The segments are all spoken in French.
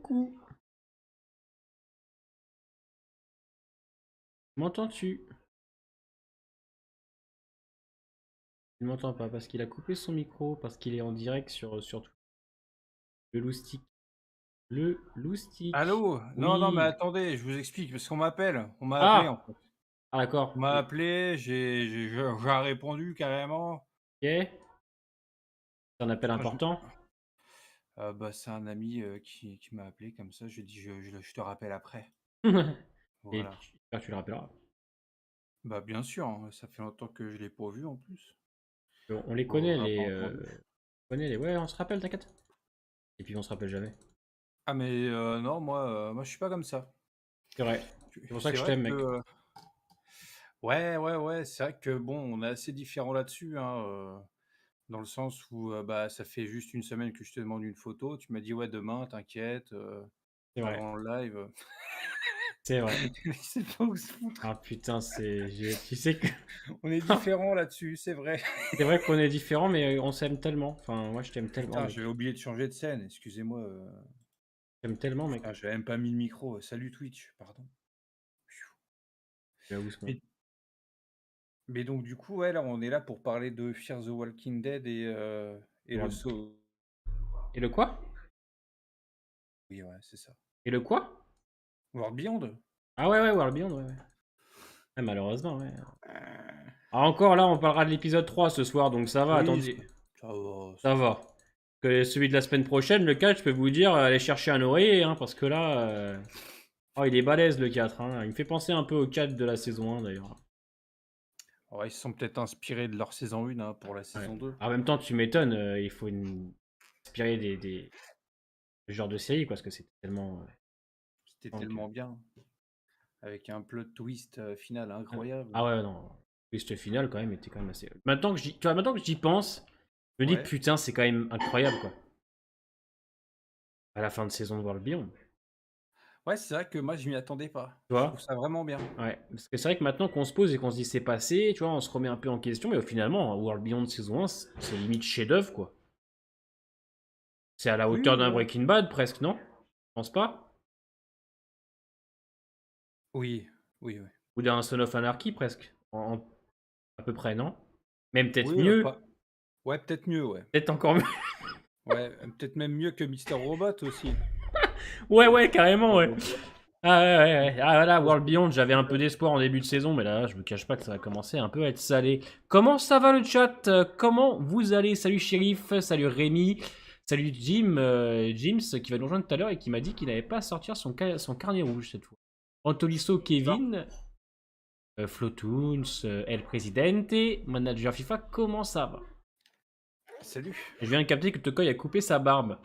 Coucou. M'entends-tu? Il m'entend pas parce qu'il a coupé son micro, parce qu'il est en direct sur le loustic. Le loustic. Allô? Non, non, mais Oui. attendez, je vous explique, parce qu'on m'appelle. On m'a appelé, en Ah! fait. Ah On d'accord. m'a appelé, j'ai répondu carrément. Ok. C'est un appel Putain, important. bah, c'est un ami qui m'a appelé comme ça. J'ai dit, je te rappelle après. Et Voilà. j'espère que tu le rappelleras. Bah, bien sûr, hein, ça fait longtemps que je l'ai pas vu en plus. On les connaît, On l'a pas les, entendu. on connaît les. Ouais, on se rappelle, t'inquiète. Et puis on se rappelle jamais. Ah, mais non, moi, je suis pas comme ça. C'est vrai. C'est pour ça que C'est je vrai t'aime, que. mec. Ouais, ouais, ouais, c'est vrai que bon, on est assez différents là-dessus, hein, dans le sens où bah, ça fait juste une semaine que je te demande une photo. Tu m'as dit, ouais, demain, t'inquiète. C'est vrai. Avant le live, C'est vrai. je sais pas où se foutre. Ah putain, tu sais que. On est différents là-dessus, c'est vrai. C'est vrai qu'on est différents, mais on s'aime tellement. Enfin, moi, je t'aime tellement, Putain, mec. j'avais oublié de changer de scène, excusez-moi. Je t'aime tellement, mec. Putain, j'avais même pas mis le micro. Salut Twitch, pardon. J'avoue, ce mot. Mais, mais donc du coup, ouais, là, on est là pour parler de Fear the Walking Dead et le World- saut. Et le quoi? Oui, ouais, c'est ça. Et le quoi? World Beyond? Ah ouais, ouais, World Beyond, ouais, ouais. Ouais, malheureusement, ouais. Euh, Ah, encore là, on parlera de l'épisode 3 ce soir, donc ça va, Oui, attendez. ça va, Ça ça va. va. Que celui de la semaine prochaine, le 4, je peux vous dire, allez chercher un oreiller, hein, parce que là... Oh, il est balèze, le 4, hein. Il me fait penser un peu au 4 de la saison 1, d'ailleurs. Ouais, ils se sont peut-être inspirés de leur saison 1 hein, pour la Ouais. saison 2. En même temps, tu m'étonnes, il faut inspirer ce genre de série, parce que c'est tellement... C'était donc, tellement bien, avec un plot twist final ah incroyable. ah ouais, non. Le twist final, quand même, était quand même assez... Tu vois, maintenant que j'y pense, je me dis, Ouais. putain, c'est quand même incroyable, quoi. À la fin de saison de World Beyond. Ouais, c'est vrai que moi, je m'y attendais pas. Tu Je trouve vois? ça vraiment bien. Ouais. Parce que c'est vrai que maintenant qu'on se pose et qu'on se dit c'est passé, tu vois, on se remet un peu en question, mais finalement, World Beyond saison 1, c'est limite chef-d'œuvre, quoi. C'est à la Oui, hauteur d'un ouais. Breaking Bad, presque, non? Je pense pas? Oui, oui, oui. Ou d'un Son of Anarchy, presque. À peu près, non? Même peut-être Oui, mieux. pas ouais, peut-être mieux, ouais. Peut-être encore mieux. Ouais, peut-être même mieux que Mister Robot aussi. Ouais, ouais, carrément, Mister ouais. Robot. Ah ouais, ouais, ouais. Ah voilà, Parce World que Beyond, j'avais un peu d'espoir en début de saison, mais là, je me cache pas que ça va commencer un peu à être salé. Comment ça va le chat? Comment vous allez? Salut Shérif, salut Rémi, salut Jim, Jims qui va nous rejoindre tout à l'heure et qui m'a dit qu'il n'avait pas à sortir son carnet rouge cette fois. Antolisso ça. Kevin, Flotoons, El Presidente, Manager FIFA, comment ça va? Salut. Je viens de capter que Tokoy a coupé sa barbe.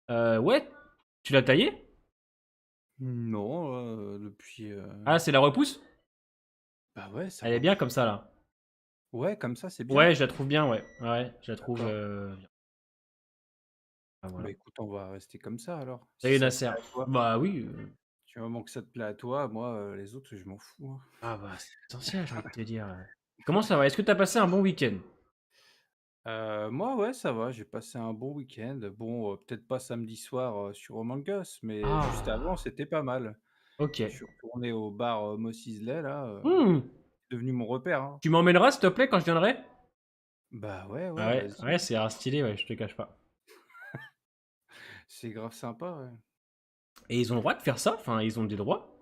Ouais, tu l'as taillé? Non, depuis, Ah, c'est la repousse? bah, ouais, ça Elle est bien repousse. comme ça là. Ouais, comme ça, c'est bien. Ouais, je la trouve bien, ouais. Ouais, je la trouve D'accord. bien. Ah, Bah, voilà. écoute, on va rester comme ça alors, si Salut ça te Nasser. plaît à toi. Bah oui. Du moment que ça te plaît à toi, moi, les autres, je m'en fous, hein. Ah bah c'est essentiel, j'ai envie de te dire. Comment ça va? Est-ce que t'as passé un bon week-end? Moi, ouais, ça va, j'ai passé un bon week-end. Bon, peut-être pas samedi soir, sur Among Us, mais juste avant, Ah, c'était pas mal. ok. Je suis retourné au bar, Mos Eisley là, Hmm. c'est devenu mon repère, hein. Tu m'emmèneras s'il te plaît quand je viendrai? Bah, ouais, Ah ouais, ouais, vas-y, ouais, c'est stylé, ouais, je te cache pas. c'est grave sympa, ouais. Et ils ont le droit de faire ça? Enfin, ils ont des droits?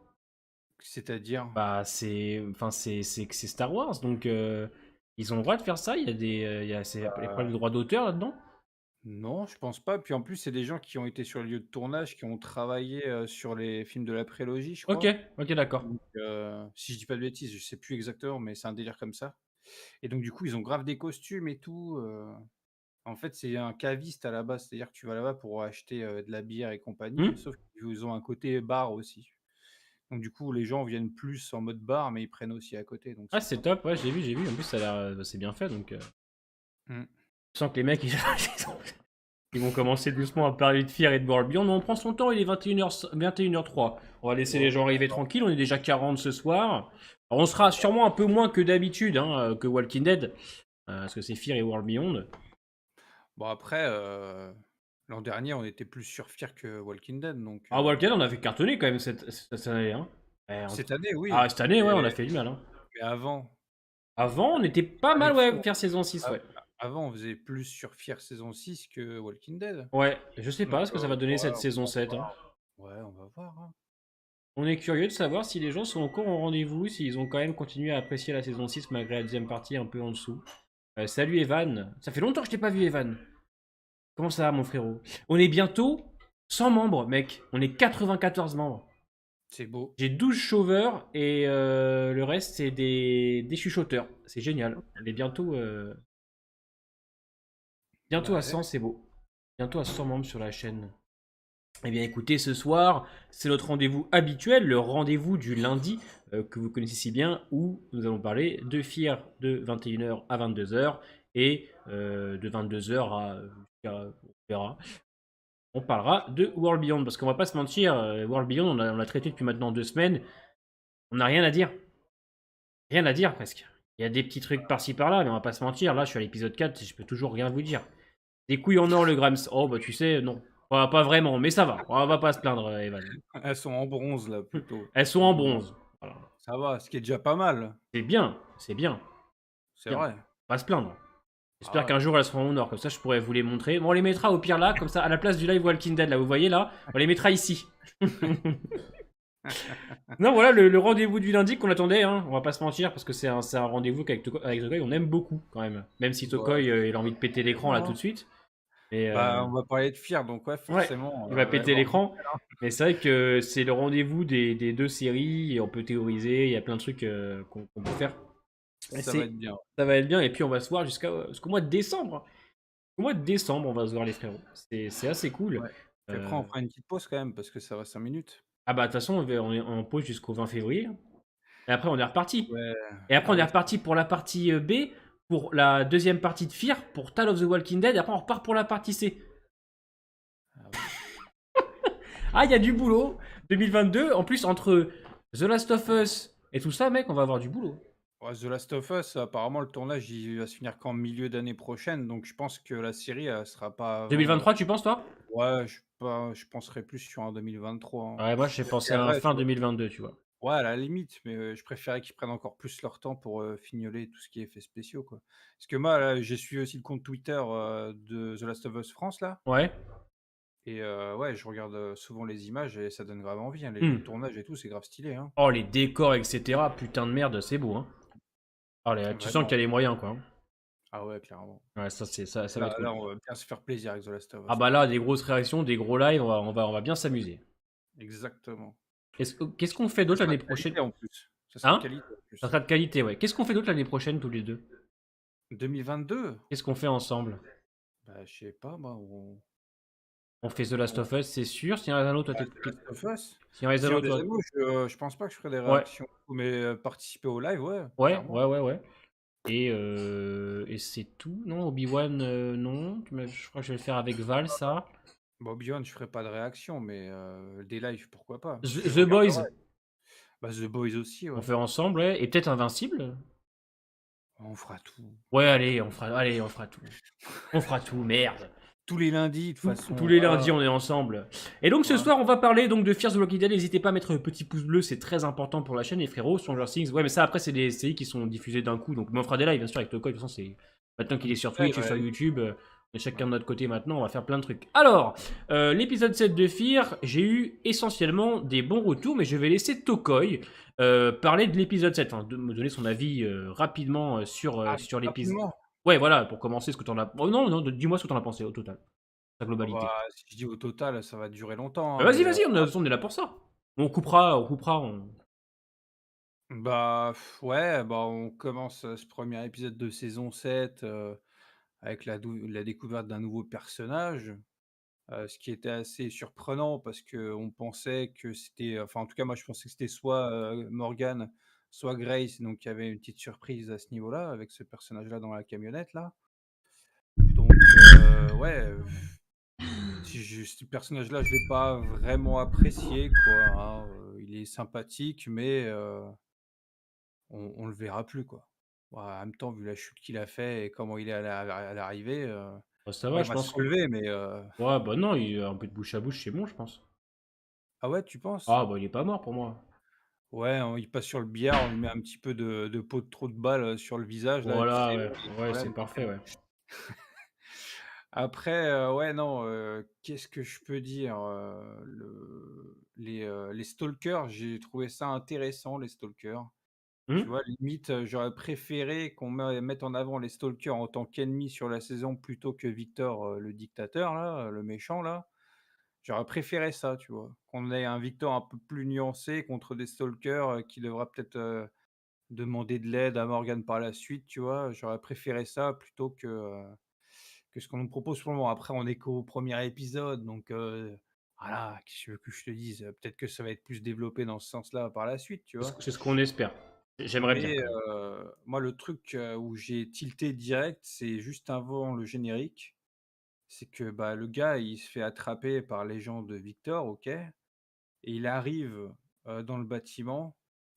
C'est-à-dire? Bah enfin c'est Star Wars, donc ils ont le droit de faire ça? Il y a il y a pas de Bah, droits d'auteur là-dedans? non, je pense pas. Puis en plus, c'est des gens qui ont été sur le lieu de tournage, qui ont travaillé, sur les films de la prélogie, je Ok, crois. ok, d'accord. Donc, si je dis pas de bêtises, je sais plus exactement, mais c'est un délire comme ça. Et donc du coup, ils ont grave des costumes et tout, en fait, c'est un caviste à la base, c'est-à-dire que tu vas là-bas pour acheter, de la bière et compagnie, Hmm. sauf qu'ils ont un côté bar aussi. Donc du coup, les gens viennent plus en mode bar, mais ils prennent aussi à côté, donc Ah c'est c'est sympa. top, ouais, j'ai vu, j'ai vu. En plus ça a l'air, c'est bien fait, donc Mmh. je sens que les mecs ils vont commencer doucement à parler de Fear et de World Beyond. Mais on prend son temps, il est 21h03. On va laisser les Ouais, gens arriver tranquilles, on est déjà 40 ce soir. Alors, on sera sûrement un peu moins que d'habitude, hein, que Walking Dead, parce que c'est Fear et World Beyond. bon après, L'an dernier, on était plus sur Fear que Walking Dead, donc Ah, Walker, on a fait cartonner quand même cette année, hein. cette année, oui, Ah, cette année, ouais, on a mais fait du mal, hein. avant, Avant, on était pas avec mal, ouais, Fear, faire saison 6, a ouais. avant, on faisait plus sur Fear saison 6 que Walking Dead, Ouais, je sais donc pas ce que ça va donner ouais, cette saison 7, hein. on va voir, hein. On est curieux de savoir si les gens sont encore au rendez-vous, s'ils ont quand même continué à apprécier la saison 6 malgré la deuxième partie un peu en dessous. Salut Evan. Ça fait longtemps que je t'ai pas vu, Evan. Comment ça va, mon frérot? On est bientôt 100 membres, mec. On est 94 membres. C'est beau. J'ai 12 chauveurs et le reste, c'est des chuchoteurs. C'est génial. On est bientôt à Bah, 100, c'est beau. Bientôt à 100 membres sur la chaîne. Eh bien écoutez, ce soir, c'est notre rendez-vous habituel, le rendez-vous du lundi que vous connaissez si bien, où nous allons parler de FIR de 21h à 22h et de 22h on verra. On parlera de World Beyond, parce qu'on va pas se mentir, World Beyond, on l'a traité depuis maintenant 2 semaines, on n'a rien à dire. Rien à dire presque. Il y a des petits trucs par-ci par-là, mais on va pas se mentir, là je suis à l'épisode 4, je peux toujours rien vous dire. Des couilles en or le Grams. Oh bah tu sais, non. Pas vraiment, mais ça va. On va pas se plaindre, Evan. elles sont en bronze là plutôt. Elles sont en bronze. Voilà. Ça va, ce qui est déjà pas mal, C'est bien, c'est bien, c'est bien. vrai. Pas se plaindre. Ah J'espère ouais. qu'un jour elles seront en or, comme ça je pourrais vous les montrer. Bon, on les mettra au pire là, comme ça, à la place du live Walking Dead, là, vous voyez là, on les mettra ici. Non, voilà le rendez-vous du lundi qu'on attendait, hein. On va pas se mentir, parce que c'est un rendez-vous qu'avec avec Tokoy, on aime beaucoup quand même. Même si Bah, Tokoy, il a envie de péter l'écran là forcément, tout hein. de suite. Mais Bah, on va parler de Fear, donc ouais, ouais, forcément, il va va y péter avoir du l'écran. Mais c'est vrai que c'est le rendez-vous des deux séries, et on peut théoriser, il y a plein de trucs qu'on peut faire. Et ça va être bien. ça va être bien, et puis on va se voir jusqu'au mois de décembre. Au mois de décembre, on va se voir les frérots. C'est assez cool. Ouais. Puis après, Euh, on fera une petite pause quand même parce que ça va 5 minutes. Ah bah de toute façon, on est en pause jusqu'au 20 février. Et après, on est reparti. Ouais. Et après, Ah on est ouais, reparti pour la partie B, pour la deuxième partie de Fear, pour Tale of the Walking Dead, et après on repart pour la partie C. ah ouais. Ah, il y a du boulot 2022. En plus, entre The Last of Us et tout ça, mec, on va avoir du boulot. Ouais, The Last of Us, apparemment, le tournage, il va se finir qu'en milieu d'année prochaine, donc je pense que la série, elle sera pas avant. 2023, tu penses, toi? Ouais, je penserais plus sur un 2023, hein. Ouais, moi, j'ai Je pensé à un préférerais, tu fin vois. 2022, tu vois. Ouais, à la limite, mais je préférais qu'ils prennent encore plus leur temps pour fignoler tout ce qui est effets spéciaux, quoi. Parce que moi, là, j'ai suivi aussi le compte Twitter de The Last of Us France, là. Ouais. Et ouais, je regarde souvent les images et ça donne grave envie, hein. Le Hmm. tournage et tout, c'est grave stylé, hein. Oh, les décors, etc. Putain de merde, c'est beau, hein. Oh, tu sens qu'il y a Vraiment. les moyens, quoi, hein. Ah ouais, clairement. Ouais, ça va Là, être cool. là, on va bien se faire plaisir avec The Last of Ah Us, bah là. là, des grosses réactions, des gros lives, on va bien s'amuser. Exactement. Qu'est-ce qu'on fait Ça d'autre sera l'année de prochaine? qualité en plus. Ça sera de Hein? qualité en Ça plus. sera de qualité, ouais. Qu'est-ce qu'on fait d'autre l'année prochaine, tous les deux? 2022? Qu'est-ce qu'on fait ensemble? Bah, je sais pas, moi, On fait The Last on of Us, c'est sûr. S'il y en a un autre, bah, The Last of Us. s'il y en a un Seigneur autre, des Anneaux, je pense pas que je ferai des ouais. réactions, mais participer au live, ouais, Ouais, clairement. ouais, ouais, ouais. Et c'est tout, non? Obi-Wan, non. Je crois que je vais le faire avec Val, ça. Bah, Obi-Wan, je ferai pas de réaction, mais des lives, pourquoi pas? Je The regarderai. Boys, Bah, The Boys aussi, on ouais. fait ensemble, ouais. Et peut-être Invincible. On fera tout. Ouais, allez, on fera tout. On fera tout, merde. Tous les lundis, de toute Tous façon, les voilà, lundis, on est ensemble. Et donc ce voilà. soir, on va parler donc de Fear the Walking Dead. N'hésitez pas à mettre un petit pouce bleu, c'est très important pour la chaîne, les frérots. Stranger Things, ouais, mais ça après, c'est des séries qui sont diffusées d'un coup. Donc, mais on fera des lives, bien sûr, avec Tokoy. De toute façon, c'est maintenant qu'il est sur Ouais, Twitch et sur ouais, YouTube. On est chacun ouais. de notre côté maintenant, on va faire plein de trucs. Alors, l'épisode 7 de Fear, j'ai eu essentiellement des bons retours, mais je vais laisser Tokoy parler de l'épisode 7, enfin, de me donner son avis rapidement Ah, sur l'épisode. rapidement. Ouais, voilà, pour commencer, ce que t'en as. Oh non, non, dis-moi ce que t'en as pensé au total, sa Ah bah, globalité. si je dis au total, ça va durer longtemps, Bah, hein, vas-y, mais vas-y, on est là pour ça. On coupera, on coupera. bah, ouais, bah, on commence, ce premier épisode de saison 7 avec la découverte d'un nouveau personnage, ce qui était assez surprenant parce qu'on pensait que c'était enfin, en tout cas, moi, je pensais que c'était soit, Morgan, soit Grace, donc il y avait une petite surprise à ce niveau-là, avec ce personnage-là dans la camionnette, là. Donc ouais, si ce personnage-là, je l'ai pas vraiment apprécié, quoi, hein, il est sympathique, mais on le verra plus, quoi. Bah, en même temps, vu la chute qu'il a fait et comment il est à l'arrivée, Bah, ça Bon, va, il je va se pense que relever, mais ouais, bah, non, il a un peu de bouche à bouche, c'est bon, je pense. ah ouais, tu penses? Ah, bah, il est pas mort pour moi. Ouais, il passe sur le billard, on lui met un petit peu de pot de trou de balle, sur le visage là et puis Voilà, c'est ouais, bon, il y a plus ouais, rien c'est donc parfait, ouais. après, ouais, non, qu'est-ce que je peux dire? Les stalkers, j'ai trouvé ça intéressant, les stalkers. Tu Mmh? vois, limite, j'aurais préféré qu'on mette en avant les stalkers en tant qu'ennemis sur la saison plutôt que Victor, le dictateur là, le méchant là. J'aurais préféré ça, tu vois? Qu'on ait un Victor un peu plus nuancé contre des stalkers, qui devra peut-être, demander de l'aide à Morgan par la suite, tu vois? J'aurais préféré ça plutôt que ce qu'on nous propose pour le moment. Après, on est qu'au premier épisode, donc voilà, qu'est-ce que tu veux que je te dise? Peut-être que ça va être plus développé dans ce sens-là par la suite, tu vois? C'est ce qu'on espère. J'aimerais bien Mais quand même. moi, le truc, où j'ai tilté direct, c'est juste avant le générique. C'est que, bah, le gars, il se fait attraper par les gens de Victor, OK, et il arrive, dans le bâtiment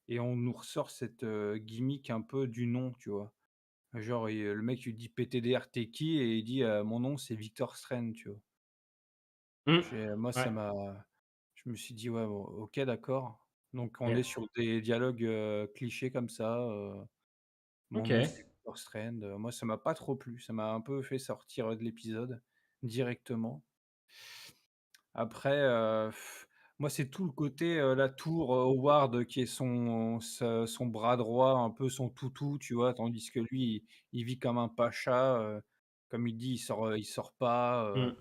et on nous ressort cette, gimmick un peu du nom, tu vois? Genre, le mec lui dit: «PTDR, tu qui?» et il dit: «Mon nom, c'est Victor Strange», tu vois? Mmh. Moi, Ouais, je me suis dit: «Ouais, bon, OK, d'accord». Donc on OK. est sur des dialogues, clichés comme ça, «Mon nom, OK. c'est Victor Strange», moi, ça m'a pas trop plu. Ça m'a un peu fait sortir, de l'épisode directement. Après, moi, c'est tout le côté, la tour, Howard qui est son bras droit, un peu son toutou, tu vois? Tandis que lui, il vit comme un pacha, comme il dit, il sort pas, Mmh.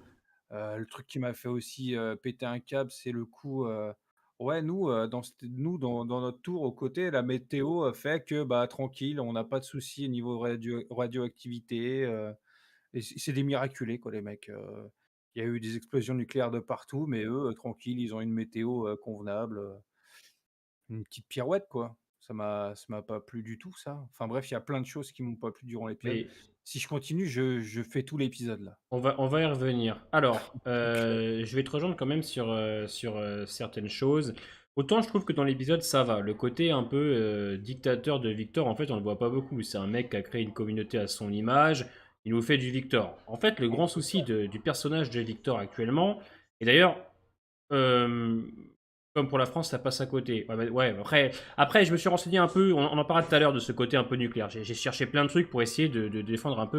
le truc qui m'a fait aussi, péter un câble, c'est le coup, ouais, nous, dans notre tour, aux côtés, la météo, fait que, bah, tranquille, on n'a pas de soucis au niveau radioactivité, et c'est des miraculés, quoi, les mecs, il y a eu des explosions nucléaires de partout, mais eux, tranquilles, ils ont une météo, convenable, une petite pirouette, quoi. Ça m'a pas plu du tout ça. Enfin bref, il y a plein de choses qui m'ont pas plu durant l'épisode. Mais Si je continue, je fais tout l'épisode là. on va y revenir. Alors, OK. je vais te rejoindre quand même sur, certaines choses. Autant je trouve que dans l'épisode, ça va. Le côté un peu, dictateur de Victor, en fait, on le voit pas beaucoup. C'est un mec qui a créé une communauté à son image. Il nous fait du Victor. En fait, le grand souci du personnage de Victor actuellement, et d'ailleurs, euh, comme pour la France, ça passe à côté. Ouais, ouais, après, je me suis renseigné un peu, on en parlait tout à l'heure de ce côté un peu nucléaire. J'ai cherché plein de trucs pour essayer de défendre un peu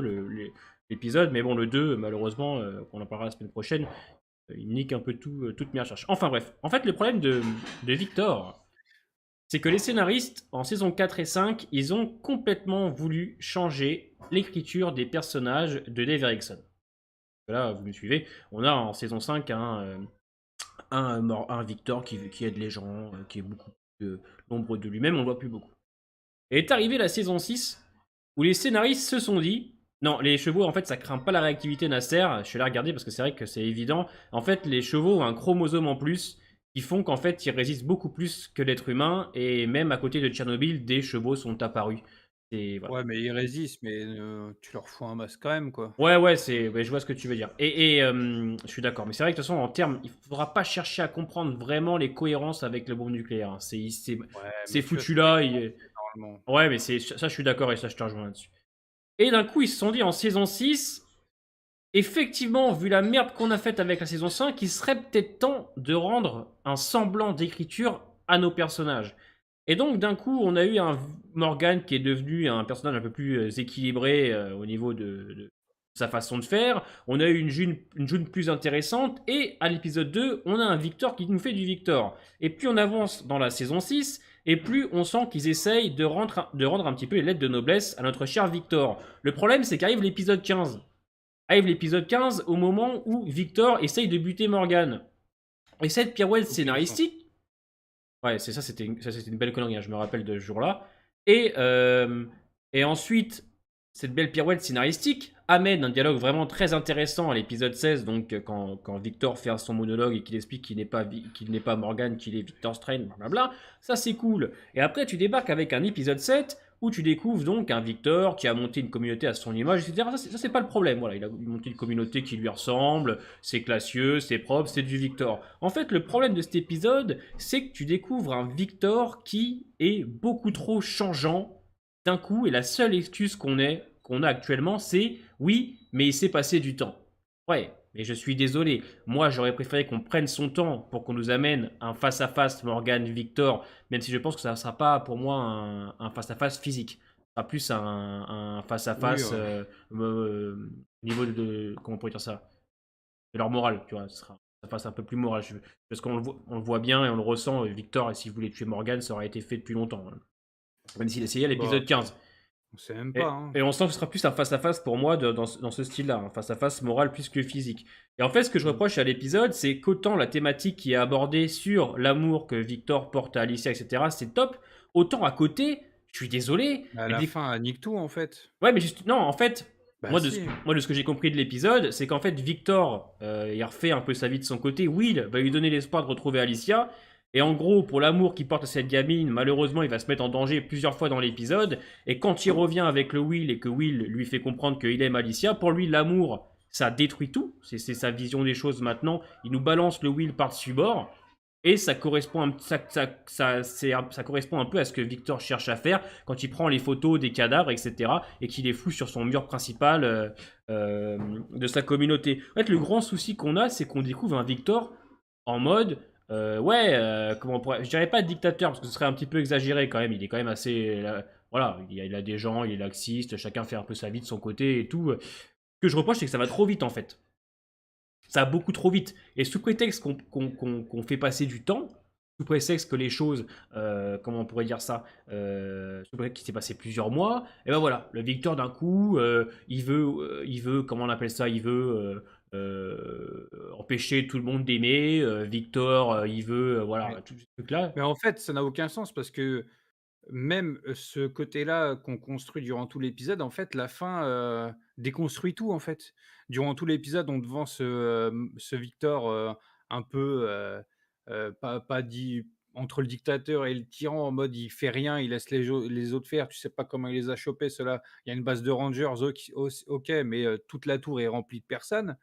l'épisode, mais bon, le 2, malheureusement, on en parlera la semaine prochaine, il nique un peu tout, toute mes recherches. Enfin bref, en fait, le problème de Victor, c'est que les scénaristes, en saison 4 et 5, ils ont complètement voulu changer l'écriture des personnages de Dave Erickson. Là, vous me suivez, on a en saison 5 un Victor qui aide les gens, qui est beaucoup plus l'ombre de lui-même, on le voit plus beaucoup. Et est arrivée la saison 6, où les scénaristes se sont dit, non, les chevaux, en fait, ça craint pas la réactivité Nasser. Je suis là à regarder parce que c'est vrai que c'est évident. En fait, les chevaux ont un chromosome en plus qui font qu'en fait, ils résistent beaucoup plus que l'être humain. Et même à côté de Tchernobyl, des chevaux sont apparus. Et voilà. Ouais, mais ils résistent, mais tu leur fous un masque quand même, quoi. Ouais, ouais, je vois ce que tu veux dire. Je suis d'accord. Mais c'est vrai que de toute façon, en termes, il faudra pas chercher à comprendre vraiment les cohérences avec le bombe nucléaire, hein. Ouais, C'est mais tu vois, foutu c'est des là. Français normalement. Ouais, mais ça, je suis d'accord et ça, je te rejoins là-dessus. Et d'un coup, ils se sont dit en saison 6, effectivement, vu la merde qu'on a faite avec la saison 5, il serait peut-être temps de rendre un semblant d'écriture à nos personnages. Et donc, d'un coup, on a eu un Morgan qui est devenu un personnage un peu plus équilibré au niveau de sa façon de faire. On a eu une June plus intéressante. Et à l'épisode 2, on a un Victor qui nous fait du Victor. Et plus on avance dans la saison 6, et plus on sent qu'ils essayent de rendre un petit peu les lettres de noblesse à notre cher Victor. Le problème, c'est qu'arrive l'épisode 15. Arrive l'épisode 15 au moment où Victor essaye de buter Morgan. Et cette pirouette Aucun sens. scénaristique, ouais, c'était une belle connerie, hein, je me rappelle de ce jour-là. Et, euh, et ensuite, cette belle pirouette scénaristique amène un dialogue vraiment très intéressant à l'épisode 16, donc quand Victor fait son monologue et qu'il explique qu'il n'est pas Morgan, qu'il est Victor Strange, blablabla, ça c'est cool. Et après, tu débarques avec un épisode 7 où tu découvres donc un Victor qui a monté une communauté à son image, etc. Ça, c'est pas le problème. Voilà, il a monté une communauté qui lui ressemble, c'est classieux, c'est propre, c'est du Victor. En fait, le problème de cet épisode, c'est que tu découvres un Victor qui est beaucoup trop changeant d'un coup, et la seule excuse qu'on a actuellement, c'est oui, mais il s'est passé du temps. Ouais, mais je suis désolé. Moi, j'aurais préféré qu'on prenne son temps pour qu'on nous amène un face-à-face Morgan-Victor, même si je pense que ça ne sera pas pour moi un face-à-face physique. Ce sera plus un Oui, face-à-face au niveau comment on pourrait dire ça? De leur morale, tu vois. Ce sera un face un peu plus moral. Parce on le voit bien et on le ressent. Victor, s'il voulait tuer Morgan, ça aurait été fait depuis longtemps, hein. Même s'il essayait à bah, l'épisode 15. on sait même pas, Et, hein. et on sent que ce sera plus un face-à-face pour moi dans ce style-là, un face-à-face moral plus que physique. Et en fait, ce que je Mmh. reproche à l'épisode, c'est qu'autant la thématique qui est abordée sur l'amour que Victor porte à Alicia, etc., c'est top, autant à côté, je suis désolé, À mais la fin, elle nique tout, en fait. ouais, mais juste, non, en fait, Bah si. moi, de ce que j'ai compris de l'épisode, c'est qu'en fait, Victor, il refait un peu sa vie de son côté. Will va lui donner l'espoir de retrouver Alicia. Et en gros, pour l'amour qu'il porte à cette gamine, malheureusement, il va se mettre en danger plusieurs fois dans l'épisode. Et quand il revient avec le Will et que Will lui fait comprendre qu'il aime Alicia, pour lui, l'amour, ça détruit tout. C'est sa vision des choses maintenant. Il nous balance le Will par-dessus bord. Et ça correspond, ça correspond un peu à ce que Victor cherche à faire quand il prend les photos des cadavres, etc. et qu'il les fout sur son mur principal euh, de sa communauté. En fait, le grand souci qu'on a, c'est qu'on découvre un Victor en mode, comment on pourrait, je dirais pas dictateur, parce que ce serait un petit peu exagéré quand même. Il est quand même assez, voilà, il a des gens, il est laxiste, chacun fait un peu sa vie de son côté et tout. Ce que je reproche, c'est que ça va trop vite en fait. Ça va beaucoup trop vite. Et sous prétexte qu'on fait passer du temps, sous prétexte que les choses, comment on pourrait dire ça, sous prétexte qu'il s'est passé plusieurs mois, et ben voilà, le Victor d'un coup, il veut, comment on appelle ça, il veut empêcher tout le monde d'aimer. Victor, il veut, voilà, Mais tout ce truc-là. mais en fait, ça n'a aucun sens parce que même, ce côté-là qu'on construit durant tout l'épisode, en fait, la fin, déconstruit tout, en fait. Durant tout l'épisode, on te vend ce Victor, un peu, pas dit entre le dictateur et le tyran, en mode il fait rien, il laisse les autres faire, tu sais pas comment il les a chopés ceux-là. Il y a une base de rangers, OK, mais toute la tour est remplie de personnes.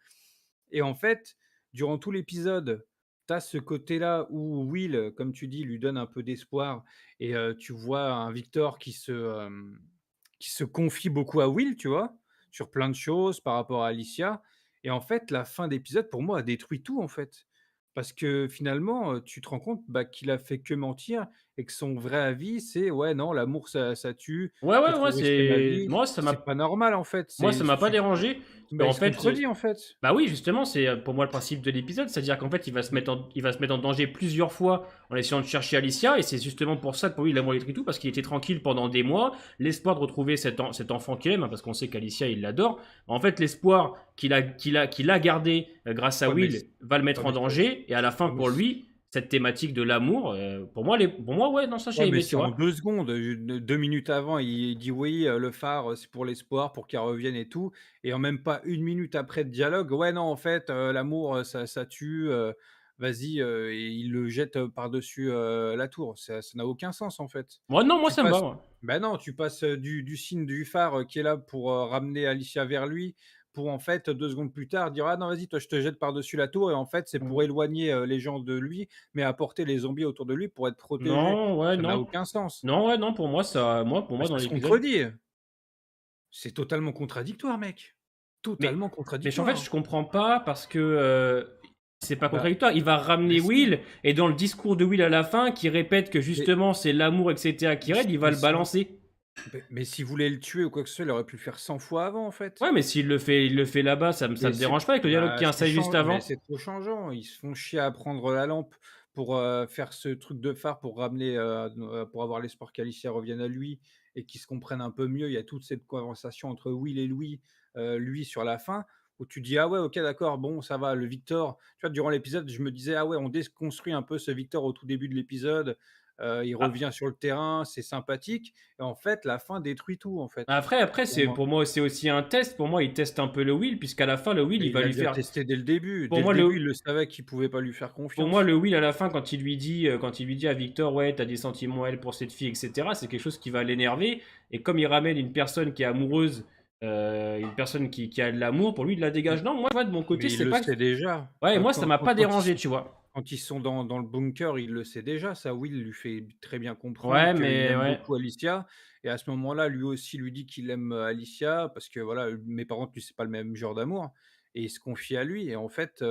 Et en fait, durant tout l'épisode, tu as ce côté-là où Will, comme tu dis, lui donne un peu d'espoir et tu vois un Victor qui se confie beaucoup à Will, tu vois? Sur plein de choses par rapport à Alicia et en fait, la fin d'épisode, pour moi, a détruit tout, en fait. Parce que finalement, tu te rends compte, bah, qu'il a fait que mentir et que son vrai avis, c'est: «Ouais, non, l'amour ça tue, Ouais, j'ai ouais, trop risqué ma c'est vie». C'est pas normal, en fait, moi, c'est ça m'a pas tu dérangé. bah, Parce il qu'en se fait, contredit, en fait. bah oui, justement, c'est pour moi le principe de l'épisode, c'est-à-dire qu'en fait, il va se mettre en danger plusieurs fois en essayant de chercher Alicia, et c'est justement pour ça que pour lui, l'amour est tout, parce qu'il était tranquille pendant des mois, l'espoir de retrouver cet enfant qu'il aime, hein, parce qu'on sait qu'Alicia, il l'adore. En fait, l'espoir qu'il a gardé grâce à Ouais, mais Will va le ouais, mettre en mais ça danger, et à la fin, ouais, mais pour c lui, cette thématique de l'amour, pour moi, ouais, non, ça j'ai ouais, mais aimé, tu c'est en vois. 2 secondes, 2 minutes avant, il dit: «Oui, le phare, c'est pour l'espoir, pour qu'elle revienne et tout» et en même pas 1 minute après de dialogue: «Ouais, non, en fait, l'amour, ça tue, vas-y», et il le jette, par-dessus, la tour. Ça n'a aucun sens, en fait. Moi, non, moi, Tu ça me va, passes moi. bah, non, tu passes, du signe du phare, qui est là pour, ramener Alicia vers lui, pour en fait, 2 secondes plus tard dire: «Ah non, vas-y, toi, je te jette par-dessus la tour» et en fait, c'est pour éloigner, les gens de lui, mais apporter les zombies autour de lui pour être protégé. Non, ouais, Ça n'a non. aucun sens. Non, ouais, non, pour Bah, moi, dans ça se l'épisode. contredit. C'est totalement contradictoire, mec. Mais, Totalement en fait, contradictoire. je comprends pas parce que c'est pas Bah contradictoire. Il va bah, ramener si. Will, et dans le discours de Will à la fin, qui répète que Mais justement c'est l'amour, etc., qui raide, il va mais le si vous balancer. mais s'il voulait le tuer ou quoi que ce soit, il aurait pu le faire 100 fois avant, en fait. Ouais, mais s'il le fait, il le fait là-bas, ça Mais me c'est dérange pas avec le dialogue bah, qui est installé juste mais avant. c'est trop changeant. Ils se font chier à prendre la lampe pour, faire ce truc de phare pour ramener, pour avoir l'espoir qu'Alicia revienne à lui et qu'ils se comprennent un peu mieux. Il y a toute cette conversation entre Will et lui sur la fin où tu dis: «Ah ouais, OK, d'accord, bon, ça va, le Victor». Tu vois, durant l'épisode, je me disais: «Ah ouais, on déconstruit un peu ce Victor au tout début de l'épisode, il Ah, revient sur le terrain, c'est sympathique» et en fait, la fin détruit tout, en fait, après, pour moi. pour moi, c'est aussi un test. Pour moi, il teste un peu le Will, puisqu'à la fin, le Will, Mais il il va l'a lui déjà faire. testé dès le début. Pour Dès le moi, début, le, il le savait qu'il pouvait pas lui faire Pour moi, confiance. le Will à la fin, quand il lui dit à Victor, ouais, t'as des sentiments elle pour cette fille, etc., c'est quelque chose qui va l'énerver. Et comme il ramène une personne qui est amoureuse, une personne qui a de l'amour, pour lui, il la dégage. Non, moi, tu vois, de mon côté, Mais il c'est le pas. sait déjà. Ouais, moi, ça m'a pas Quand ils dérangé, sont tu vois. quand ils sont dans le bunker, il le sait déjà, ça. Will lui fait très bien comprendre Ouais, qu'il mais aime ouais. beaucoup Alicia et à ce moment-là, lui aussi lui dit qu'il aime, Alicia parce que voilà, mais par contre, lui, c'est pas le même genre d'amour et il se confie à lui et en fait,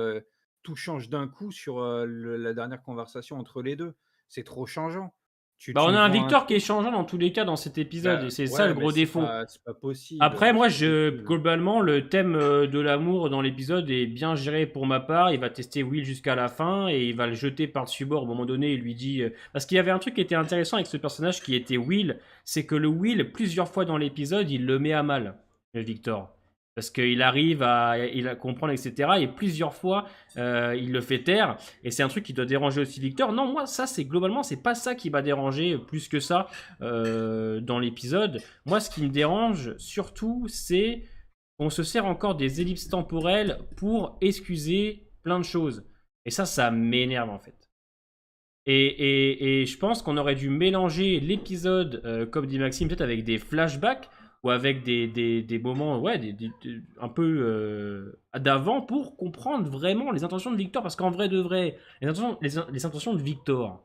tout change d'un coup sur, la dernière conversation entre les 2. C'est trop changeant. Tu Bah, tu on me a un vends un Victor qui est truc, changeant dans tous les cas dans cet épisode, bah, et c'est ça le ouais, mais gros défaut. c'est pas possible, Après, moi, c'est pas possible. globalement, le thème de l'amour dans l'épisode est bien géré pour ma part. Il va tester Will jusqu'à la fin et il va le jeter par-dessus bord. Au moment donné, il lui dit. Parce qu'il y avait un truc qui était intéressant avec ce personnage qui était Will, c'est que le Will, plusieurs fois dans l'épisode, il le met à mal, le Victor. Parce qu'il arrive à comprendre, etc. Et plusieurs fois, il le fait taire. Et c'est un truc qui doit déranger aussi Victor. Non, moi, ça, c'est globalement, c'est pas ça qui m'a dérangé plus que ça dans l'épisode. Moi, ce qui me dérange surtout, c'est qu'on se sert encore des ellipses temporelles pour excuser plein de choses. Et ça m'énerve en fait. Et je pense qu'on aurait dû mélanger l'épisode, comme dit Maxime, peut-être avec des flashbacks ou avec des moments ouais, un peu d'avant pour comprendre vraiment les intentions de Victor. Parce qu'en vrai de vrai, les intentions de Victor,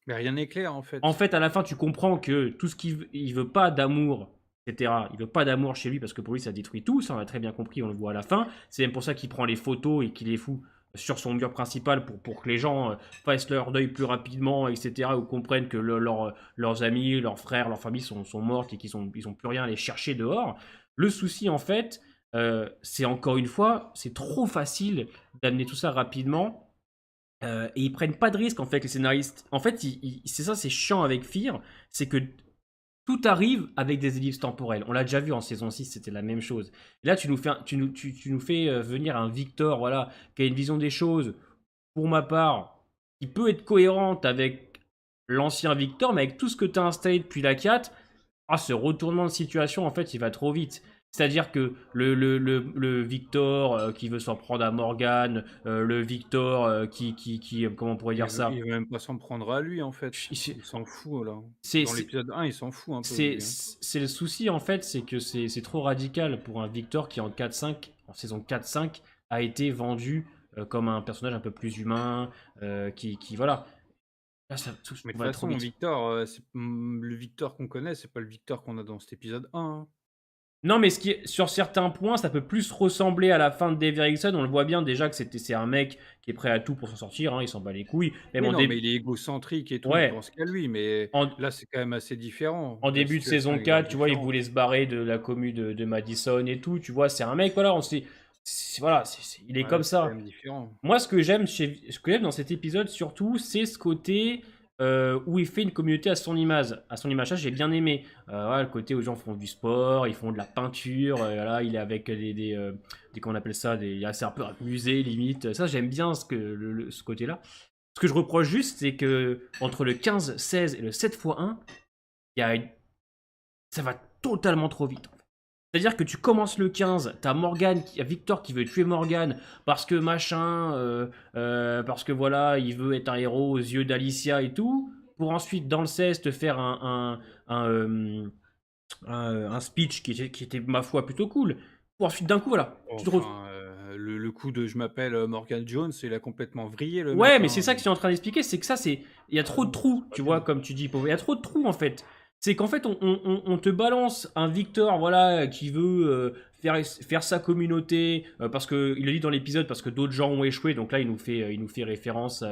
Mais rien n'est clair, en en fait. fait, à la fin, tu comprends que tout ce il veut pas d'amour, etc. Il veut pas d'amour chez lui parce que pour lui, ça détruit tout. Ça, on a très bien compris, on le voit à la fin. C'est même pour ça qu'il prend les photos et qu'il les fout sur son mur principal pour que les gens fassent leur deuil plus rapidement, etc. Ou comprennent que leurs amis, leurs frères, leurs familles sont mortes et qu'ils ont plus rien à aller chercher dehors. Le souci, en fait, c'est encore une fois, c'est trop facile d'amener tout ça rapidement et ils prennent pas de risque en fait les scénaristes. En fait, c'est ça, c'est chiant avec Fear, c'est que tout arrive avec des ellipses temporelles. On l'a déjà vu en saison 6, c'était la même chose. Et là, tu nous fais venir un Victor, voilà, qui a une vision des choses, pour ma part, qui peut être cohérente avec l'ancien Victor, mais avec tout ce que tu as installé depuis la 4, ce retournement de situation, en fait, il va trop vite. C'est-à-dire que le Victor qui veut s'en prendre à Morgan, le Victor comment on pourrait dire Il ça. veut même pas s'en prendre à lui, en fait. Il s'en fout, là. C'est Dans l'épisode 1, il s'en fout un peu, lui, hein. c'est le souci, en fait, c'est que c'est trop radical pour un Victor qui, en 4-5, en saison 4-5, a été vendu comme un personnage un peu plus humain, voilà. Là, tout Mais de toute va trop façon, vite. Victor, le Victor qu'on connaît, c'est pas le Victor qu'on a dans cet épisode 1, hein. Non, mais sur certains points, ça peut plus ressembler à la fin de Dave Erickson. On le voit bien déjà que c'est un mec qui est prêt à tout pour s'en sortir. Hein, il s'en bat les couilles. Même Oui, en non, mais début, il est égocentrique et tout, il ouais, pense qu'à lui, mais en, là, c'est quand même assez différent. en La début de situation saison est grave 4, tu vois, il différente. voulait se barrer de la commu de Madison et tout. Tu vois, c'est un mec, voilà, voilà, il est Ouais, comme c'est quand ça. même différent. Moi, ce que j'aime dans cet épisode surtout, c'est ce côté où il fait une communauté à son image. À son image, ça j'ai bien aimé. Ouais, le côté où les gens font du sport, ils font de la peinture. Voilà, il est avec comment on appelle ça, c'est un peu un musée limite. Ça j'aime bien ce côté-là. Ce que je reproche juste, c'est que entre le 15-16 et le 7x1, il y a ça va totalement trop vite. C'est-à-dire que tu commences le 15, t'as Morgan, y a Victor qui veut tuer Morgan parce que machin, parce que voilà, il veut être un héros aux yeux d'Alicia et tout, pour ensuite dans le 16 te faire un speech qui était ma foi plutôt cool, pour ensuite d'un coup voilà, tu te retrouves. Enfin, le coup de «Je m'appelle, Morgan Jones», il a complètement vrillé le Ouais, mec, mais c'est hein, ça que je suis en train d'expliquer, c'est que ça, il y a ah trop de non, trous, c'est pas tu vois, bien. comme tu dis, pauvre. Il y a trop de trous, en fait. C'est qu'en fait, on te balance un Victor, voilà, qui veut faire sa communauté, parce que, il le dit dans l'épisode, parce que d'autres gens ont échoué, donc là, il nous fait référence,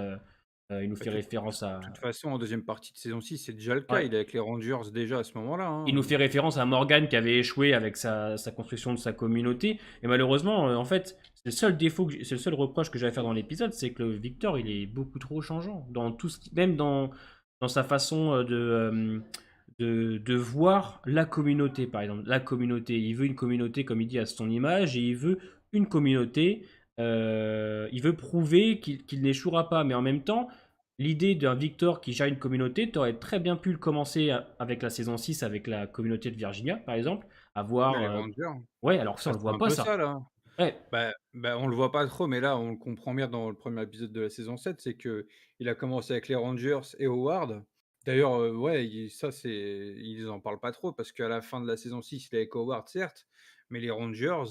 il nous Bah, fait référence à, toute façon, en deuxième partie de saison 6, c'est déjà le cas. ouais, Il est avec les Rangers déjà à ce moment-là, il nous hein. fait référence à Morgan qui avait échoué avec sa construction de sa communauté. Et malheureusement, en fait, c'est le seul défaut, c'est le seul reproche que j'avais à faire dans l'épisode, c'est que le Victor, il est beaucoup trop changeant. Dans tout même dans sa façon de voir la communauté, par exemple. La communauté. Il veut une communauté, comme il dit, à son image, et il veut une communauté. Il veut prouver qu'il n'échouera pas. Mais en même temps, l'idée d'un Victor qui gère une communauté, tu aurais très bien pu le commencer avec la saison 6, avec la communauté de Virginia, par exemple. Mais Avoir. les Rangers, Ouais, alors ça, bah, on le c'est voit un pas, peu ça. ça, là. Ouais, On le voit pas trop, mais là, on le comprend bien dans le premier épisode de la saison 7, c'est que il a commencé avec les Rangers et Howard. D'ailleurs, ouais, ils en parlent pas trop parce qu'à la fin de la saison 6, il est avec Howard, certes, mais les Rangers,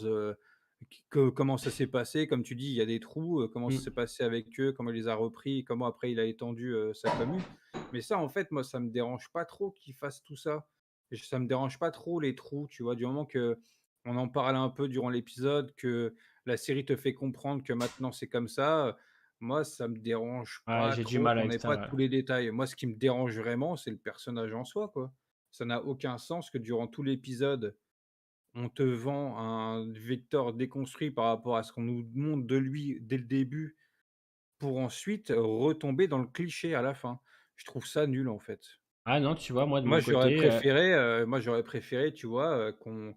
comment ça s'est passé? Comme tu dis, il y a des trous, comment ça s'est mm, passé avec eux? Comment il les a repris? Comment après il a étendu, sa commu? Mais ça, en fait, moi, ça me dérange pas trop qu'il fasse tout ça. Ça me dérange pas trop les trous, tu vois? Du moment que on en parle un peu durant l'épisode, que la série te fait comprendre que maintenant c'est comme ça, moi ça me dérange Ouais, pas j'ai du trop mal qu'on avec ait ça, pas ouais. tous les détails. Moi, ce qui me dérange vraiment, c'est le personnage en soi, quoi. Ça n'a aucun sens que durant tout l'épisode, on te vend un Victor déconstruit par rapport à ce qu'on nous montre de lui dès le début, pour ensuite retomber dans le cliché à la fin. Je trouve ça nul, en fait. Ah non, tu vois, moi, de Moi, mon j'aurais côté, préféré, tu vois, qu'on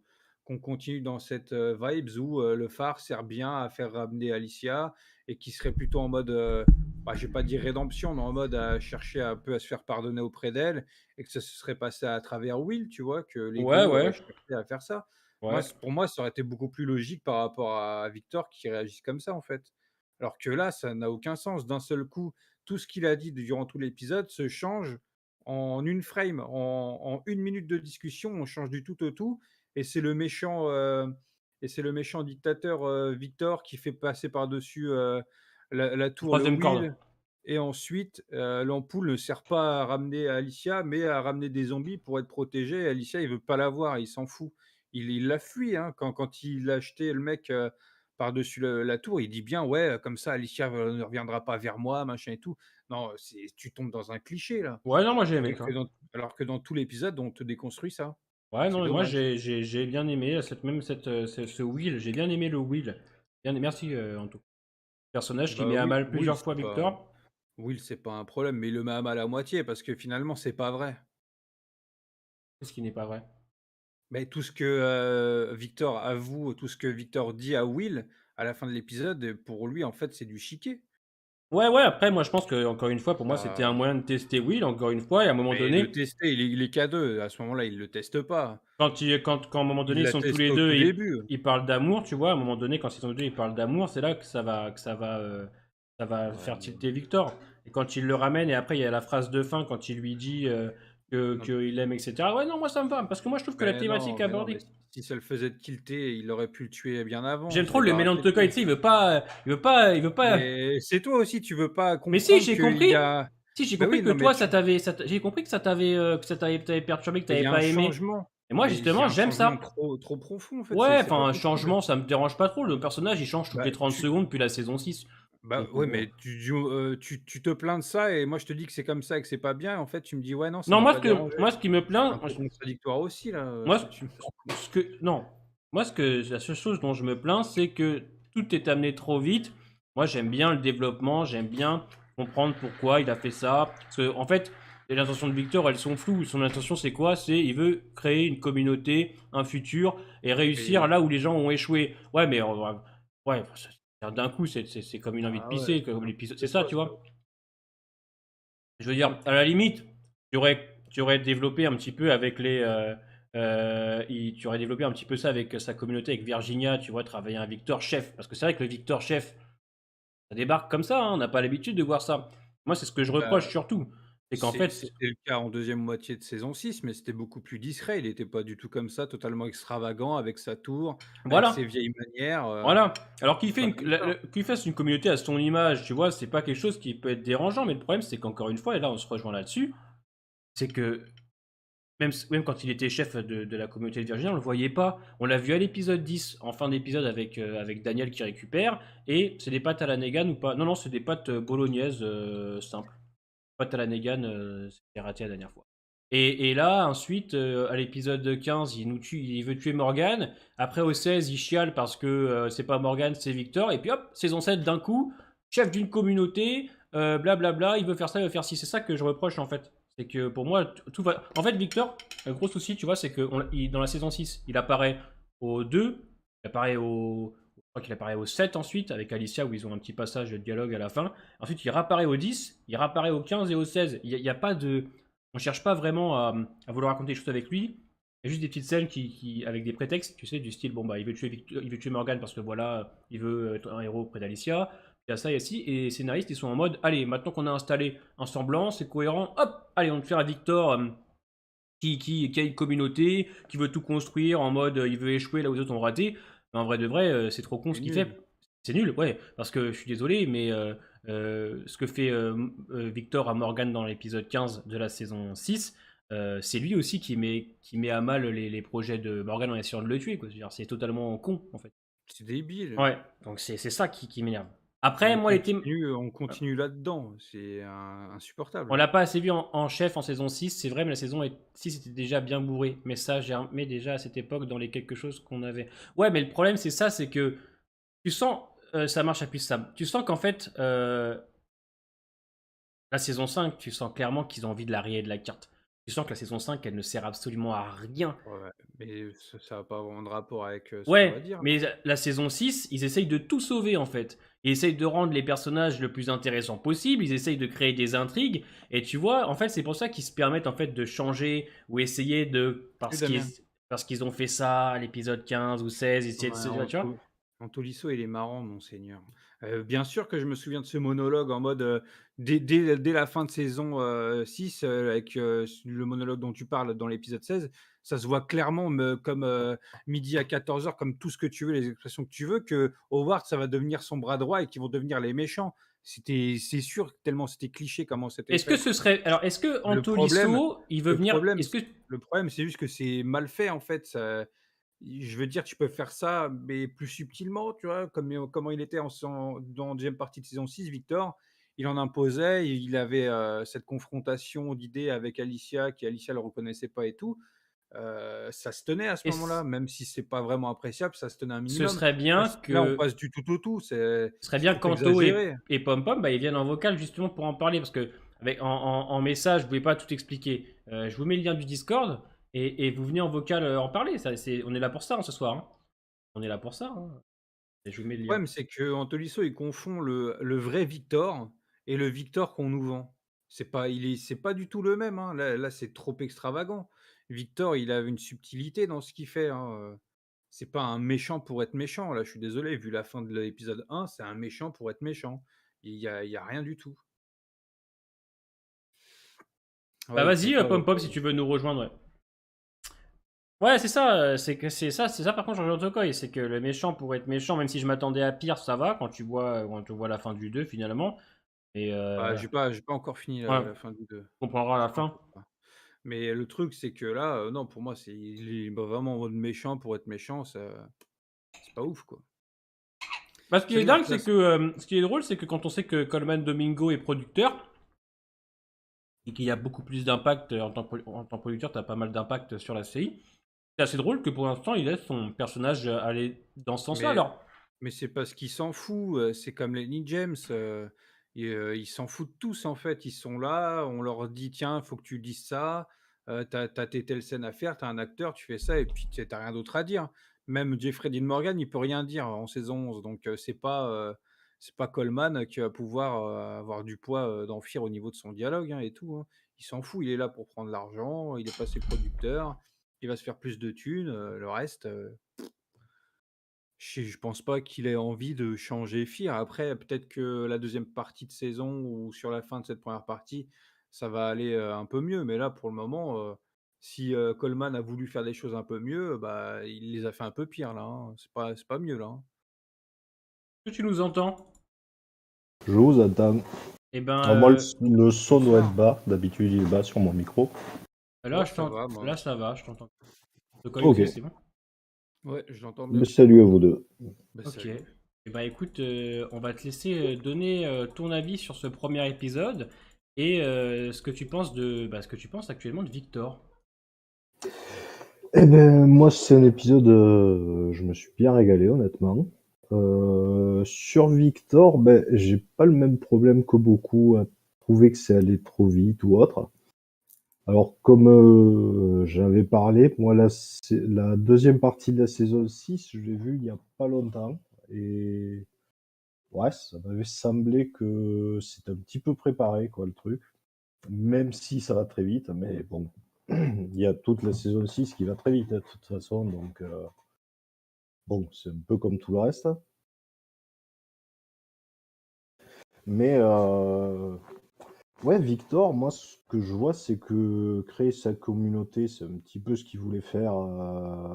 continue dans cette, vibes où, le phare sert bien à faire ramener Alicia et qui serait plutôt en mode, bah, je vais pas dire rédemption, mais en mode à chercher un peu à se faire pardonner auprès d'elle et que ça se serait passé à travers Will, tu vois? Que les 2 ouais, auraient ouais, cherché à faire ça. Moi, ouais. pour moi, ça aurait été beaucoup plus logique par rapport à Victor qui réagisse comme ça, en fait. Alors que là, ça n'a aucun sens. D'un seul coup, tout ce qu'il a dit durant tout l'épisode se change en une frame, en 1 minute de discussion, on change du tout au tout et c'est le méchant dictateur, Victor qui fait passer par-dessus, la tour, le Troisième corde. Will et ensuite, l'ampoule ne sert pas à ramener Alicia, mais à ramener des zombies pour être protégé. Alicia, il veut pas la voir, il s'en fout. Il la fuit, hein, quand il a acheté le mec, par-dessus la tour, il dit bien: «Ouais, comme ça Alicia, ne reviendra pas vers moi, machin et tout». Non, c'est tu tombes dans un cliché là. Ouais, non, moi j'ai Que aimé, que quoi. dans alors que dans tout l'épisode, on te déconstruit ça. Ouais, C'est non, mais moi dommage. j'ai bien aimé ce Will, j'ai bien aimé le Will. Bien, merci en tout cas. Personnage qui Bah, met à oui, mal oui, plusieurs fois Victor. C'est pas un problème, mais il le met à mal à moitié parce que finalement, c'est pas vrai. Ce qui n'est pas vrai. Mais tout ce que, Victor avoue, tout ce que Victor dit à Will, à la fin de l'épisode, pour lui, en fait, c'est du chiquet. Ouais, ouais, après, moi je pense que, encore une fois, pour moi, c'était un Bah, moyen de tester Will, encore une fois, et à un moment mais le donné, tester, il est K2, à ce moment-là, il le teste pas. quand à un moment donné, Il ils l'a sont tous les testé au deux tout et début. ils parlent d'amour, tu vois, à un moment donné, quand ils sont tous les deux, ils parlent d'amour, c'est là que ça va faire Ouais, tilter Victor. Et quand il le ramène, et après, il y a la phrase de fin, quand il lui dit non, qu'il aime, etc. Ouais, non, moi ça me va, parce que moi je trouve que la thématique mais abordée. si ça le faisait tilter, il aurait pu le tuer bien avant, J'aime se trop le mélange débarrasser de de Tokai, lui. tu sais, il veut pas. Mais c'est toi aussi, tu veux pas Mais si, comprendre j'ai qu'il y compris. a Si, j'ai bah compris oui, que non, mais toi, tu j'ai compris que t'avait perturbé, que mais il y t'avais a un pas aimé. changement, Et moi, mais il y justement, a un j'aime changement ça. trop profond, en fait, Ouais, c'est pas enfin, un possible. changement, ça me dérange pas trop. Le personnage, il change toutes Bah, les 30 tu secondes depuis la saison 6. bah, Donc ouais, bon. mais tu te plains de ça et moi je te dis que c'est comme ça et que c'est pas bien, en fait, tu me dis: «Ouais, non, ça Non, m'a pas dérangé». moi, ce qui me C'est un plaint, peu contradictoire aussi là, moi, ce que tu me non. Moi, la seule chose dont je me plains, c'est que tout est amené trop vite. Moi, j'aime bien le développement, j'aime bien comprendre pourquoi il a fait ça. Parce que, en fait, les intentions de Victor, elles sont floues. Son intention, c'est quoi? Il veut créer une communauté, un futur, et réussir et là où les gens ont échoué. Ouais, mais ouais, d'un coup, c'est comme une envie de ah ouais, pisser, comme l'épisode. C'est c'est ça, toi tu ça. vois? Je veux dire, Donc à la limite, tu aurais développé un petit peu avec tu aurais développé un petit peu ça avec sa communauté, avec Virginia, tu vois, travailler un Victor chef. Parce que c'est vrai que le Victor chef, ça débarque comme ça, hein, on n'a pas l'habitude de voir ça. Moi, c'est ce que je reproche bah surtout. C'est qu'en fait, c'était le cas en deuxième moitié de saison 6, mais c'était beaucoup plus discret. Il était pas du tout comme ça, totalement extravagant avec sa tour, avec ses voilà, vieilles manières, voilà. Alors c'était pas comme ça. qu'il fasse une communauté à son image, tu vois, c'est pas quelque chose qui peut être dérangeant, mais le problème, c'est qu'encore une fois, et là, on se rejoint là-dessus, c'est que même quand il était chef de la communauté de Virginie, on le voyait pas. On l'a vu à l'épisode 10, en fin d'épisode, avec Daniel qui récupère. Et c'est des pâtes à la Negan ou pas? Non, non, c'est des pâtes bolognaises simples. Pâtes à la Negan, c'était raté la dernière fois. Et là, ensuite, à l'épisode 15, il veut tuer Morgan. Après, au 16, il chiale parce que c'est pas Morgan, c'est Victor. Et puis hop, saison 7, d'un coup, chef d'une communauté, blablabla, il veut faire ça, il veut faire ci. C'est ça que je reproche en fait. C'est que pour moi, tout va. En fait, Victor, le gros souci, tu vois, c'est que dans la saison 6, il apparaît au 2, il apparaît au. Je crois qu'il apparaît au 7 ensuite, avec Alicia, où ils ont un petit passage de dialogue à la fin. Ensuite, il réapparaît au 10, il réapparaît au 15 et au 16. Il y a pas de. On cherche pas vraiment à vouloir raconter des choses avec lui. Il y a juste des petites scènes avec des prétextes, tu sais, du style, bon, bah, il veut tuer Morgan parce que voilà, il veut être un héros près d'Alicia. Il y a ça et ci, et les scénaristes, ils sont en mode, allez, maintenant qu'on a installé un semblant, c'est cohérent, hop, allez, on te fait un Victor qui a une communauté, qui veut tout construire, en mode, il veut échouer là où les autres ont raté. Mais en vrai de vrai, c'est trop con C'est ce qu'il nul. fait. C'est nul, ouais, parce que je suis désolé, mais ce que fait Victor à Morgan dans l'épisode 15 de la saison 6, c'est lui aussi qui met à mal les projets de Morgan en essayant de le tuer, quoi. Je veux dire, c'est totalement con, en fait. C'est débile. Ouais, donc c'est ça qui m'énerve. Après, On moi, les teams continue on continue là-dedans, c'est on insupportable. l'a pas assez vu en chef en saison 6, c'est vrai, mais la saison 6 était déjà bien bourrée. Mais ça, j'ai mais déjà à cette époque dans les quelque chose qu'on avait. Ouais, mais le problème, c'est ça, c'est que tu sens, ça marche à plus ça. Tu sens qu'en fait, la saison 5, tu sens clairement qu'ils ont envie de la rayer de la carte. Tu sens que la saison 5, elle ne sert absolument à rien. Ouais, mais ça a pas vraiment de rapport avec, ce qu'on Ouais, va dire, mais non? la saison 6, ils essayent de tout sauver en fait. Ils essayent de rendre les personnages le plus intéressants possible, ils essayent de créer des intrigues, et tu vois, en fait, c'est pour ça qu'ils se permettent en fait de changer ou essayer de. Salut Parce qu'ils Damien. parce qu'ils ont fait ça à l'épisode 15 ou 16, ils essayaient de Ouais, se. Tu vois. Antolisso, il est marrant, monseigneur. Bien sûr que je me souviens de ce monologue en mode, dès la fin de saison, 6, avec, le monologue dont tu parles dans l'épisode 16, ça se voit clairement comme, midi à 14 heures, comme tout ce que tu veux, les expressions que tu veux, que Howard, ça va devenir son bras droit et qu'ils vont devenir les méchants. C'est sûr, tellement c'était cliché comment c'était Est-ce que fait. ce serait. Alors, est-ce que Le problème Antolisso, il veut le venir. problème Est-ce c que. le problème, c'est juste que c'est mal fait, en fait, ça je veux dire, tu peux faire ça, mais plus subtilement, tu vois? Comme, comment il était dans la 2 partie de saison 6, Victor, il en imposait, il avait, cette confrontation d'idées avec Alicia, Alicia le reconnaissait pas et tout. Ça se tenait à ce moment-là, est-ce- même si c'est pas vraiment appréciable, ça se tenait un Ce minimum. serait Là, bien on que. passe du tout au tout, Ce serait c'est bien trop qu'Anto exagéré. et Pom Pom, bah, ils viennent en vocal justement pour en parler, parce que en message, vous pouvez pas tout expliquer. Je vous mets le lien du Discord et vous venez en vocal en parler. On est là pour ça ce soir, hein. On est là pour ça, hein. Et je vous mets le Le lien. problème, c'est qu'Antolisso, il confond le vrai Victor et le Victor qu'on nous vend. C'est pas du tout le même, hein. Là, c'est trop extravagant. Victor, il a une subtilité dans ce qu'il fait, hein, c'est pas un méchant pour être méchant. Là, je suis désolé, vu la fin de l'épisode 1, c'est un méchant pour être méchant. Il y a rien du tout. Bah Ouais, il faut vas-y, pas Pom Pom, si tu veux nous rejoindre. Ouais, ouais c'est ça. C'est ça. Par contre, je rejoins Tokoi, c'est que le méchant pour être méchant, même si je m'attendais à pire, ça va quand tu vois la fin du 2 finalement. Et bah, voilà. j'ai pas encore fini Ouais, la fin du 2. on comprendra à la Je t'en fin. prie pas. Mais le truc, c'est que là, non, pour moi, il est vraiment en mode méchant pour être méchant, ça c'est pas ouf, quoi. Bah, ce qui est Salut dingue, c'est Mathias. que ce qui est drôle, c'est que quand on sait que Coleman Domingo est producteur et qu'il y a beaucoup plus d'impact en tant que producteur, t'as pas mal d'impact sur la série. C'est assez drôle que pour l'instant, il laisse son personnage aller dans ce sens-là. Mais Alors, mais c'est parce qu'il s'en fout, c'est comme Lenny James, ils s'en foutent tous, en fait. Ils sont là, on leur dit: «Tiens, faut que tu dises ça, tu as tes telles scènes à faire, tu as un acteur, tu fais ça» et puis tu as rien d'autre à dire. Même Jeffrey Dean Morgan, il peut rien dire en saison 11, donc c'est pas Coleman qui va pouvoir, avoir du poids, dans Fear au niveau de son dialogue, hein, et tout, hein. Il s'en fout, il est là pour prendre l'argent, il est passé producteur, il va se faire plus de thunes, le reste, je pense pas qu'il ait envie de changer FIR. Après, peut-être que la deuxième partie de saison ou sur la fin de cette première partie, ça va aller, un peu mieux. Mais là, pour le moment, si, Coleman a voulu faire des choses un peu mieux, bah, il les a fait un peu pire là, hein. C'est pas mieux là, hein. est-ce que tu nous entends? Je vous attends. Eh ben, Alors moi, le son doit être Bonsoir. bas. D'habitude, il est bas sur mon micro. là, Ouais, ça va moi. là, ça va, je t'entends. De quoi Ok. aussi, c'est bon? Ouais, je l'entends Mais bien. salut à vous deux. Bah, Ok. salut. Eh ben, écoute, on va te laisser donner ton avis sur ce premier épisode et ce que tu penses ce que tu penses actuellement de Victor. Eh ben, moi, c'est un épisode, je me suis bien régalé, honnêtement. Sur Victor, ben, j'ai pas le même problème que beaucoup à trouver que c'est allé trop vite ou autre. Alors, comme j'avais parlé, moi, la deuxième partie de la saison 6, je l'ai vue il y a pas longtemps. Et ouais, ça m'avait semblé que c'était un petit peu préparé, quoi, le truc. Même si ça va très vite, mais bon, il y a toute la saison 6 qui va très vite, de toute façon, donc bon, c'est un peu comme tout le reste. Mais ouais, Victor, moi, ce que je vois, c'est que créer sa communauté, c'est un petit peu ce qu'il voulait faire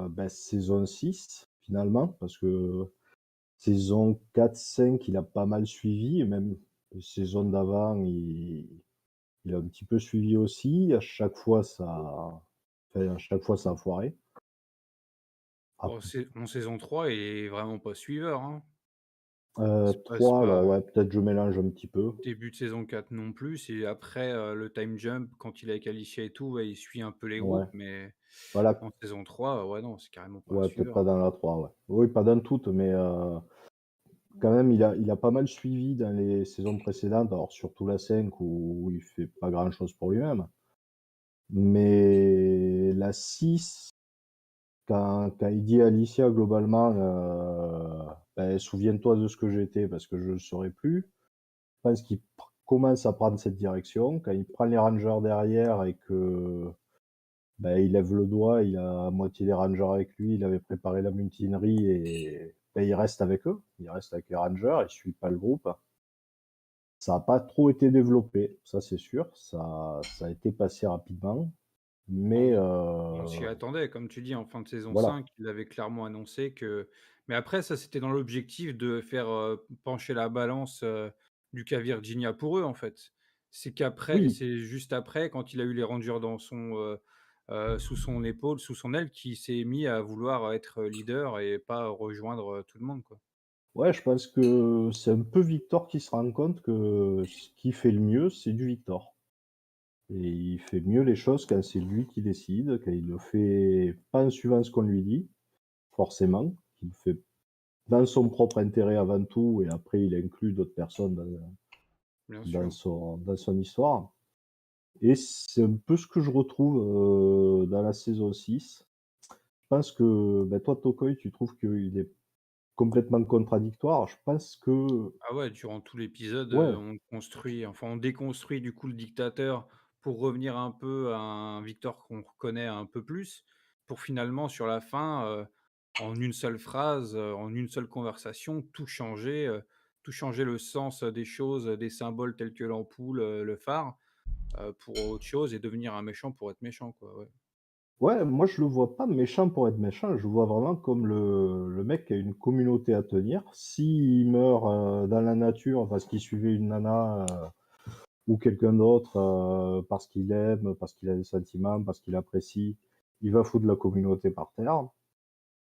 ben, saison 6 finalement, parce que saison 4-5, il a pas mal suivi, et même saison d'avant, il a un petit peu suivi aussi. À chaque fois, ça a foiré. En, Après, en saison 3, il est vraiment pas suiveur. Hein. C'est 3, pas alors ouais, peut-être je mélange un petit peu. début de saison 4 non plus. Et après, le time jump, quand il est avec Alicia et tout, ouais, il suit un peu les Ouais, groupes. Mais voilà, en saison 3, ouais, non, c'est carrément pas un ouais, peut-être suiveur. pas dans la 3, ouais. Oui, pas dans toutes, mais quand même, il a pas mal suivi dans les saisons précédentes, alors surtout la 5 où il fait pas grand-chose pour lui-même. Mais la 6, quand il dit à Alicia globalement, ben, souviens-toi de ce que j'étais parce que je ne saurais plus, je pense qu'il commence à prendre cette direction. Quand il prend les Rangers derrière et que ben, il lève le doigt, il a à moitié des Rangers avec lui, il avait préparé la mutinerie et ben, il reste avec eux, il reste avec les Rangers, il suit pas le groupe. Ça n'a pas trop été développé, ça c'est sûr, ça a été passé rapidement, mais On s'y attendait, comme tu dis, en fin de saison voilà. 5, il avait clairement annoncé que mais après ça, c'était dans l'objectif de faire, pencher la balance, du cas Virginia pour eux, en fait. Oui, C'est juste après, quand il a eu les Rangers dans son, sous son épaule, sous son aile, qu'il s'est mis à vouloir être leader et pas rejoindre, tout le monde, quoi. ouais, je pense que c'est un peu Victor qui se rend compte que ce qu'il fait le mieux, c'est du Victor. Et il fait mieux les choses quand c'est lui qui décide, quand il le fait pas en suivant ce qu'on lui dit, forcément, qu'il le fait dans son propre intérêt avant tout, et après il inclut d'autres personnes Bien sûr. dans son histoire. Et c'est un peu ce que je retrouve dans la saison 6. Je pense que ben, toi, Tokoi, tu trouves qu'il est complètement contradictoire. Je pense que, Ah ouais, durant tout l'épisode, ouais, on déconstruit du coup le dictateur pour revenir un peu à un Victor qu'on reconnaît un peu plus, pour finalement sur la fin, en une seule phrase, en une seule conversation, tout changer le sens, des choses, des symboles tels que l'ampoule, le phare, pour autre chose et devenir un méchant pour être méchant, quoi, ouais. ouais, moi je le vois pas méchant pour être méchant, je le vois vraiment comme le mec qui a une communauté à tenir. S'il meurt dans la nature parce qu'il suivait une nana ou quelqu'un d'autre parce qu'il aime, parce qu'il a des sentiments, parce qu'il apprécie, il va foutre la communauté par terre.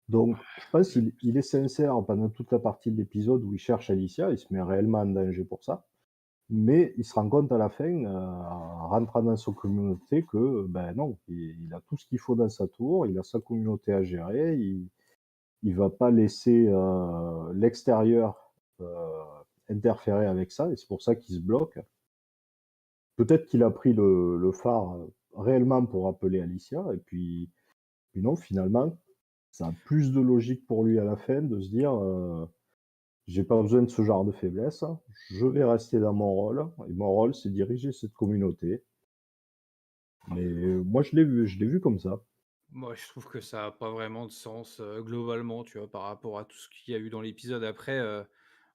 Donc je pense Le qu'il est sincère pendant toute la partie de l'épisode où il cherche Alicia, il se met réellement en danger pour ça. Mais il se rend compte à la fin, en rentrant dans sa communauté, que ben non, il a tout ce qu'il faut dans sa tour, il a sa communauté à gérer, il va pas laisser l'extérieur interférer avec ça, et c'est pour ça qu'il se bloque. Peut-être qu'il a pris le phare réellement pour appeler Alicia, et puis non, finalement, ça a plus de logique pour lui à la fin de se dire j'ai pas besoin de ce genre de faiblesse. Je vais rester dans mon rôle. Et mon rôle, c'est diriger cette communauté. Mais moi, je l'ai vu comme ça. Moi, je trouve que ça a pas vraiment de sens, globalement, tu vois, par rapport à tout ce qu'il y a eu dans l'épisode. Après,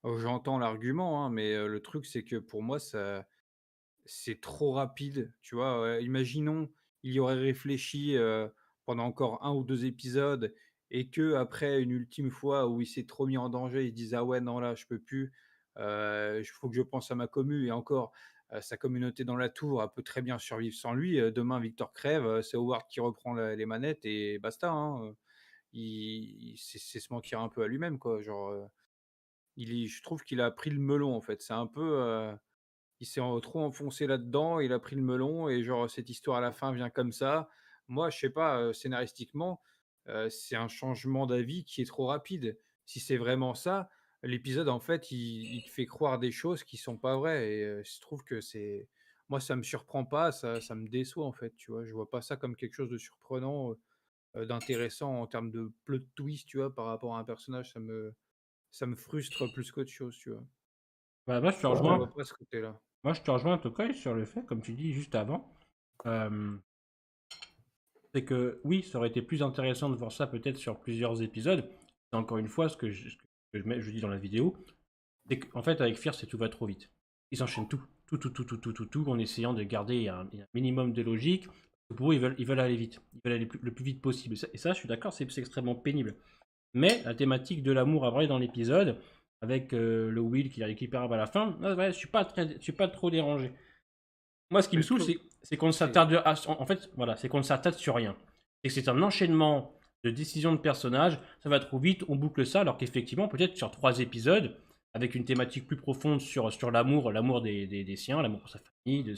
j'entends l'argument, hein, mais le truc, c'est que pour moi, ça c'est trop rapide, tu vois? Imaginons, il y aurait réfléchi, pendant encore un ou 2 épisodes et que après une ultime fois où il s'est trop mis en danger, il se dise: «Ah ouais, non, là, je peux plus, il faut que je pense à ma commu» et encore, sa communauté dans la tour, elle peut très bien survivre sans lui, demain Victor crève, c'est Howard qui reprend la les manettes et basta, hein, c'est se mentir un peu à lui-même, quoi, genre, je trouve qu'il a pris le melon, en fait. C'est un peu, il s'est trop enfoncé là-dedans, il a pris le melon et genre cette histoire à la fin vient comme ça. Moi, je sais pas, scénaristiquement, c'est un changement d'avis qui est trop rapide. Si c'est vraiment ça, l'épisode en fait, il te fait croire des choses qui sont pas vraies et je trouve que c'est moi ça me surprend pas, ça me déçoit en fait, tu vois? Je vois pas ça comme quelque chose de surprenant, d'intéressant en termes de plot twist, tu vois? Par rapport à un personnage, ça me frustre plus qu'autre chose, tu vois? Bah, moi, je te Je le Ouais, rejoins. vois pas ce côté-là. Moi, je te rejoins, Tokoi, sur le fait, comme tu dis juste avant. euh, c'est que oui, ça aurait été plus intéressant de voir ça peut-être sur plusieurs épisodes. C'est encore une fois ce que je dis dans la vidéo. C'est qu'en fait, avec Fierce, tout va trop vite. Ils s'enchaînent tout, en essayant de garder un minimum de logique. Pour eux, ils veulent aller vite. Ils veulent aller le plus vite possible. Et ça, je suis d'accord, c'est extrêmement pénible. Mais la thématique de l'amour a brillé dans l'épisode, avec le Will qui la récupère à la fin. Ah ouais, je suis pas trop dérangé. Moi, ce qui Mais me je saoule, trouve c'est qu'on ne c'est s'attarde. En fait, voilà, c'est qu'on ne s'attarde sur rien. Et c'est un enchaînement de décision de personnage, ça va trop vite, on boucle ça, alors qu'effectivement, peut-être sur 3 épisodes, avec une thématique plus profonde sur l'amour des siens, l'amour pour sa famille, de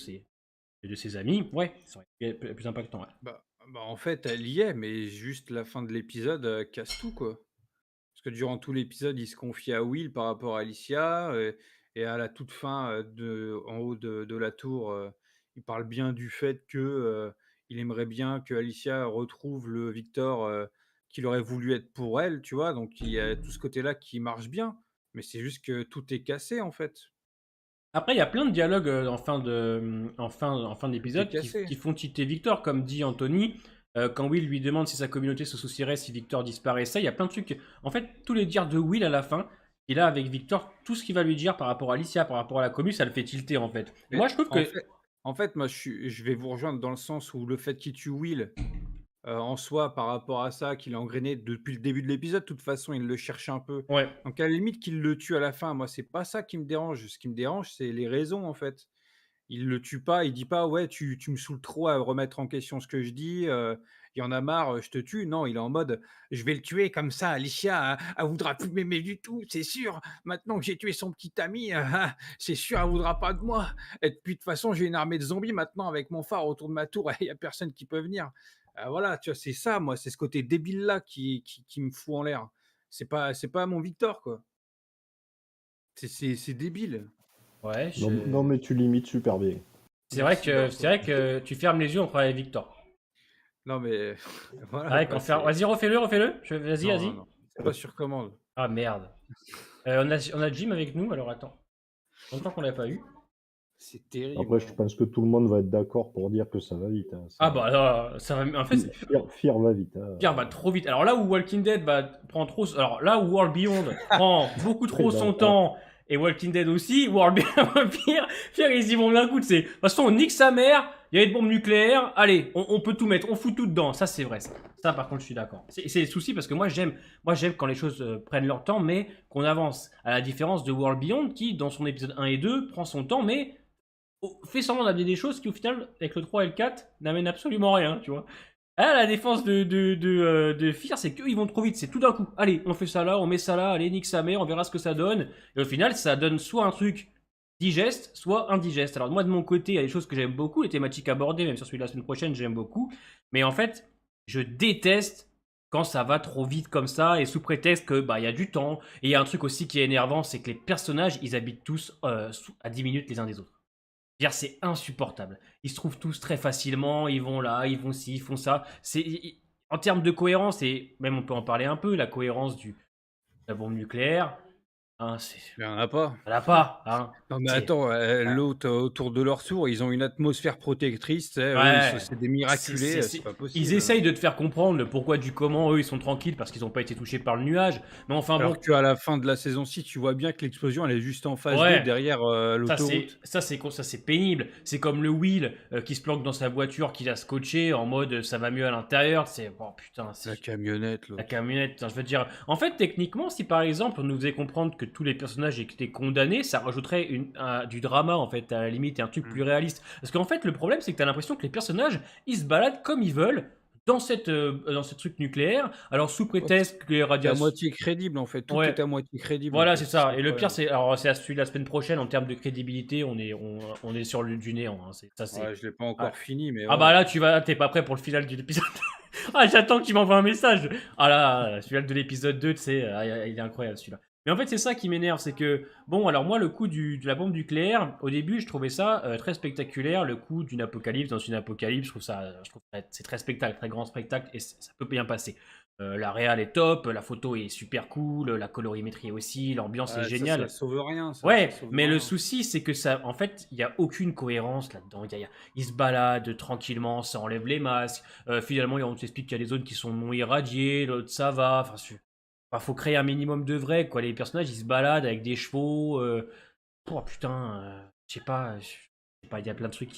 ses amis, ouais, ça aurait été plus impactant. Ouais. En fait, elle y est, mais juste la fin de l'épisode, casse tout, quoi. Parce que durant tout l'épisode, il se confie à Will par rapport à Alicia, et à la toute fin, en haut de la tour, il parle bien du fait que, il aimerait bien que Alicia retrouve le Victor, qu'il aurait voulu être pour elle, tu vois? Donc il y a tout ce côté-là qui marche bien, mais c'est juste que tout est cassé, en fait. Après, il y a plein de dialogues en fin Tout est d'épisode cassé. qui font tilter Victor, comme dit Anthony. Quand Will lui demande si sa communauté se soucierait si Victor disparaissait, il y a plein de trucs. En fait, tous les dires de Will à la fin, il a avec Victor, tout ce qu'il va lui dire par rapport à Alicia, par rapport à la commu, ça le fait tilter en fait. Et Mais moi, je trouve que. en fait, moi, je vais vous rejoindre dans le sens où le fait qu'il tue Will, en soi, par rapport à ça, qu'il a engrainé depuis le début de l'épisode, de toute façon, il le cherche un peu. Ouais. Donc à la limite qu'il le tue à la fin, moi, c'est pas ça qui me dérange. Ce qui me dérange, c'est les raisons, en fait. Il le tue pas, il dit pas: «Ouais, tu me saoules trop à remettre en question ce que je dis, il y en a marre, je te tue». Non, il est en mode: «Je vais le tuer comme ça, Alicia, elle voudra plus m'aimer du tout, c'est sûr. Maintenant que j'ai tué son petit ami, c'est sûr, elle voudra pas de moi. Et puis de toute façon, j'ai une armée de zombies maintenant avec mon phare autour de ma tour et il y a personne qui peut venir». Voilà, tu vois? C'est ça, moi, c'est ce côté débile-là qui me fout en l'air. C'est pas mon Victor, quoi. C'est débile. Ouais, Non, non, mais tu limites super bien. Merci, bah, c'est vrai que tu fermes les yeux, on croit avec Victor. non mais voilà, Ouais, quoi, c'est Vas-y, refais-le. Vas-y, non, non, vas-y. non, c'est pas sur commande. Ah merde. On a Jim avec nous, alors attends. Longtemps qu'on l'a pas eu. C'est terrible, Après, je hein. pense que tout le monde va être d'accord pour dire que ça va vite. Hein. Ah bah là, ça va. En fait, Fear va vite. Hein. Pierre va trop vite. Alors là où Walking Dead prend trop. Alors là où World Beyond prend beaucoup trop Oui, son non, temps, et Walking Dead aussi, World Beyond, Pierre, ils y vont d'un coup. De toute façon, on nique sa mère, il y a une bombe nucléaire, allez, on peut tout mettre, on fout tout dedans. Ça, c'est vrai, ça. Ça, par contre, je suis d'accord. C'est le souci parce que moi, j'aime quand les choses prennent leur temps, mais qu'on avance. À la différence de World Beyond qui, dans son épisode 1 et 2, prend son temps, mais fait semblant d'amener des choses qui, au final, avec le 3 et le 4, n'amènent absolument rien, tu vois. Ah, la défense de Fear, c'est qu'ils vont trop vite, c'est tout d'un coup. Allez, on fait ça là, on met ça là, allez, nique sa mère, on verra ce que ça donne. Et au final, ça donne soit un truc digeste, soit indigeste. Alors moi, de mon côté, il y a des choses que j'aime beaucoup, les thématiques abordées, même sur celui de la semaine prochaine, j'aime beaucoup. Mais en fait, je déteste quand ça va trop vite comme ça, et sous prétexte que bah il y a du temps. Et il y a un truc aussi qui est énervant, c'est que les personnages, ils habitent tous à 10 minutes les uns des autres. C'est insupportable. Ils se trouvent tous très facilement, ils vont là, ils vont ci, ils font ça. En termes de cohérence, et même on peut en parler un peu, la cohérence de la bombe nucléaire, hein, Il y en a pas. ça n'a pas. Hein. Non mais attends, l'autre, autour de leur tour, ils ont une atmosphère protectrice, tu sais, eux, Ouais. c'est des miraculés, c'est pas Ils possible, essayent de te faire comprendre le pourquoi du comment, eux ils sont tranquilles parce qu'ils n'ont pas été touchés par le nuage. Mais enfin Alors bon, qu'à la fin de la saison 6, tu vois bien que l'explosion, elle est juste en face d'eux, ouais. derrière, l'autoroute. Ça c'est pénible. C'est comme le Will qui se planque dans sa voiture, qui l'a scotché en mode ça va mieux à l'intérieur. C'est oh putain, La camionnette, la l'autre. camionnette, putain, je veux dire. En fait, techniquement, si par exemple on nous faisait comprendre que tous les personnages étaient condamnés, ça rajouterait du drama en fait, à la limite, et un truc plus Mmh. réaliste. Parce qu'en fait, le problème, c'est que t'as l'impression que les personnages, ils se baladent comme ils veulent dans ce truc nucléaire. Alors sous Ouais, prétexte que les c'est à radiations. moitié crédible, en fait, tout Ouais, est à moitié crédible, en voilà, fait, c'est c'est ça ça. le Et le pire, problème. c'est alors c'est à celui de la semaine prochaine en termes de crédibilité, on est sur du néant. Hein. Ça, c'est. Ouais, je l'ai pas Ah. encore fini, mais Ah bah ouais. là, t'es pas prêt pour le final de l'épisode. Ah, j'attends que tu m'envoies un message. Ah là, celui-là de l'épisode 2, tu sais, il est incroyable celui-là. Mais en fait, c'est ça qui m'énerve, c'est que, bon, alors moi, le coup de la bombe nucléaire, au début, je trouvais ça très spectaculaire, le coup d'une apocalypse dans une apocalypse, je trouve que c'est très spectacle, très grand spectacle, et ça peut bien passer. La réal est top, la photo est super cool, la colorimétrie aussi, l'ambiance est Ouais, ça géniale. sauve rien, ça Ouais, sauve mais le rien. souci, c'est que ça, en fait, il n'y a aucune cohérence là-dedans. Ils se baladent tranquillement, ça enlève les masques. Finalement, on t'explique qu'il y a des zones qui sont non irradiées, l'autre ça va. Faut créer un minimum de vrai, quoi. Les personnages, ils se baladent avec des chevaux. Oh putain, je sais pas, il y a plein de trucs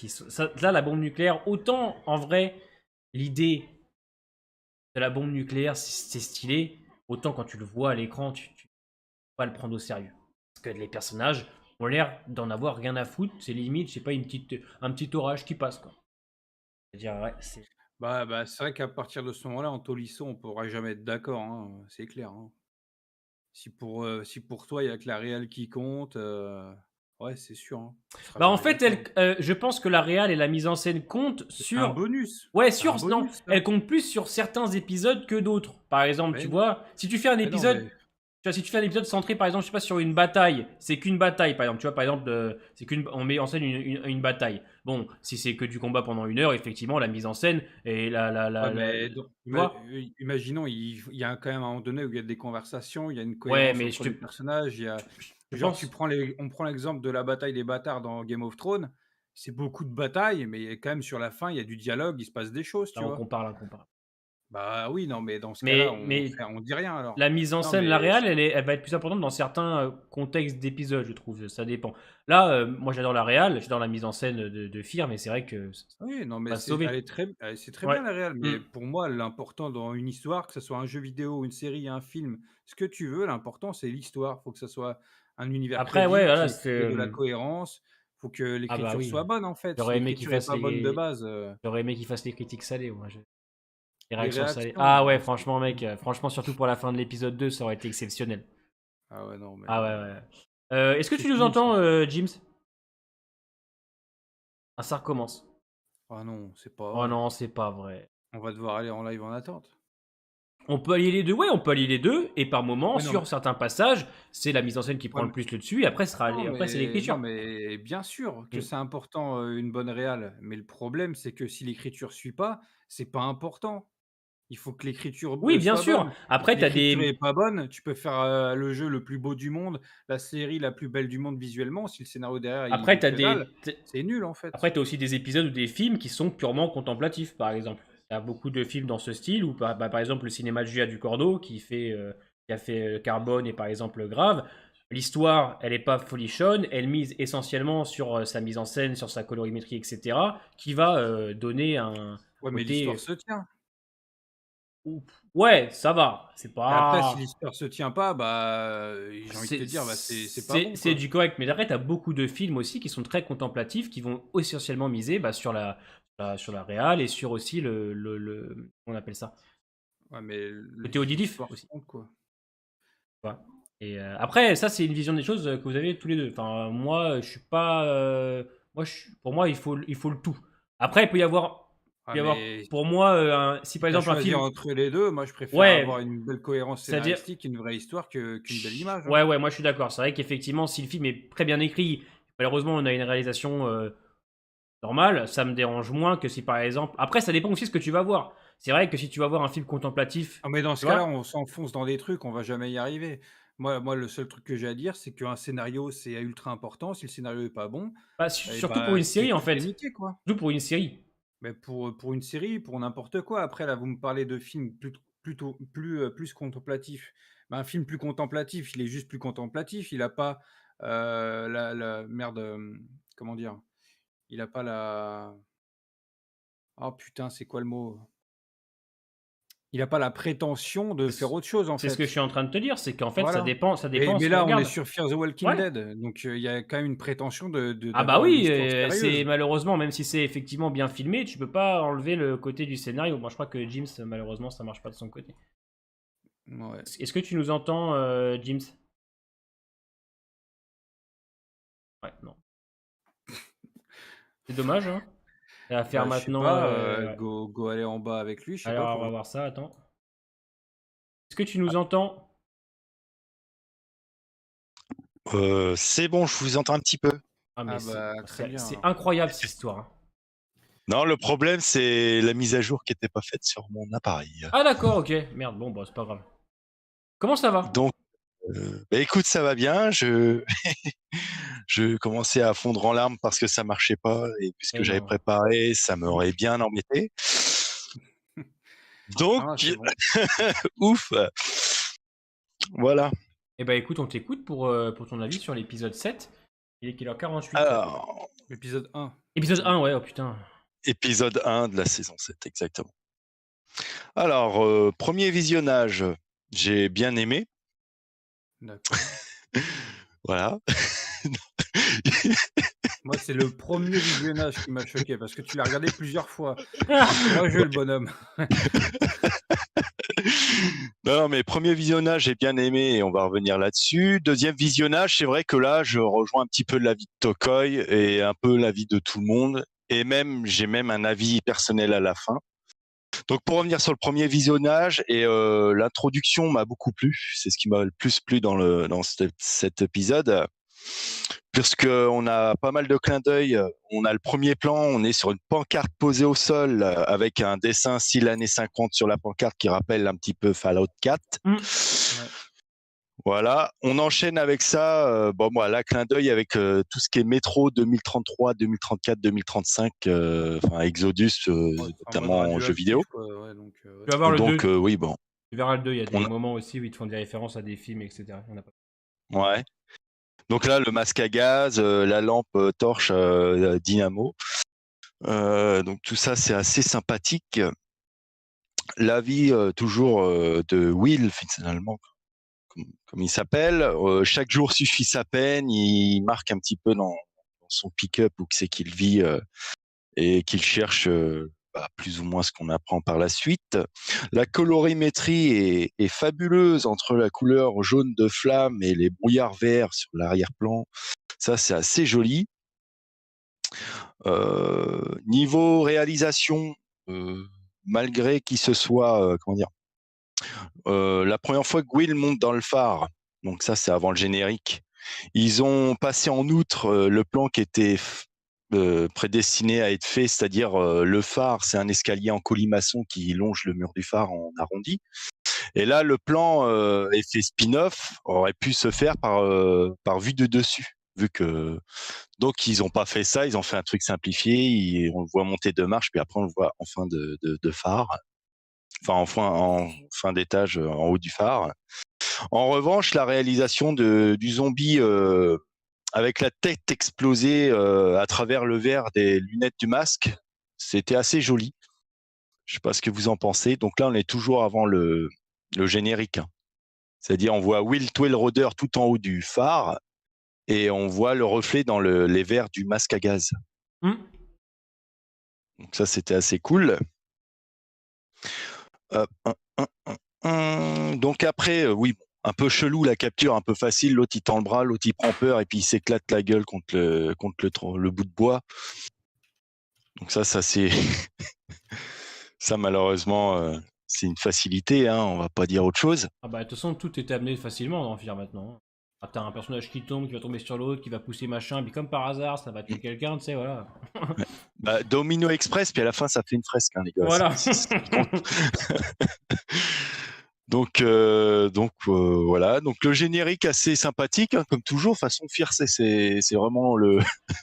là, la bombe nucléaire, autant en vrai, l'idée de la bombe nucléaire, c'est stylé. Autant quand tu le vois à l'écran, tu peux pas le prendre au sérieux. Parce que les personnages ont l'air d'en avoir rien à foutre. C'est limite, je sais pas, un petit orage qui passe, quoi. C'est-à-dire, ouais, c'est. C'est vrai qu'à partir de ce moment-là, en Tolisso, on pourra jamais être d'accord, hein, c'est clair, hein. Si pour toi, il y a que la réal qui compte, ouais, c'est sûr, hein, on sera Bah, en jamais fait, d'accord. je pense que la réal et la mise en scène comptent C'est un sur. bonus, Ouais, c'est un non, bonus ça. elle compte plus sur certains épisodes que d'autres. Par exemple, tu Mais vois, si tu fais un mais non, épisode, mais tu vois, si tu fais un épisode centré, par exemple, je sais pas, sur une bataille, c'est qu'une bataille, par exemple, tu vois, par exemple, on met en scène une bataille. Bon, si c'est que du combat pendant 1 heure, effectivement, la mise en scène et ouais, mais donc tu vois. imaginons, il y a quand même un moment donné où il y a des conversations, il y a une Ouais, cohérence mais entre les personnages, il y a je genre pense. on prend l'exemple de la bataille des bâtards dans Game of Thrones, c'est beaucoup de batailles, mais quand même sur la fin, il y a du dialogue, il se passe des choses, Là, tu vois? on compare. Bah oui, non, mais dans ce cas-là, Mais on dit rien alors. la mise en Non, scène, la mais réal, elle va être plus importante dans certains contextes d'épisodes, je trouve. Ça dépend. Là, moi, j'adore la réal, j'adore la mise en scène de Fear, mais c'est vrai que ça oui, non, mais va se sauver. c'est très Ouais. bien la réal, mais Mm. pour moi, l'important dans une histoire, que ce soit un jeu vidéo, une série, un film, ce que tu veux, l'important, c'est l'histoire. Faut que ça soit un univers Après, ouais, crédible, voilà, qu'il y ait de la cohérence, faut que ah bah l'écriture oui. soit bonne, en fait. Si J'aurais aimé qu'il l'écriture est fasse pas bonne de les. base, J'aurais aimé qu'il fasse les critiques salées, moi. Les les réactions salées. réactions, Ah ouais, c'est franchement, mec, franchement, surtout pour la fin de l'épisode 2, ça aurait été exceptionnel. ah ouais, non, mais Ah ouais, ouais. Est-ce que c'est tu nous fini ça. entends, James? Ah, ça recommence. Ah non, c'est pas Oh vrai. non, c'est pas vrai. On va devoir aller en live en attente. On peut allier les deux, ouais, on peut allier les deux, et par moment, Oui, non, mais sur certains passages, c'est la mise en scène qui ouais, prend le plus le dessus, et après, après c'est non, l'écriture. mais bien sûr que Mm. c'est important, une bonne réal, mais le problème, c'est que si l'écriture suit pas, c'est pas important. Il faut que l'écriture, Oui, bien soit sûr. bonne. Après, Si t'as l'écriture des. est pas bonne, tu peux faire, le jeu le plus beau du monde, la série la plus belle du monde visuellement, si le scénario derrière, il Après, vaut t'as que dalle, des. c'est nul, en fait. Après, t'as aussi des épisodes ou des films qui sont purement contemplatifs, par exemple. Il y a beaucoup de films dans ce style, ou par exemple le cinéma de Julia Ducordeau, qui a fait Carbone et par exemple Grave. L'histoire, elle n'est pas folichonne, elle mise essentiellement sur sa mise en scène, sur sa colorimétrie, etc., qui va donner un Ouais, mais l'histoire côté. se tient. Ouais, ça va. C'est Et après, si pas. l'histoire se tient pas, j'ai envie de te dire, c'est pas bon, C'est quoi. du correct, mais après, tu as beaucoup de films aussi qui sont très contemplatifs, qui vont essentiellement miser sur sur la réal et sur aussi on appelle ça, Ouais, mais côté auditif l'histoire aussi. compte, quoi. Tu vois. Et après, ça, c'est une vision des choses que vous avez tous les deux. Enfin, moi, je suis pas. Pour moi, il faut le tout. Après, Ouais, mais pour moi, si si par tu as exemple un choisir film. entre les 2, moi, je préfère avoir Ouais, une belle cohérence c'est-à-dire. scénaristique, une vraie histoire qu'une belle image, Ouais, hein. ouais, moi je suis d'accord. C'est vrai qu'effectivement, si le film est très bien écrit, malheureusement, on a une réalisation normale, ça me dérange moins que si par exemple. Après, ça dépend aussi de ce que tu vas voir. C'est vrai que si tu vas voir un film contemplatif, Non, mais dans tu ce cas-là, vois, on s'enfonce dans des trucs, on va jamais y arriver. Moi, le seul truc que j'ai à dire, c'est qu'un scénario, c'est ultra important. Si le scénario est pas bon, et surtout pour une série en tout est fait. niqué, quoi. Surtout pour une série. Mais pour une série, pour n'importe quoi. Après, là, vous me parlez de films plus contemplatifs. Bah, un film plus contemplatif, il est juste plus contemplatif. Il a pas, la merde, comment dire? Il a pas la oh putain, c'est quoi le mot? Il a pas la prétention de faire autre chose, en C'est ce que je fait. suis en train de te dire, c'est qu'en fait, Voilà. ça dépend Mais ce qu'on là, on est regarde. sur Fear the Walking Ouais. Dead, donc il y a quand même une prétention Ah bah d'avoir une oui, histoire c'est sérieuse. malheureusement, même si c'est effectivement bien filmé, tu peux pas enlever le côté du scénario. Moi, je crois que James, malheureusement, ça marche pas de son côté. Ouais. Est-ce que tu nous entends, James? Ouais, non. C'est dommage, hein. Et à faire Bah, je sais maintenant. pas, Ouais. go aller en bas avec lui, je sais pas Alors, on pour va voir ça, attends. Est-ce que tu nous entends? C'est bon, je vous entends un petit peu. Ah, mais très bien c'est alors. incroyable cette histoire, hein. Non, le problème, c'est la mise à jour qui n'était pas faite sur mon appareil. Ah, d'accord, ok. Merde, bon, bah, c'est pas grave. Comment ça va? Donc, écoute, ça va bien. Je commençais à fondre en larmes parce que ça marchait pas et puisque Eh j'avais non. préparé, ça m'aurait bien embêté. Donc, Ah, c'est bon. ouf. Voilà. Eh bah, écoute, on t'écoute pour ton avis sur l'épisode 7. Il est quelle heure 48. Alors, Épisode 1. Épisode 1, ouais, oh putain. épisode 1 de la saison 7, exactement. Alors, premier visionnage, j'ai bien aimé. D'accord. Voilà. Moi, c'est le premier visionnage qui m'a choqué parce que tu l'as regardé plusieurs fois. Il est courageux, le bonhomme. Non, mais premier visionnage, j'ai bien aimé et on va revenir là-dessus. Deuxième visionnage, c'est vrai que là, je rejoins un petit peu l'avis de Tokoy et un peu l'avis de tout le monde. Et même, j'ai même un avis personnel à la fin. Donc, pour revenir sur le premier visionnage, et l'introduction m'a beaucoup plu. C'est ce qui m'a le plus plu dans cet épisode. Puisqu'on a pas mal de clins d'œil. On a le premier plan, on est sur une pancarte posée au sol avec un dessin style années 50 sur la pancarte qui rappelle un petit peu Fallout 4. Mm. Ouais. Voilà, on enchaîne avec ça. Bon, moi, là, clin d'œil avec tout ce qui est métro 2033, 2034, 2035, enfin Exodus, Ouais, c'est en mode notamment en jeu radioactif, vidéo. quoi. Ouais, donc, Tu vas voir le 2. Donc, oui, bon, Tu verras le 2, il y a des on a- moments aussi où ils te font des références à des films, etc. On a pas... ouais. Donc là, le masque à gaz, la lampe torche dynamo. Donc tout ça, c'est assez sympathique. La vie toujours de Will, finalement, comme il s'appelle. Chaque jour suffit sa peine. Il marque un petit peu dans son pick-up où c'est qu'il vit et qu'il cherche plus ou moins ce qu'on apprend par la suite. La colorimétrie est fabuleuse entre la couleur jaune de flamme et les brouillards verts sur l'arrière-plan. Ça, c'est assez joli. Niveau réalisation, malgré qu'il se soit, comment dire, la première fois que Will monte dans le phare, donc ça c'est avant le générique, ils ont passé en outre le plan qui était prédestiné à être fait, c'est-à-dire le phare, c'est un escalier en colimaçon qui longe le mur du phare en arrondi. Et là, le plan effet spin-off aurait pu se faire par vue de dessus, vu que donc ils n'ont pas fait ça, ils ont fait un truc simplifié, on le voit monter 2 marches, puis après on le voit en fin de phare, enfin en fin d'étage en haut du phare. En revanche, la réalisation du zombie avec la tête explosée à travers le verre des lunettes du masque, c'était assez joli. Je sais pas ce que vous en pensez. Donc là, on est toujours avant le générique, hein. C'est-à-dire, on voit Will Twillroder tout en haut du phare et on voit le reflet dans les verres du masque à gaz. Mm. Donc ça, c'était assez cool. Donc après, oui, un peu chelou la capture, un peu facile. L'autre, il tend le bras, l'autre, il prend peur et puis il s'éclate la gueule contre le bout de bois. Donc ça c'est... ça, malheureusement, c'est une facilité, hein, on va pas dire autre chose. Ah bah de toute façon, tout est amené facilement dans Fear maintenant. Ah, t'as un personnage qui tombe, qui va tomber sur l'autre, qui va pousser machin, puis comme par hasard, ça va tuer quelqu'un, tu sais, voilà. Bah, Domino Express, puis à la fin, ça fait une fresque, hein, les gars. Voilà. C'est ce qui compte. Donc voilà. Donc le générique assez sympathique, hein, comme toujours. De toute façon, Fear, c'est vraiment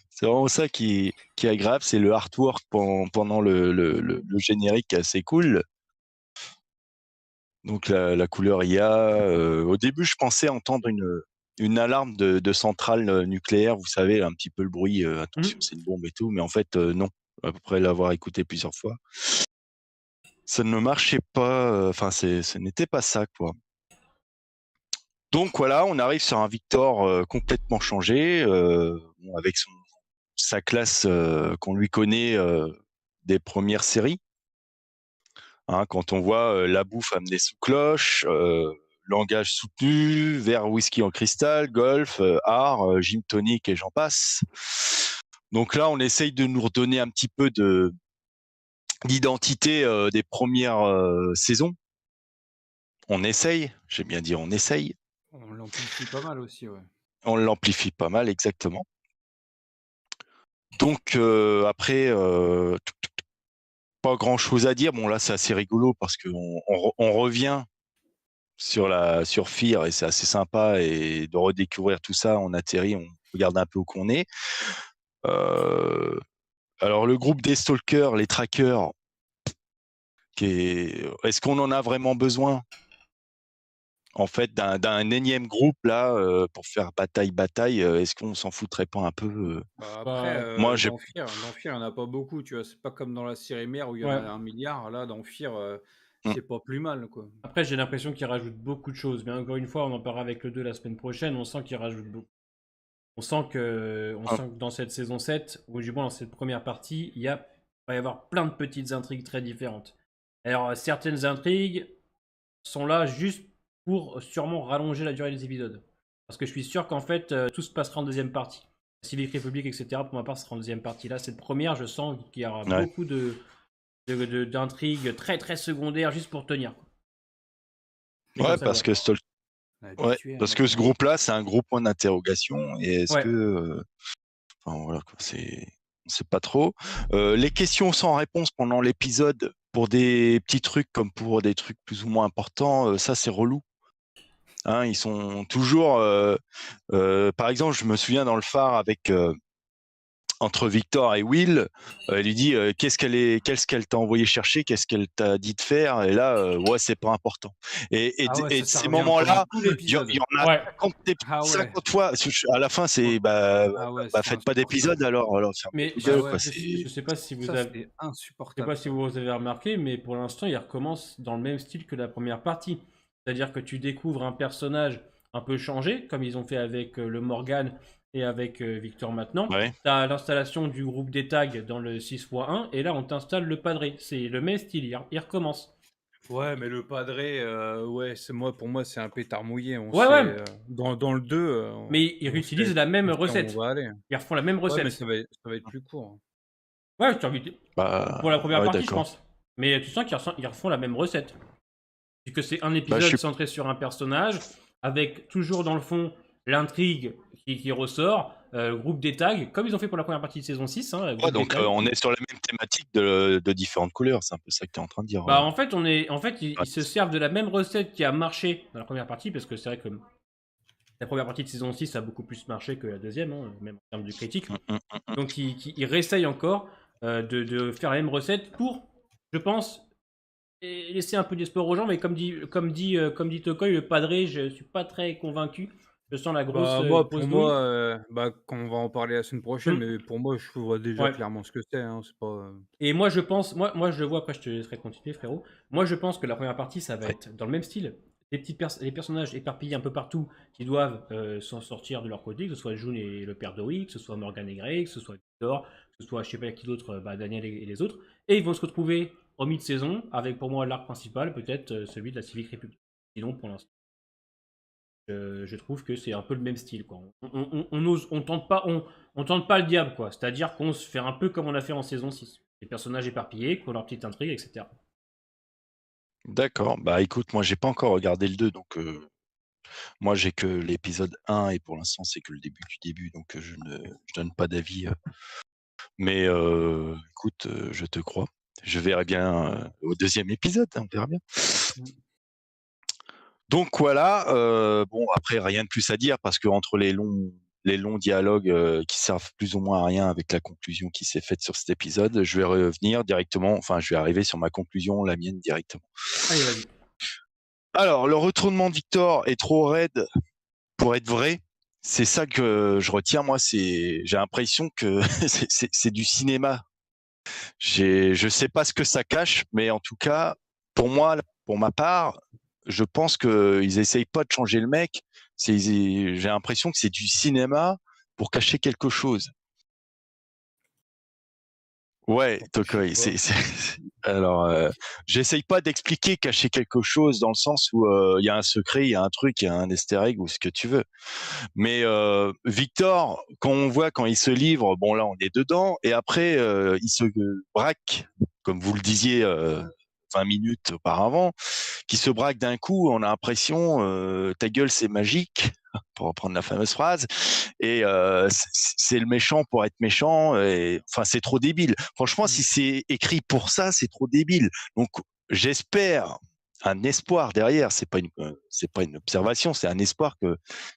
c'est vraiment ça qui est agréable. C'est le artwork pendant le générique qui est assez cool. Donc la couleur IA. Au début, je pensais entendre une alarme de centrale nucléaire. Vous savez, un petit peu le bruit. Attention, c'est une bombe et tout. Mais en fait, non. Après l'avoir écouté plusieurs fois, ça ne marchait pas. Enfin, ce n'était pas ça, quoi. Donc voilà, on arrive sur un Victor complètement changé, avec sa classe qu'on lui connaît des premières séries. Hein, quand on voit la bouffe amenée sous cloche, langage soutenu, verre whisky en cristal, golf, art, gym tonic et j'en passe. Donc là, on essaye de nous redonner un petit peu d'identité des premières saisons. On essaye, j'ai bien dit on essaye. On l'amplifie pas mal aussi, ouais. On l'amplifie pas mal, exactement. Donc après, pas grand chose à dire. Bon là, c'est assez rigolo parce qu'on revient sur Fear et c'est assez sympa et de redécouvrir tout ça. On atterrit, on regarde un peu où qu'on est. Alors le groupe des stalkers, les trackers, est-ce qu'on en a vraiment besoin en fait d'un énième groupe là pour faire bataille, est-ce qu'on s'en foutrait pas un peu Bah, Bah, après, Moi, dans Fear, il y en a pas beaucoup, tu vois? C'est pas comme dans la série mère où il y en a ouais. 1 milliard. Là, dans Fear, Mm. c'est pas plus mal, quoi. Après, j'ai l'impression qu'ils rajoutent beaucoup de choses. Mais encore une fois, on en parlera avec le 2 la semaine prochaine. On sent qu'ils rajoutent beaucoup. On sent que dans cette saison 7, ou du moins dans cette première partie, va y avoir plein de petites intrigues très différentes. Alors, certaines intrigues sont là juste pour sûrement rallonger la durée des épisodes. Parce que je suis sûr qu'en fait, tout se passera en deuxième partie. Civic Republic, etc., pour ma part, ce sera en deuxième partie. Là, cette première, je sens qu'il y aura Ouais. beaucoup d'intrigues très très secondaires juste pour tenir. C'est Ouais, comme ça, parce quoi. que ouais, parce que ce groupe-là, c'est un gros point d'interrogation. Et est-ce Ouais. que, enfin voilà, quoi, on sait pas trop. Les questions sans réponse pendant l'épisode pour des petits trucs comme pour des trucs plus ou moins importants, ça c'est relou. Hein, ils sont toujours, par exemple, je me souviens dans le phare avec entre Victor et Will, elle lui dit qu'est-ce qu'elle t'a envoyé chercher, qu'est-ce qu'elle t'a dit de faire, et là, ouais, c'est pas important. Et Ça ces revient moments-là, pendant tout il y l'épisode. en a Ouais. 50 fois. À la fin, c'est c'est faites pas d'épisode alors fermez Mais vos je, gueules, ouais, quoi. je sais pas si vous Ça, avez, c'était je sais insupportable. pas si vous avez remarqué, mais pour l'instant, il recommence dans le même style que la première partie. C'est-à-dire que tu découvres un personnage un peu changé, comme ils ont fait avec le Morgan et avec Victor maintenant. Ouais. Tu as l'installation du groupe des tags dans le 6x1, et là, on t'installe le padré. C'est le même style, il recommence. Ouais, mais le padré, ouais, pour moi, c'est un pétard mouillé. On Ouais, sait, ouais. dans le 2, Mais ils réutilisent la même on sait où recette. on va aller. Ils refont la même Ouais, mais recette. ça va être plus court. Ouais, tu as envie de- pour la première Ouais, partie, je d'accord. pense. Mais tu sens qu'ils refont la même recette. Et que c'est un je épisode suis- centré sur un personnage, avec toujours dans le fond l'intrigue qui ressort, groupe des tags, comme ils ont fait pour la première partie de saison 6. Hein, groupe Ouais, des donc tags. on est sur la même thématique de différentes couleurs. C'est un peu ça que tu es en train de dire. Bah, en fait, ils Ouais. se servent de la même recette qui a marché dans la première partie, parce que c'est vrai que la première partie de saison 6 a beaucoup plus marché que la deuxième, hein, même en termes de critique. Donc, ils réessayent encore de faire la même recette pour, je pense, laisser un peu d'espoir aux gens. Mais comme dit Tokoy, le padré, je suis pas très convaincu. Je sens la grosse, Moi, grosse pour douille. moi, quand on va en parler la semaine prochaine, Mm. mais pour moi, je vois déjà Ouais. clairement ce que c'est. Hein, c'est pas. Et moi, je pense, moi, je le vois, après, je te laisserai continuer, frérot. Moi, je pense que la première partie, ça va Ouais. être dans le même style. Les personnages éparpillés un peu partout qui doivent s'en sortir de leur côté, que ce soit June et le père Dory, que ce soit Morgan et Grey, que ce soit Victor, que ce soit, je sais pas qui d'autre, Daniel et les autres. Et ils vont se retrouver au mi-de-saison avec, pour moi, l'arc principal, peut-être celui de la Civic Republic. Sinon, pour l'instant, je trouve que c'est un peu le même style, quoi. On tente pas le diable, quoi. C'est-à-dire qu'on se fait un peu comme on a fait en saison 6. Les personnages éparpillés, qui ont leur petite intrigue, etc. D'accord. Bah écoute, moi j'ai pas encore regardé le 2, donc moi j'ai que l'épisode 1 et pour l'instant c'est que le début du début, donc je donne pas d'avis. Mais écoute, je te crois. Je verrai bien au deuxième épisode, hein, on verra bien. Donc voilà, bon après rien de plus à dire parce que entre les longs dialogues qui servent plus ou moins à rien avec la conclusion qui s'est faite sur cet épisode, je vais revenir directement, enfin je vais arriver sur ma conclusion, la mienne directement. Allez, vas-y. Alors, le retournement de Victor est trop raide pour être vrai. C'est ça que je retiens, moi, j'ai l'impression que c'est du cinéma. Je sais pas ce que ça cache, mais en tout cas, pour moi, pour ma part, je pense qu'ils essayent pas de changer le mec. J'ai l'impression que c'est du cinéma pour cacher quelque chose. Ouais, Tokoy, alors j'essaye pas d'expliquer cacher quelque chose dans le sens où il y a un secret, il y a un truc, il y a un easter egg ou ce que tu veux. Mais Victor, quand il se livre, bon là on est dedans et après il se braque, comme vous le disiez 20 minutes auparavant, qui se braque d'un coup, on a l'impression ta gueule c'est magique, pour reprendre la fameuse phrase, et c'est le méchant pour être méchant, et enfin c'est trop débile. Franchement, si c'est écrit pour ça, c'est trop débile. Donc j'espère un espoir derrière, c'est pas une observation, c'est un espoir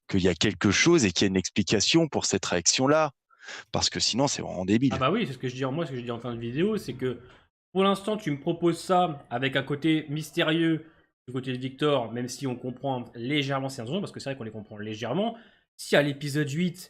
qu'il y a quelque chose et qu'il y a une explication pour cette réaction-là, parce que sinon c'est vraiment débile. Ah bah oui, c'est ce que je dis ce que je dis en fin de vidéo, c'est que pour l'instant, tu me proposes ça avec un côté mystérieux du côté de Victor, même si on comprend légèrement ses intentions, parce que c'est vrai qu'on les comprend légèrement. Si à l'épisode 8, tu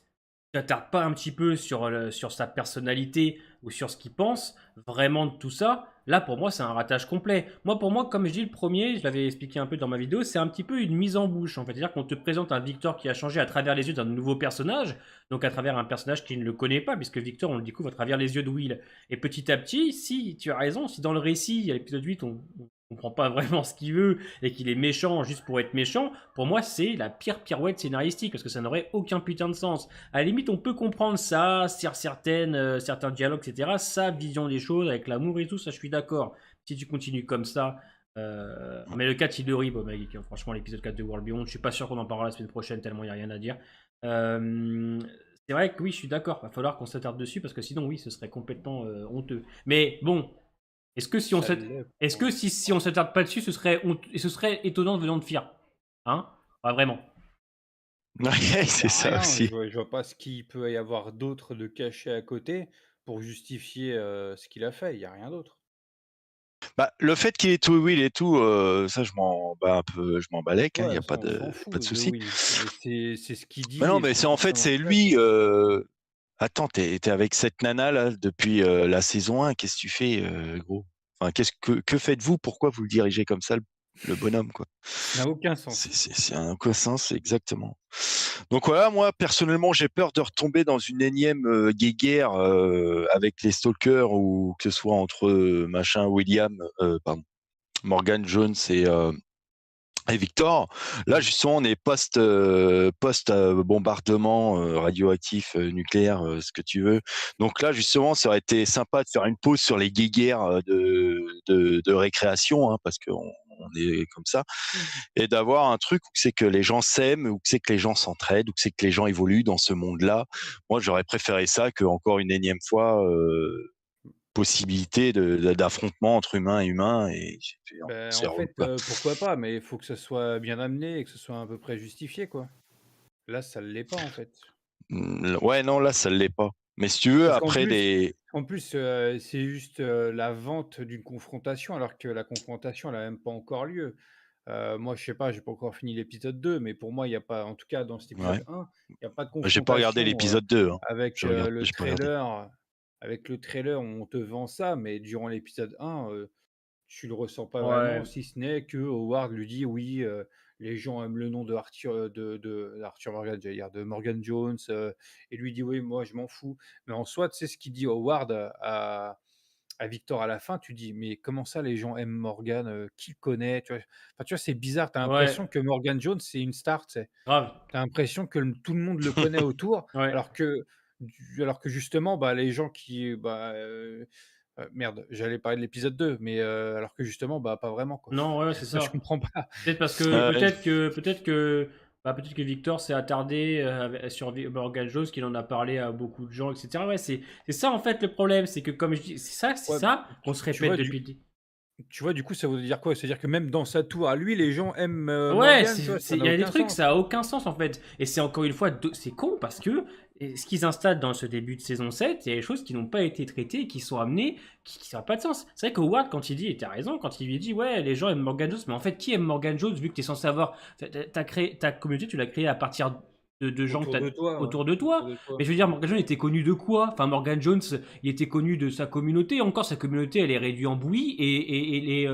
t'attardes pas un petit peu sur sa personnalité ou sur ce qu'il pense vraiment de tout ça, Là, pour moi, c'est un ratage complet. Moi, pour moi, comme je dis, le premier, je l'avais expliqué un peu dans ma vidéo, c'est un petit peu une mise en bouche, en fait. C'est-à-dire qu'on te présente un Victor qui a changé à travers les yeux d'un nouveau personnage, donc à travers un personnage qui ne le connaît pas, puisque Victor, on le découvre à travers les yeux de Will. Et petit à petit, si tu as raison, si dans le récit, à l'épisode 8, on comprend pas vraiment ce qu'il veut et qu'il est méchant juste pour être méchant, pour moi, c'est la pire pirouette scénaristique, parce que ça n'aurait aucun putain de sens. À la limite, on peut comprendre ça, certains dialogues, etc., sa vision des choses avec l'amour et tout, ça je suis d'accord. Si tu continues comme ça, mais le 4 il est horrible, Magic. Franchement, l'épisode 4 de World Beyond, je suis pas sûr qu'on en parlera la semaine prochaine tellement il n'y a rien à dire. C'est vrai que oui, je suis d'accord, il va falloir qu'on s'attarde dessus parce que sinon, oui, ce serait complètement honteux. Mais bon, est-ce que si on Ça s'attarde l'est. est-ce que si on s'attarde pas dessus, ce serait ce serait étonnant venant de Fir? Hein? Pas vraiment. Ouais, Il y c'est a ça rien, aussi. je vois pas ce qu'il peut y avoir d'autre de caché à côté pour justifier, ce qu'il a fait, il y a rien d'autre. Bah, le fait qu'il ait tout Will et tout, ça je m'en balèque, hein, il y Ouais, a ça pas on s'en de fout de souci. Will, mais c'est ce qu'il Mais dit non, et mais son c'est en fait, comportement c'est actuel, lui, quoi. attends, tu avec cette nana là depuis, la saison 1, qu'est-ce que tu fais, gros? Enfin, que faites-vous? Pourquoi vous le dirigez comme ça le bonhomme, quoi? Ça n'a aucun sens. C'est un cossens, exactement. Donc voilà, moi personnellement, j'ai peur de retomber dans une énième, guéguerre, avec les stalkers ou que ce soit entre, Morgan Jones et Victor. Là, Mmh. justement, on est post bombardement radioactif, nucléaire, ce que tu veux. Donc là, justement, ça aurait été sympa de faire une pause sur les guéguerres de récréation, hein, parce qu'on est comme ça, et d'avoir un truc où c'est que les gens s'aiment, où c'est que les gens s'entraident, où c'est que les gens évoluent dans ce monde-là. Moi, j'aurais préféré ça que encore une énième fois. Possibilité d'affrontement entre humains et humains et Ben c'est en relou, fait, quoi. pourquoi pas, mais il faut que ce soit bien amené et que ce soit à peu près justifié, quoi. Là, ça l'est pas, en fait. Ouais, non, là, ça l'est pas. Mais si tu veux, Parce qu'en après plus les en plus, c'est juste, la vente d'une confrontation, alors que la confrontation, elle a même pas encore lieu. Moi, je sais pas, j'ai pas encore fini l'épisode 2, mais pour moi, il y a pas en tout cas dans cet ouais, épisode 1, il y a pas de j'ai pas regardé confrontation, l'épisode 2, hein. avec, le J'ai pas regardé. trailer, on te vend ça, mais durant l'épisode 1, tu le ressens pas vraiment, Ouais. si ce n'est que Howard lui dit: «Oui, les gens aiment le nom de Arthur, de Arthur Morgan, j'allais dire, de Morgan Jones», et lui dit: «Oui, moi je m'en fous». Mais en soi, tu sais ce qu'il dit Howard à Victor à la fin, tu dis: «Mais comment ça les gens aiment Morgan, qui le connaît?» Tu vois? Enfin, tu vois, c'est bizarre, tu as Ouais, l'impression que Morgan Jones, c'est une star, tu sais? grave. Tu as l'impression que tout le monde le connaît autour, Ouais. alors que justement, bah, les gens qui, merde, j'allais parler de l'épisode 2, mais alors que justement, bah, pas vraiment, quoi. Non, ouais, c'est Ça, je ça. comprends pas. Peut-être parce que Ouais, peut-être que Victor s'est attardé sur Morgan Jones, qu'il en a parlé à beaucoup de gens, etc. Ouais, c'est ça en fait le problème, c'est que comme je dis, c'est Ouais, ça qu'on tu se tu répète vois, depuis. du coup, ça veut dire quoi? C'est-à-dire que même dans sa tour à lui, les gens aiment, Ouais, Morgan, tu vois? Ça il n'a y a des aucun trucs, sens. ça a aucun sens en fait. Et c'est encore une fois, c'est con parce que ce qu'ils installent dans ce début de saison 7, il y a des choses qui n'ont pas été traitées et qui sont amenées, qui n'ont pas de sens. C'est vrai que Howard, quand il dit, et t'as raison, quand il lui dit, ouais, les gens aiment Morgan Jones, mais en fait, qui aime Morgan Jones vu que t'es censé avoir. T'as créé, ta communauté, tu l'as créée à partir de gens que Autour t'as de toi, ouais, autour de autour toi. de toi. Mais je veux dire, Morgan Jones était connu de quoi? Enfin, Morgan Jones, il était connu de sa communauté. Encore, sa communauté, elle est réduite en bouillie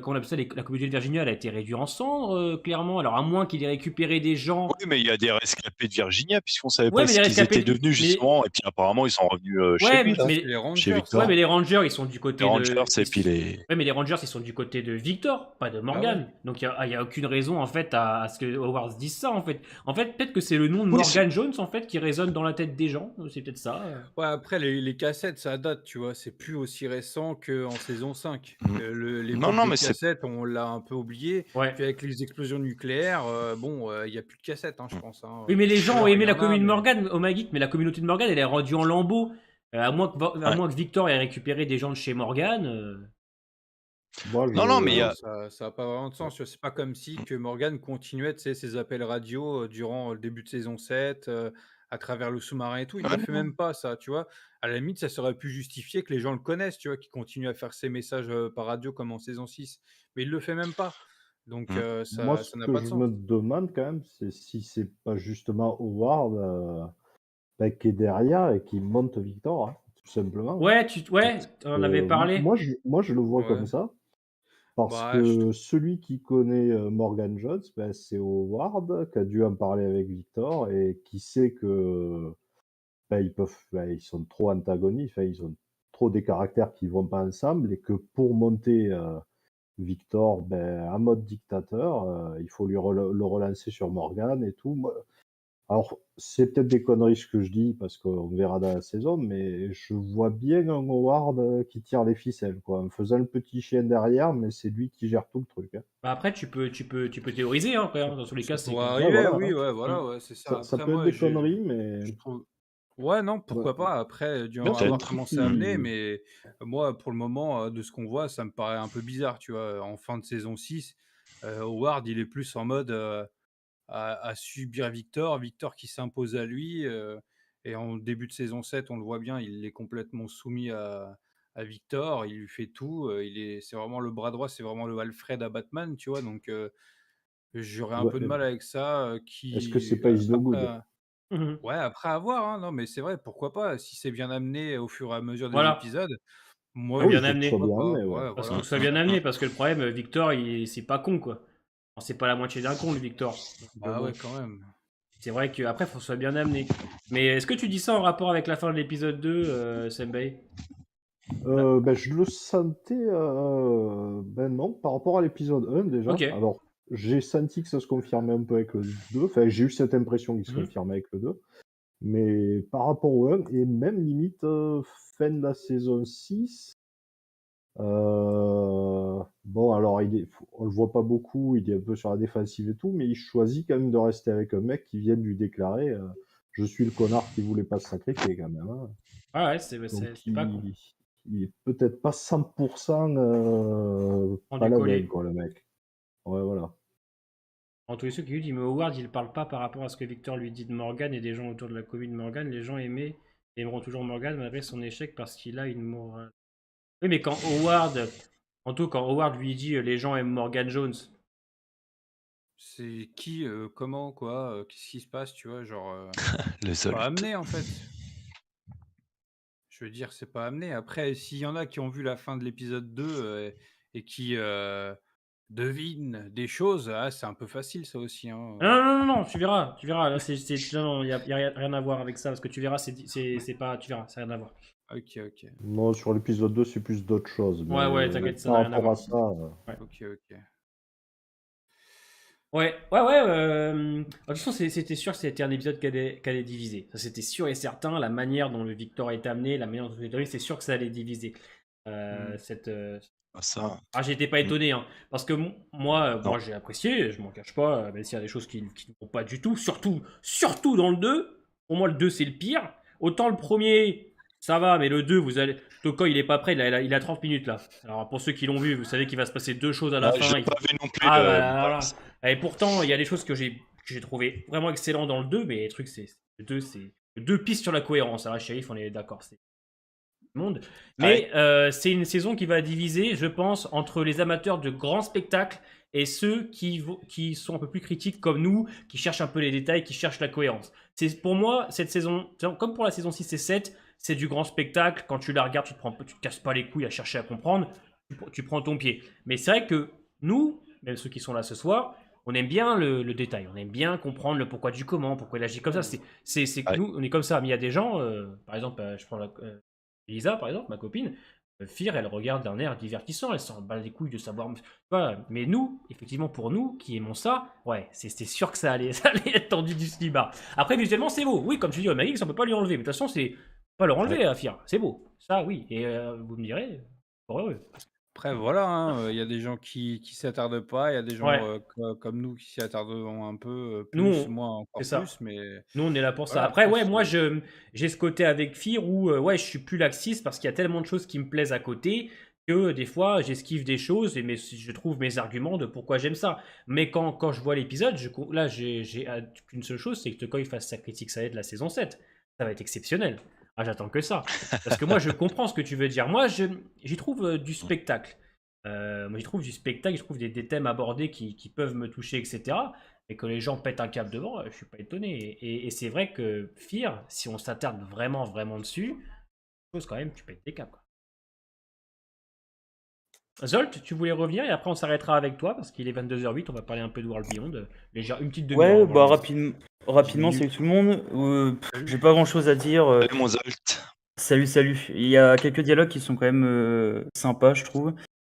comment on appelle ça, la communauté de Virginia, elle a été réduite en cendres, clairement. Alors, à moins qu'il ait récupéré des gens. oui, mais il y a des rescapés de Virginia puisqu'on savait Ouais, pas mais ce les qu'ils rescapés. étaient devenus justement et puis apparemment ils sont revenus, chez Ouais, lui là, Ça, c'est mais. les chez Rangers, Ouais, ça. mais Victor. les Rangers, ils sont du Les côté Rangers de. et puis les Ouais, mais les Rangers, ils sont du côté de Victor, pas de Bah ouais. Morgan. Donc, il y a aucune raison, en fait, à ce que Howard dise ça, en fait. En fait, peut-être que c'est le nom de oui, c'est Morgan Jones, en fait, qui résonne dans la tête des gens. C'est peut-être ça. Ouais, après les cassettes, ça date, tu vois? C'est plus aussi récent qu'en saison 5. mmh. Non, L'époque non, des mais c'est cassettes, on l'a un peu oublié. Ouais. Puis avec les explosions nucléaires, bon, il y a plus de cassettes, hein, je mmh. pense, hein, Oui, mais les gens ou ont alors il aimé y la en a, commune mais Morgan, oh my geek, mais la communauté de Morgan, elle est rendue en lambeaux. À Ouais. moins que Victor ait récupéré des gens de chez Morgan. Moi, Non, non, mais il y non, a ça a pas vraiment de sens, tu vois? C'est pas comme si que Morgan continuait, tu sais, ses appels radio, durant le début de saison 7, à travers le sous-marin et tout. Il le ouais, fait même pas ça, tu vois? À la limite, ça serait pu justifier que les gens le connaissent, tu vois? Qu'il continue à faire ses messages, par radio comme en saison 6, mais il le fait même pas. Donc mmh. moi, ça ce n'a que pas de je sens. me demande quand même, c'est si c'est pas justement Howard, qui est derrière et qui monte Victor, hein. tout simplement. Ouais, on en avait parlé. Moi, je le vois Ouais. comme ça, parce Bah, je que celui qui connaît Morgan Jones, ben, c'est Howard, qui a dû en parler avec Victor et qui sait que ben, ils sont trop antagonistes, enfin, ils ont trop des caractères qui vont pas ensemble et que pour monter Victor ben, en mode dictateur, il faut le relancer sur Morgan et tout. Alors, c'est peut-être des conneries ce que je dis, parce qu'on verra dans la saison, mais je vois bien un Howard qui tire les ficelles, quoi, en faisant le petit chien derrière, mais c'est lui qui gère tout le truc. Hein. Bah après, tu peux théoriser, hein, après, hein. Dans tous les cas, Ça c'est pourrait comme. Ouais, arriver, voilà. oui, Hein. ouais, Mm. voilà, ouais, c'est ça. Ça Après, peut être moi, des conneries, je mais trouve. Ouais, non, ouais, pourquoi pas. Après, dû avoir Peut-être. commencé à amener, mais moi, pour le moment, de ce qu'on voit, ça me paraît un peu bizarre, tu vois. En fin de saison 6, Howard, il est plus en mode à subir Victor, Victor qui s'impose à lui. Et en début de saison 7, on le voit bien, il est complètement soumis à Victor, il lui fait tout. C'est vraiment le bras droit, c'est vraiment le Alfred à Batman, tu vois. Donc, j'aurais un ouais, peu de mal avec ça. est-ce que c'est pas Is No Good? Après, Mhm. ouais, après avoir, hein, non, mais c'est vrai, pourquoi pas, si c'est bien amené au fur et à mesure des Voilà, épisodes, faut Ah moi, oui, bien il faut que ce soit amener. bien pourquoi amené, pas, ouais. ouais, Parce que voilà. ça soit bien amené, parce que le problème, Victor, c'est pas con, quoi. Enfin, c'est pas la moitié d'un con, le Victor. Donc, Bah bon, ouais, quand même. c'est vrai qu'après, faut que ce soit bien amené. Mais est-ce que tu dis ça en rapport avec la fin de l'épisode 2, Senbei? Ah, Ben, je le sentais, ben non, par rapport à l'épisode 1 déjà. ok. Alors, j'ai senti que ça se confirmait un peu avec le 2, enfin, j'ai eu cette impression qu'il se Mhm. confirmait avec le 2. Mais par rapport au 1, et même limite fin de la saison 6, bon, alors on le voit pas beaucoup, il est un peu sur la défensive et tout, mais il choisit quand même de rester avec un mec qui vient de lui déclarer je suis le connard qui voulait pas se sacrifier quand même. Hein. Ah ouais, Donc c'est pas con. il est peut-être pas 100% Prends du paladin, collier. quoi, le mec. Ouais, voilà. En tous les cas, qui lui dit, mais Howard, il parle pas par rapport à ce que Victor lui dit de Morgan et des gens autour de la commune de Morgan. Les gens aimeront toujours Morgan malgré son échec parce qu'il a une morale. Oui, mais quand Howard lui dit les gens aiment Morgan Jones. C'est qui, comment, quoi, qu'est-ce qui se passe, tu vois, genre, Le c'est pas Zolt. amené, en fait. Je veux dire, c'est pas amené. Après, s'il y en a qui ont vu la fin de l'épisode 2 et qui devinent des choses, ah, c'est un peu facile, ça aussi, hein. Non, non, non, non, tu verras, tu verras. Là, non, il y a rien à voir avec ça parce que tu verras, c'est pas, tu verras, ça n'a rien à voir. Ok, ok. Non, sur l'épisode 2, c'est plus d'autres choses, Ouais, ouais, mais t'inquiète, ça n'a par rien à rapport voir. à ça, Ouais. Ok, ok. Ouais, ouais, ouais. De toute façon, c'était sûr que c'était un épisode qui allait diviser. Ça, c'était sûr et certain. La manière dont le Victor est amené, la manière dont c'est sûr que ça allait diviser. Hmm. Cette, Ah, ça. Ah, j'étais pas Mm. étonné, hein, parce que moi, Non. j'ai apprécié, je m'en cache pas, même s'il y a des choses qui ne vont pas du tout, surtout dans le 2. Pour moi, le 2, c'est le pire. Autant le premier, ça va, mais le 2, vous allez. Toko, il est pas prêt, il a 30 minutes là. Alors, pour ceux qui l'ont vu, vous savez qu'il va se passer deux choses à la Ah, je fin. l'ai pas vu non plus. Ah, bah, voilà. Et pourtant, il y a des choses que j'ai trouvé vraiment excellentes dans le 2, mais les trucs, le 2 piste sur la cohérence. Alors, shérif, on est d'accord, c'est monde. Ouais. Mais c'est une saison qui va diviser, je pense, entre les amateurs de grands spectacles et ceux qui sont un peu plus critiques comme nous, qui cherchent un peu les détails, qui cherchent la cohérence. Pour moi, cette saison, comme pour la saison 6 et 7, c'est du grand spectacle. Quand tu la regardes, tu te casses pas les couilles à chercher à comprendre, tu prends ton pied. Mais c'est vrai que nous, même ceux qui sont là ce soir, on aime bien le détail, on aime bien comprendre le pourquoi du comment, pourquoi il agit comme ça. Ouais. Nous, on est comme ça. Mais il y a des gens, par exemple, je prends Elisa, par exemple, ma copine, Fir, elle regarde d'un air divertissant, elle s'en bat les couilles de savoir. Voilà. Mais nous, effectivement, pour nous qui aimons ça, ouais, c'était sûr que ça allait être tendu du slibard. Après, visuellement, c'est beau. Oui, comme tu dis, Magix, on peut pas lui enlever. Mais de toute façon, c'est pas leur enlever Ouais. à Fir. C'est beau. Ça, oui. Et vous me direz, heureux. Après, voilà, hein, il y a des gens qui s'y attardent pas, il y a des Ouais. gens comme nous qui s'y attarderont un peu Nous, plus, moi c'est encore ça. plus, mais Nous, on est là pour ça. voilà, Après, après, ouais, moi, c'est. j'ai ce côté avec Fear où, ouais, je suis plus laxiste parce qu'il y a tellement de choses qui me plaisent à côté que des fois, j'esquive des choses et je trouve mes arguments de pourquoi j'aime ça. Mais quand je vois l'épisode, là, j'ai qu'une seule chose, c'est que quand il fasse sa critique salée de la saison 7, ça va être exceptionnel. Ah, j'attends que ça. Parce que moi, je comprends ce que tu veux dire. Moi, j'y trouve du spectacle. Moi, j'y trouve du spectacle, je trouve des thèmes abordés qui peuvent me toucher, etc. Et que les gens pètent un câble devant, je suis pas étonné. Et c'est vrai que Fear, si on s'attarde vraiment, vraiment dessus, chose quand même, tu pètes tes câbles, quoi. Zolt, tu voulais revenir et après on s'arrêtera avec toi parce qu'il est 22h08, on va parler un peu de World Beyond. Une petite demi-heure. Ouais, avant bah le- rapidement, salut tout le monde. J'ai pas grand chose à dire. Salut, mon Zolt. Salut. Il y a quelques dialogues qui sont quand même sympas, je trouve.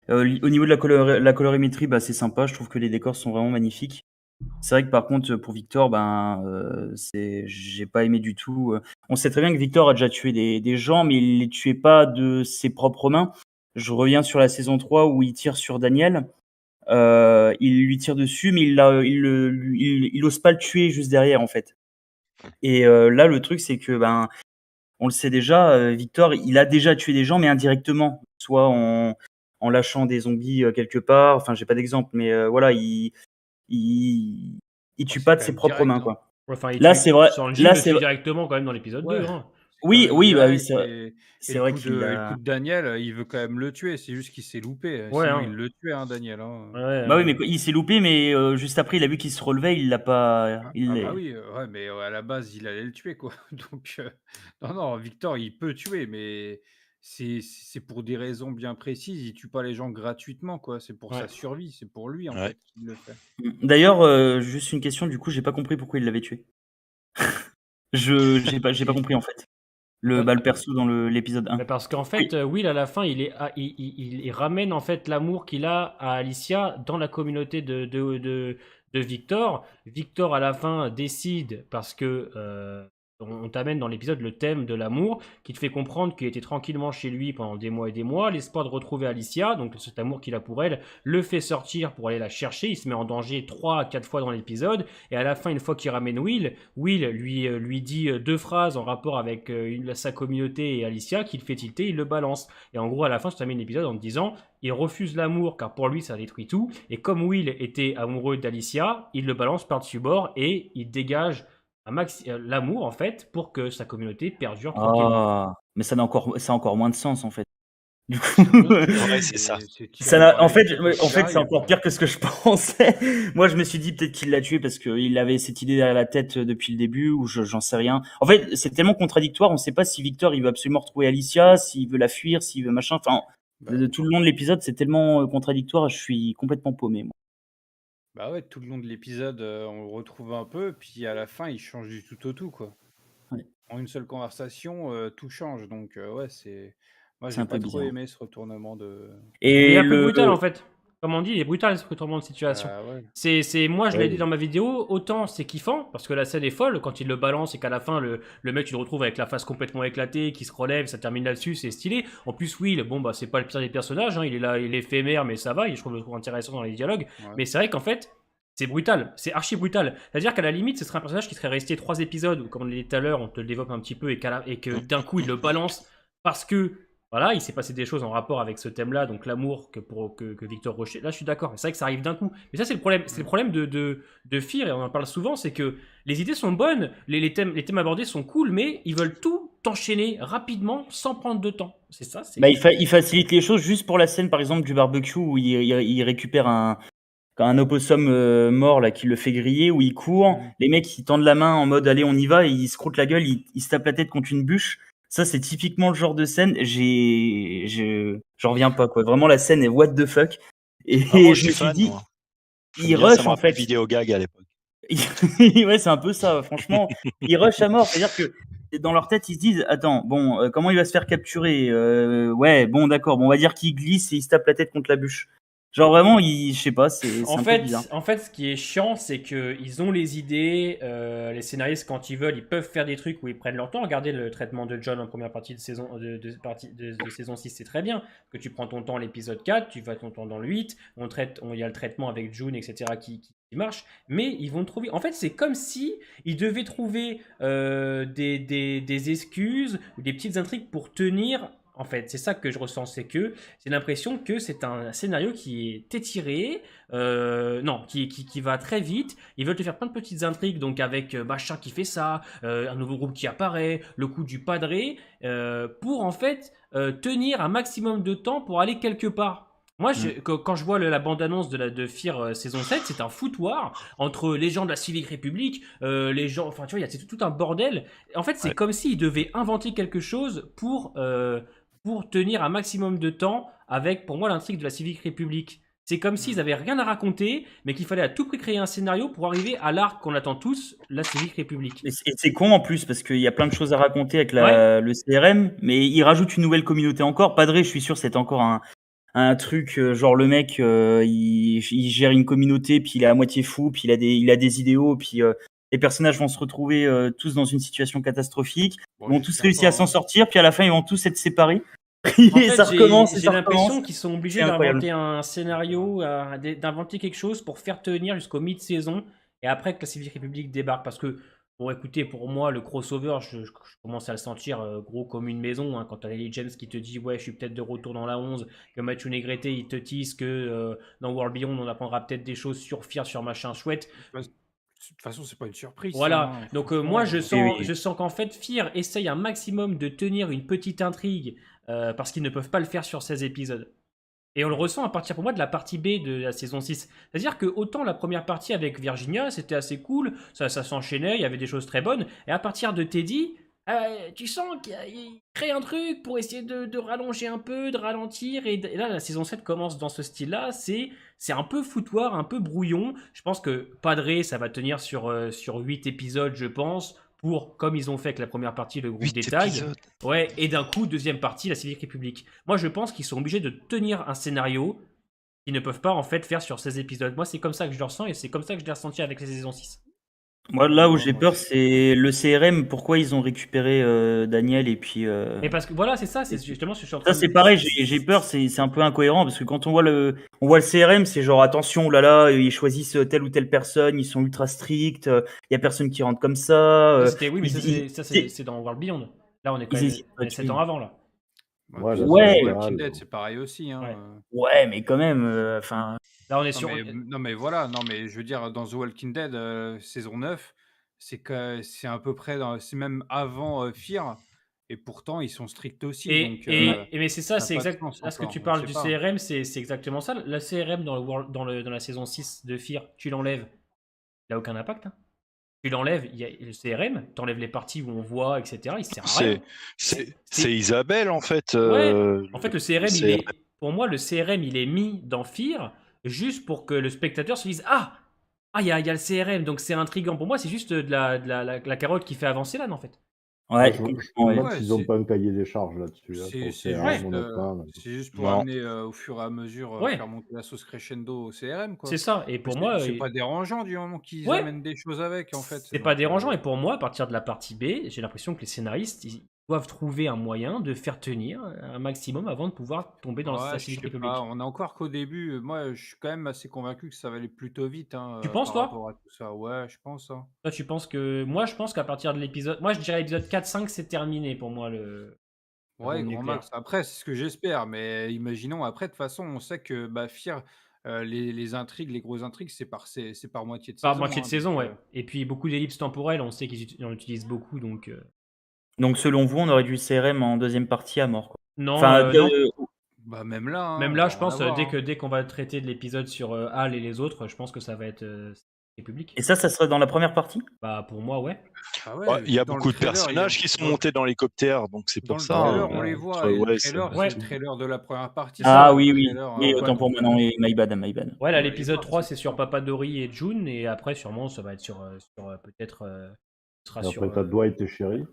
Au niveau de la colorimétrie, bah, c'est sympa. Je trouve que les décors sont vraiment magnifiques. C'est vrai que par contre, pour Victor, j'ai pas aimé du tout. On sait très bien que Victor a déjà tué des gens, mais il les tuait pas de ses propres mains. Je reviens sur la saison 3 où il tire sur Daniel. Il lui tire dessus, mais il ose pas le tuer juste derrière, en fait. Et là, le truc, c'est que, on le sait déjà, Victor, il a déjà tué des gens, mais indirectement. Soit en lâchant des zombies quelque part. Enfin, j'ai pas d'exemple, mais voilà, il tue c'est pas de quand ses même propres direct, main, hein. quoi. Ouais, enfin, Là, c'est vrai. Sanji Là, le c'est tue directement quand même dans l'épisode Ouais. 2. Hein. Quand oui, même oui, bah oui, direct, c'est vrai. et C'est le vrai coup qu'il de, et le a. coup de Daniel, il veut quand même le tuer. C'est juste qu'il s'est loupé. Ouais, Sinon, hein. il le tuait, hein, Daniel. Hein. Ouais, Bah oui, mais il s'est loupé, mais juste après, il a vu qu'il se relevait, il l'a pas. Ah bah oui, ouais, mais à la base, il allait le tuer, quoi. Donc, non, Victor, il peut tuer, mais c'est pour des raisons bien précises. Il tue pas les gens gratuitement, quoi. C'est pour Ouais. sa survie. C'est pour lui, en Ouais. fait, qu'il le fait. D'ailleurs, juste une question, du coup, j'ai pas compris pourquoi il l'avait tué. J'ai pas compris en fait. Le perso dans l'épisode 1. Mais parce qu'en fait, Will à la fin, il ramène en fait l'amour qu'il a à Alicia dans la communauté de Victor. Victor à la fin décide parce que on t'amène dans l'épisode le thème de l'amour qui te fait comprendre qu'il était tranquillement chez lui pendant des mois et des mois. L'espoir de retrouver Alicia, donc cet amour qu'il a pour elle, le fait sortir pour aller la chercher. Il se met en danger 3 à 4 fois dans l'épisode. Et à la fin, une fois qu'il ramène Will lui dit 2 phrases en rapport avec sa communauté et Alicia qu'il fait tilter, il le balance. Et en gros, à la fin, je termine l'épisode en te disant il refuse l'amour car pour lui, ça détruit tout. Et comme Will était amoureux d'Alicia, il le balance par-dessus bord et il dégage l'amour en fait pour que sa communauté perdure tranquillement. Ah, mais ça a encore moins de sens en fait. Du coup, Ouais, c'est ça. en fait, c'est encore pire que ce que je pensais. Moi, je me suis dit peut-être qu'il l'a tué parce qu'il avait cette idée derrière la tête depuis le début, ou j'en sais rien. En fait, c'est tellement contradictoire, on sait pas si Victor il veut absolument retrouver Alicia, s'il veut la fuir, s'il veut machin. Enfin, tout le long de l'épisode, c'est tellement contradictoire, je suis complètement paumé, moi. Bah ouais, tout le long de l'épisode, on le retrouve un peu, puis à la fin, il change du tout au tout, quoi. Ouais. En une seule conversation, tout change. Donc, ouais, moi, C'est j'ai un peu pas trop bizarre. aimé ce retournement de. Il est un peu brutal en fait. Comme on dit, il est brutal ce retournement de situation. Ouais. Moi, je l'ai Ouais. dit dans ma vidéo, autant c'est kiffant, parce que la scène est folle, quand il le balance et qu'à la fin, le mec, tu le retrouves avec la face complètement éclatée, qui se relève, ça termine là-dessus, c'est stylé. En plus, Will, bon, bah, c'est pas le pire des personnages, hein, il est là, il est éphémère, mais ça va, je trouve le trouve intéressant dans les dialogues. Ouais. Mais c'est vrai qu'en fait, c'est brutal, c'est archi brutal. C'est-à-dire qu'à la limite, ce serait un personnage qui serait resté 3 épisodes, ou comme on l'a dit tout à l'heure, on te le développe un petit peu, et que d'un coup, il le balance, parce que voilà, il s'est passé des choses en rapport avec ce thème-là, donc l'amour que Victor Rocher. Là, je suis d'accord. C'est vrai que ça arrive d'un coup. Mais ça, c'est le problème. C'est le problème de Fear, et on en parle souvent, c'est que les idées sont bonnes, les thèmes abordés sont cool, mais ils veulent tout enchaîner rapidement sans prendre de temps. C'est ça. Il facilite les choses juste pour la scène, par exemple, du barbecue où il récupère un opossum mort là qui le fait griller, où il court. Les mecs ils tendent la main en mode allez on y va, et il se croûte la gueule, il se tape la tête contre une bûche. Ça c'est typiquement le genre de scène. J'en reviens pas quoi. Vraiment la scène est what the fuck. Et Moi, je me suis dit, moi. il rush en fait. Vidéo gag à l'époque. Ouais, c'est un peu ça. Franchement, il rush à mort. C'est-à-dire que dans leur tête, ils se disent attends, bon, comment il va se faire capturer ouais, bon, d'accord. Bon, on va dire qu'il glisse et il se tape la tête contre la bûche. Genre vraiment, je sais pas, c'est un peu bizarre. En fait, ce qui est chiant, c'est qu'ils ont les idées, les scénaristes, quand ils veulent, ils peuvent faire des trucs où ils prennent leur temps. Regardez le traitement de John en première partie de saison, de saison 6, c'est très bien. Que tu prends ton temps à l'épisode 4, tu vas ton temps dans le 8, il y a le traitement avec June, etc. qui marche, mais ils vont trouver. En fait, c'est comme si ils devaient trouver des excuses ou des petites intrigues pour tenir. En fait, c'est ça que je ressens, c'est que j'ai l'impression que c'est un scénario qui est étiré, qui va très vite. Ils veulent te faire plein de petites intrigues, donc avec machin qui fait ça, un nouveau groupe qui apparaît, le coup du padré, pour en fait tenir un maximum de temps pour aller quelque part. Moi, quand je vois la bande-annonce de Fear saison 7, c'est un foutoir entre les gens de la Civic République, les gens. Enfin, tu vois, c'est tout un bordel. En fait, c'est Ouais. comme s'ils devaient inventer quelque chose pour tenir un maximum de temps avec, pour moi, l'intrigue de la Civic République. C'est comme s'ils avaient rien à raconter, mais qu'il fallait à tout prix créer un scénario pour arriver à l'arc qu'on attend tous, la Civic République. Et c'est con en plus parce qu'il y a plein de choses à raconter avec le CRM, mais ils rajoutent une nouvelle communauté encore. Padré, je suis sûr, c'est encore un truc genre le mec, il gère une communauté, puis il est à moitié fou, puis il a des idéaux, puis les personnages vont se retrouver tous dans une situation catastrophique, Bon, ils vont tous j'espère réussir à pas, s'en hein. sortir, puis à la fin ils vont tous être séparés. En Et fait, ça recommence, et j'ai ça l'impression recommence. qu'ils sont obligés C'est incroyable. d'inventer un scénario, d'inventer quelque chose pour faire tenir jusqu'au mi-saison et après que la Civic République débarque. Parce que, bon, écoutez, pour moi, le crossover, je commence à le sentir gros comme une maison. Hein, quand t'as les James qui te dit, ouais, je suis peut-être de retour dans la 11, que Mathieu Negrete, il te tease que dans World Beyond, on apprendra peut-être des choses sur Fear, sur machin chouette. De toute façon, c'est pas une surprise. Voilà, ça, hein, donc franchement, moi je sens, oui. je sens qu'en fait Fear essaye un maximum de tenir une petite intrigue parce qu'ils ne peuvent pas le faire sur 16 épisodes. Et on le ressent à partir pour moi de la partie B de la saison 6. C'est-à-dire que autant la première partie avec Virginia c'était assez cool, ça s'enchaînait, il y avait des choses très bonnes, et à partir de Teddy, tu sens qu'il crée un truc pour essayer de rallonger un peu, de ralentir, et là la saison 7 commence dans ce style-là, c'est un peu foutoir, un peu brouillon. Je pense que Padré, ça va tenir sur 8 épisodes, je pense, pour, comme ils ont fait avec la première partie, le groupe 8 des tags. épisodes. Ouais, et d'un coup, deuxième partie, la Civic République. Moi, je pense qu'ils sont obligés de tenir un scénario qu'ils ne peuvent pas, en fait, faire sur 16 épisodes. Moi, c'est comme ça que je le ressens, et c'est comme ça que je l'ai ressenti avec la saison 6. Moi, là où Moi, j'ai moi, peur, je- c'est le CRM. Pourquoi ils ont récupéré Daniel et puis. Et parce que, voilà, c'est ça, c'est justement ce que je suis en train Ça, de... c'est pareil, j'ai peur, c'est un peu incohérent parce que quand on voit le CRM, c'est genre attention, oh là là, ils choisissent telle ou telle personne, ils sont ultra stricts, il y a personne qui rentre comme ça. Ça, c'était, oui, mais Ils- c'est dans World Beyond. Là, on est quand ils même hésitent pas, 7 ans avant, là. Ouais, Ouais, puis là, dans c'est Ouais. The général. Walking Dead, c'est pareil aussi. Hein. Ouais. Ouais, mais quand même, enfin. Là, on est Non, sur... mais voilà, non, mais je veux dire, dans The Walking Dead, saison 9, c'est à peu près, c'est même avant Fear, et pourtant ils sont stricts aussi, donc Mais c'est ça, ça n'a c'est pas de exact. sens Là, ce que encore, tu je parles sais du pas. CRM, c'est exactement ça. La CRM dans la saison 6 de Fear, tu l'enlèves, il n'a aucun impact. Hein. Tu l'enlèves, il y a le CRM, tu enlèves les parties où on voit, etc. Il sert à rien. C'est Isabelle en fait. Ouais. En fait, le CRM, CRM. pour moi, le CRM, il est mis dans Fear juste pour que le spectateur se dise ah, il y a le CRM, donc c'est intriguant. Pour moi, c'est juste de la carotte qui fait avancer l'âne, en fait. Ouais, Je me complètement, ouais. demande Ouais, s'ils n'ont c'est- pas un cahier des charges là-dessus. Hein, C'est sur le c'est CRM, juste, honnêtement. c'est juste pour Non. amener au fur et à mesure, Ouais. faire monter la sauce crescendo au CRM, quoi. C'est ça. Et Mais pour moi, c'est pas dérangeant du moment qu'ils Ouais. amènent des choses avec, en fait. c'est pas Donc, dérangeant. Et pour moi, à partir de la partie B, j'ai l'impression que les scénaristes ils doivent trouver un moyen de faire tenir un maximum avant de pouvoir tomber dans ouais, la je Civic sais République. pas, on est encore qu'au début. Moi, je suis quand même assez convaincu que ça va aller plutôt vite, hein, Tu penses, par toi rapport à tout ça. Ouais, je pense, hein. Toi, tu penses que. Moi, je pense qu'à partir de l'épisode. Moi, je dirais l'épisode 4-5, c'est terminé pour moi, le. La Ouais, bombe grand nucléaire. max. Après, c'est ce que j'espère, mais imaginons après, de toute façon, on sait que bah, Fear, les intrigues, les grosses intrigues, c'est par moitié de Par saison. moitié de hein, saison, donc, ouais. Et puis beaucoup d'ellipses temporelles, on sait qu'ils en utilisent beaucoup, donc. Donc selon vous, on aurait dû le CRM en deuxième partie à mort, quoi. Non, Enfin, non. bah, même là, hein, Même on là, va je en pense, avoir, hein. dès qu'on va traiter de l'épisode sur Hal et les autres, je pense que ça va être public. Et ça serait dans la première partie? Bah, pour moi, ouais. Ah ouais, Ouais, il y a dans le beaucoup de trailer, personnages qui sont dans le- montés dans l'hélicoptère, donc c'est Dans pour le ça. trailer, on hein, les voit. ouais, Et le ouais, trailer, Ouais. c'est le trailer de la première partie. Ah c'est oui, le oui. trailer, Oui, ouais, autant pour donc, moi, non, my bad, my bad. Ouais, là, on va les l'épisode voir, 3, c'est c'est sur sûr. Papadori et June, et après, sûrement, ça va être sur peut-être. Ce sera Et sur. après, t'as Dwight et Sherry.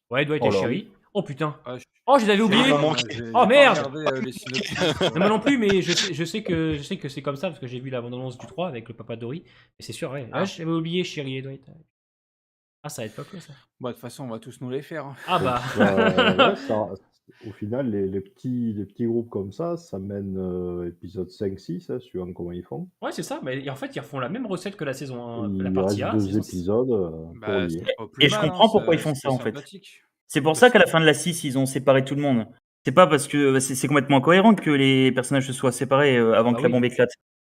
Ouais, Dwight Oh et là. Sherry. Oh putain. Ah, Oh, je l'avais oublié. Sherry, manqué. j'ai Oh, pas merde. regardé, les synopsis, Non, moi non plus, mais je sais que c'est comme ça parce que j'ai vu la bande-annonce du 3 avec le Papadori. Et c'est sûr, ouais. Ah. Ah, j'avais oublié Sherry et Dwight. Ah, ça va être pas cool ça. Bah, de toute façon, on va tous nous les faire, hein. Ah bah. Ouais, au final, les petits groupes comme ça mène épisode 5-6, hein, suivant comment ils font. Ouais, c'est ça. Mais en fait, ils refont la même recette que la saison 1, la Il partie reste A. 2 saison 6. épisodes pour Bah, lier. c'est pas plus Et je mal, comprends hein, pourquoi ils font c'était ça, en fait. sympathique. C'est pour ça qu'à la fin de la 6, ils ont séparé tout le monde. C'est pas parce que c'est complètement incohérent que les personnages se soient séparés avant Bah que la oui. bombe éclate.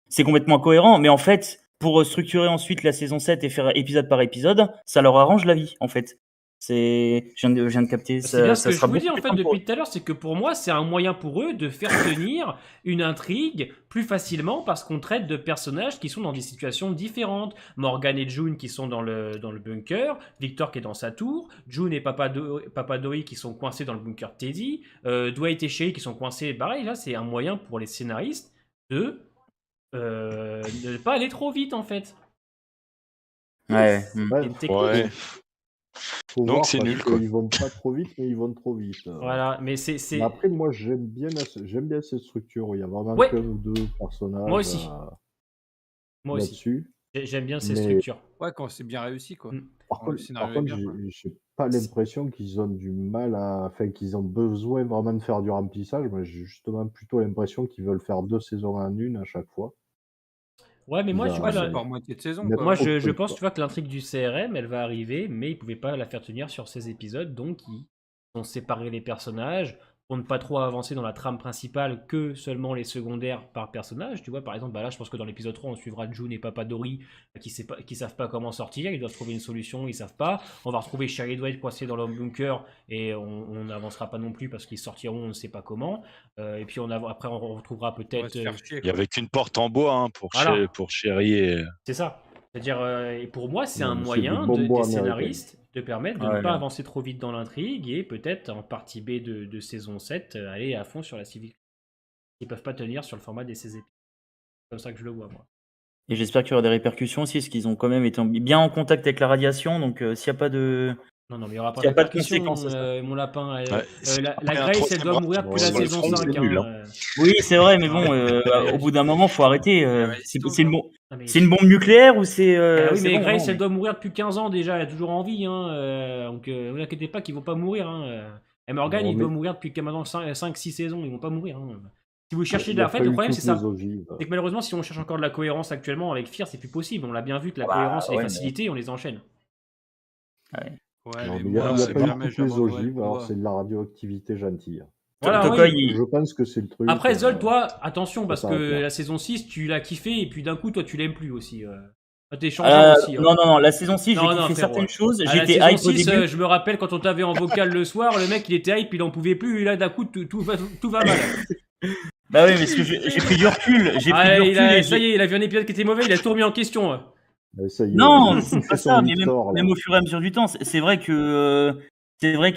C'est complètement incohérent, mais en fait, pour structurer ensuite la saison 7 et faire épisode par épisode, ça leur arrange la vie, en fait. Je viens de capter. C'est bien ce Ça que je sera vous beaucoup dis en plus fait simple pour depuis tout à l'heure, c'est que pour moi c'est un moyen pour eux de faire tenir une intrigue plus facilement parce qu'on traite de personnages qui sont dans des situations différentes. Morgan et June qui sont dans le bunker, Victor qui est dans sa tour, June et Papadori qui sont coincés dans le bunker de Teddy, Dwight et Sherry qui sont coincés. Pareil, là c'est un moyen pour les scénaristes de ne pas aller trop vite en fait. Ouais. C'est Ouais, une technique. Ouais. faut Donc voir c'est parce nul, quoi. qu'ils vont pas trop vite, mais ils vont trop vite. Voilà, mais Mais après, moi, j'aime bien cette structure où il y a vraiment Ouais. qu'un ou deux personnages Moi aussi. Moi aussi. là-dessus. J'aime bien ces Mais structures. Ouais, quand c'est bien réussi, quoi. par Quand le contre, scénario est bien, quoi. j'ai pas l'impression qu'ils ont du mal enfin, qu'ils ont besoin vraiment de faire du remplissage. Moi, j'ai justement plutôt l'impression qu'ils veulent faire 2 saisons en une à chaque fois. Ouais, mais moi, Ils tu ont- vois, Ouais, là, c'est par moitié de saison, Mais quoi. moi, trop de je trucs, pense, quoi. tu vois, que l'intrigue du CRM, elle va arriver, mais ils pouvaient pas la faire tenir sur ces épisodes, donc ils ont séparé les personnages pour ne pas trop avancer dans la trame principale que seulement les secondaires par personnage. Tu vois, par exemple, bah là, je pense que dans l'épisode 3, on suivra June et Papadori qui savent pas comment sortir, ils doivent trouver une solution, ils savent pas. On va retrouver Sherry et Dwight coincés dans leur bunker et on n'avancera pas non plus parce qu'ils sortiront, on ne sait pas comment. Et puis après, on retrouvera On va peut-être. se faire chier, Il y quoi. avait qu'une porte en bois hein, Voilà. pour Chéri et. C'est ça. C'est-à-dire, et pour moi, c'est Non, un mais c'est du moyen bon bois des américain. scénaristes de permettre de ne pas avancer trop vite dans l'intrigue et peut-être en partie B de saison 7, aller à fond sur la civile. Ils peuvent pas tenir sur le format des 16 épisodes. C'est comme ça que je le vois, moi. Et j'espère qu'il y aura des répercussions aussi, parce qu'ils ont quand même été bien en contact avec la radiation. Donc, s'il n'y a pas de. Non, mais il n'y aura pas S'il de y a pas de répercussions, conséquences à ça. mon lapin. Ouais, si La après un Grace, elle troisième doit round mourir depuis la sur le saison front, 5. c'est nul, Oui, c'est vrai, mais bon, au bout d'un moment, faut arrêter. C'est une, c'est une bombe nucléaire ou c'est. Ah oui, c'est mais bon, Grace, non, elle doit mourir depuis 15 ans déjà, elle a toujours envie. Hein, donc, ne vous inquiétez pas qu'ils vont pas mourir. Hein. Et Morgan, Non, il mais- doit mourir depuis maintenant 5-6 saisons, ils vont pas mourir. Hein. Si vous cherchez Il de y a la fête, pas le eu problème c'est toutes les ça. ogives. C'est que malheureusement, si on cherche encore de la cohérence actuellement avec Fear, c'est plus possible. On l'a bien vu que la Bah, cohérence et les ouais, mais- facilités, on les enchaîne. Ouais, Non, mais mais il y a, moi, il y a c'est pas eu jamais toutes les j'abandonnerai le ogives, alors combat. c'est de la radioactivité gentille. Voilà, Toka, oui. Je pense que c'est le truc. Après, Zol, toi, attention, parce ça que s'arrête là. la saison 6, tu l'as kiffé, et puis d'un coup, toi, tu l'aimes plus aussi. T'es changeant aussi. Hein. Non, la saison 6, j'ai Non, non, kiffé frérot. certaines choses. À la J'étais saison hype au 6, début. je me rappelle quand on t'avait en vocal le soir, le mec il était hype, il en pouvait plus, et là d'un coup tout va mal. Bah oui, parce que j'ai pris du recul. J'ai pris du recul. et Ça y est, il a vu un épisode qui était mauvais, il a tout remis en question. Hein. Ça y est, Non, il c'est fait pas son ça, mais Victor, là. même au fur et à mesure du temps, c'est vrai que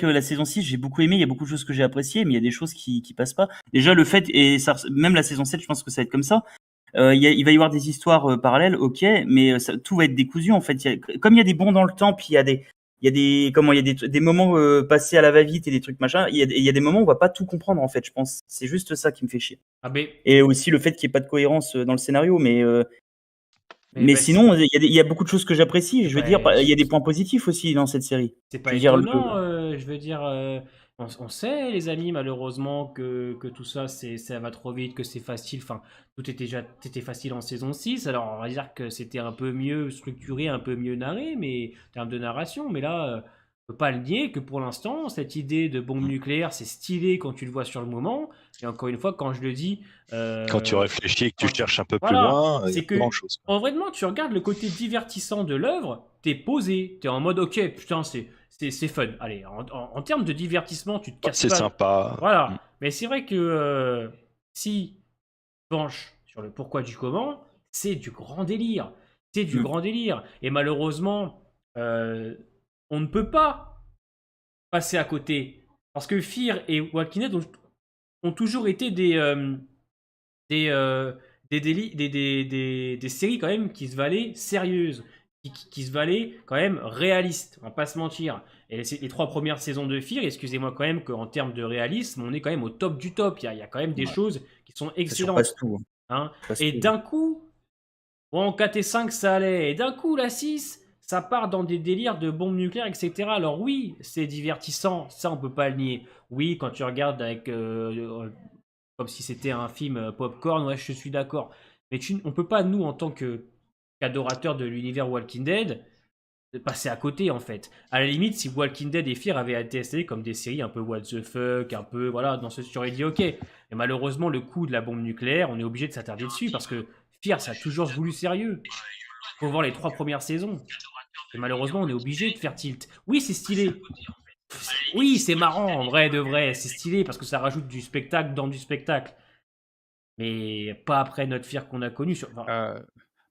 la saison 6, j'ai beaucoup aimé, il y a beaucoup de choses que j'ai appréciées, mais il y a des choses qui passent pas. Déjà le fait, et ça, même la saison 7, je pense que ça va être comme ça. Il va y avoir des histoires parallèles, ok, mais tout va être décousu en fait. Comme il y a des bonds dans le temps, puis il y a des moments passés à la va-vite et des trucs machin. Il y a des moments où on va pas tout comprendre en fait. Je pense, c'est juste ça qui me fait chier. Ah, mais Et aussi le fait qu'il n'y ait pas de cohérence dans le scénario, mais bah, sinon, il y a beaucoup de choses que j'apprécie. Je veux Ouais, dire, il y a des points positifs aussi dans cette série. c'est pas Je veux dire, étonnant, je veux dire, on sait, les amis, malheureusement, que tout ça, ça va trop vite, que c'est facile. Enfin, c'était facile en saison 6. Alors, on va dire que c'était un peu mieux structuré, un peu mieux narré, mais en termes de narration. Mais là, on peut pas le nier que pour l'instant, cette idée de bombe nucléaire, c'est stylé quand tu le vois sur le moment. Et encore une fois, quand je le dis. Quand tu réfléchis et que tu quand tu- cherches un peu Voilà, plus loin, il y c'est a que- pas grand chose. En vrai, tu regardes le côté divertissant de l'œuvre, t'es posé, t'es en mode ok, putain, c'est fun. Allez, en termes de divertissement, tu te casses C'est pas. sympa. Voilà, mais c'est vrai que si tu penches sur le pourquoi du comment, c'est du grand délire. C'est du grand délire. Et malheureusement, on ne peut pas passer à côté. Parce que Fear et Walking Dead ont toujours été des séries quand même qui se valaient sérieuses, qui se valaient quand même réalistes, on va pas se mentir. Et les 3 premières saisons de Fear, excusez-moi quand même qu'en termes de réalisme, on est quand même au top du top. Il y a quand même des choses qui sont Ça excellentes. surpasse tout. Hein. Surpasse Et tout. d'un coup, bon, 4 et 5 ça allait, et d'un coup la 6, ça part dans des délires de bombes nucléaires, etc. Alors oui, c'est divertissant, ça on peut pas le nier. Oui, quand tu regardes avec comme si c'était un film popcorn, ouais, je suis d'accord. Mais on peut pas, nous, en tant qu'adorateurs de l'univers Walking Dead, de passer à côté, en fait. À la limite, si Walking Dead et Fear avaient été installés comme des séries un peu what the fuck, un peu, voilà, dans ce j'aurais dit ok. Mais malheureusement, le coup de la bombe nucléaire, on est obligé de s'attarder dessus, parce que Fear, ça a toujours voulu sérieux. Faut voir les 3 premières saisons. Et malheureusement, on est obligé de faire tilt. Oui, c'est stylé. Oui, c'est marrant, en vrai, de vrai. C'est stylé parce que ça rajoute du spectacle dans du spectacle. Mais pas après notre Fear qu'on a connu. Enfin,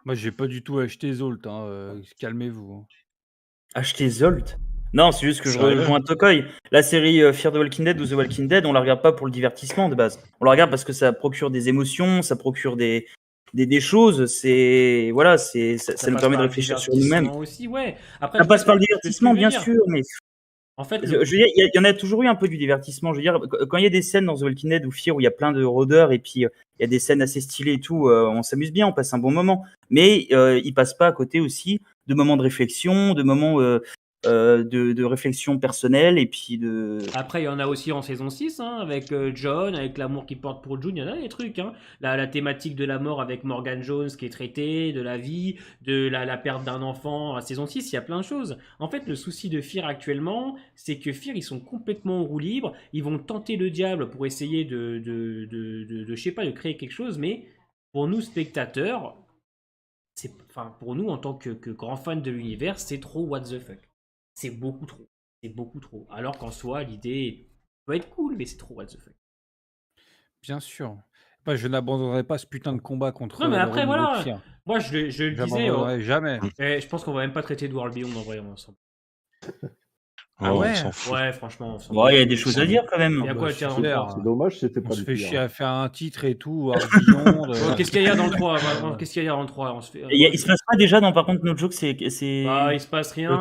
Moi, j'ai pas du tout acheté Zolt, hein, calmez-vous. Hein. Acheter Zolt? Non, c'est juste que je Sérieux? rejoins Tokoy. La série Fear the Walking Dead ou The Walking Dead, on la regarde pas pour le divertissement de base. On la regarde parce que ça procure des émotions, ça procure des choses. C'est voilà, ça nous passe permet de par le réfléchir sur nous-mêmes. divertissement aussi, ouais. Après, Ça je passe par le vois ce que tu divertissement, veux bien dire. sûr, mais En fait, je veux dire, il y en a toujours eu un peu du divertissement. Je veux dire, quand il y a des scènes dans The Walking Dead ou Fear où il y a plein de rôdeurs et puis il y a des scènes assez stylées et tout, on s'amuse bien, on passe un bon moment. Mais il passe pas à côté aussi de moments de réflexion, de moments de réflexion personnelle et puis de. Après, il y en a aussi en saison 6, hein, avec John, avec l'amour qu'il porte pour June, il y en a des trucs. Hein. La thématique de la mort avec Morgan Jones qui est traitée, de la vie, de la perte d'un enfant. À saison 6, il y a plein de choses. En fait, le souci de Fear actuellement, c'est que Fear, ils sont complètement en roue libre. Ils vont tenter le diable pour essayer je sais pas, de créer quelque chose, mais pour nous, spectateurs, enfin, pour nous, en tant que grands fans de l'univers, c'est trop what the fuck. C'est beaucoup trop. C'est beaucoup trop. Alors qu'en soi, l'idée peut être cool, mais c'est trop what the fuck. Bien sûr. Bah, je n'abandonnerai pas ce putain de combat contre Non, mais le après, renouveau de voilà. Fear. Moi, je le disais. J'abandonnerai jamais. Je pense qu'on va même pas traiter de World Beyond en vrai, ensemble. Ah Oh, ouais? on s'en fout. Ouais, franchement, on s'en Bon, il y a fout. des choses à dire quand même. Il y a quoi à dire dans le super. 3? C'est dommage, c'était On pas se le fait pire. chier à faire un titre et tout, World Beyond. Qu'est-ce qu'il y a dans le 3? Qu'est-ce qu'il y a dans le 3? On se fait... Il se passe pas déjà dans par contre notre joke, c'est. Bah, il se passe rien.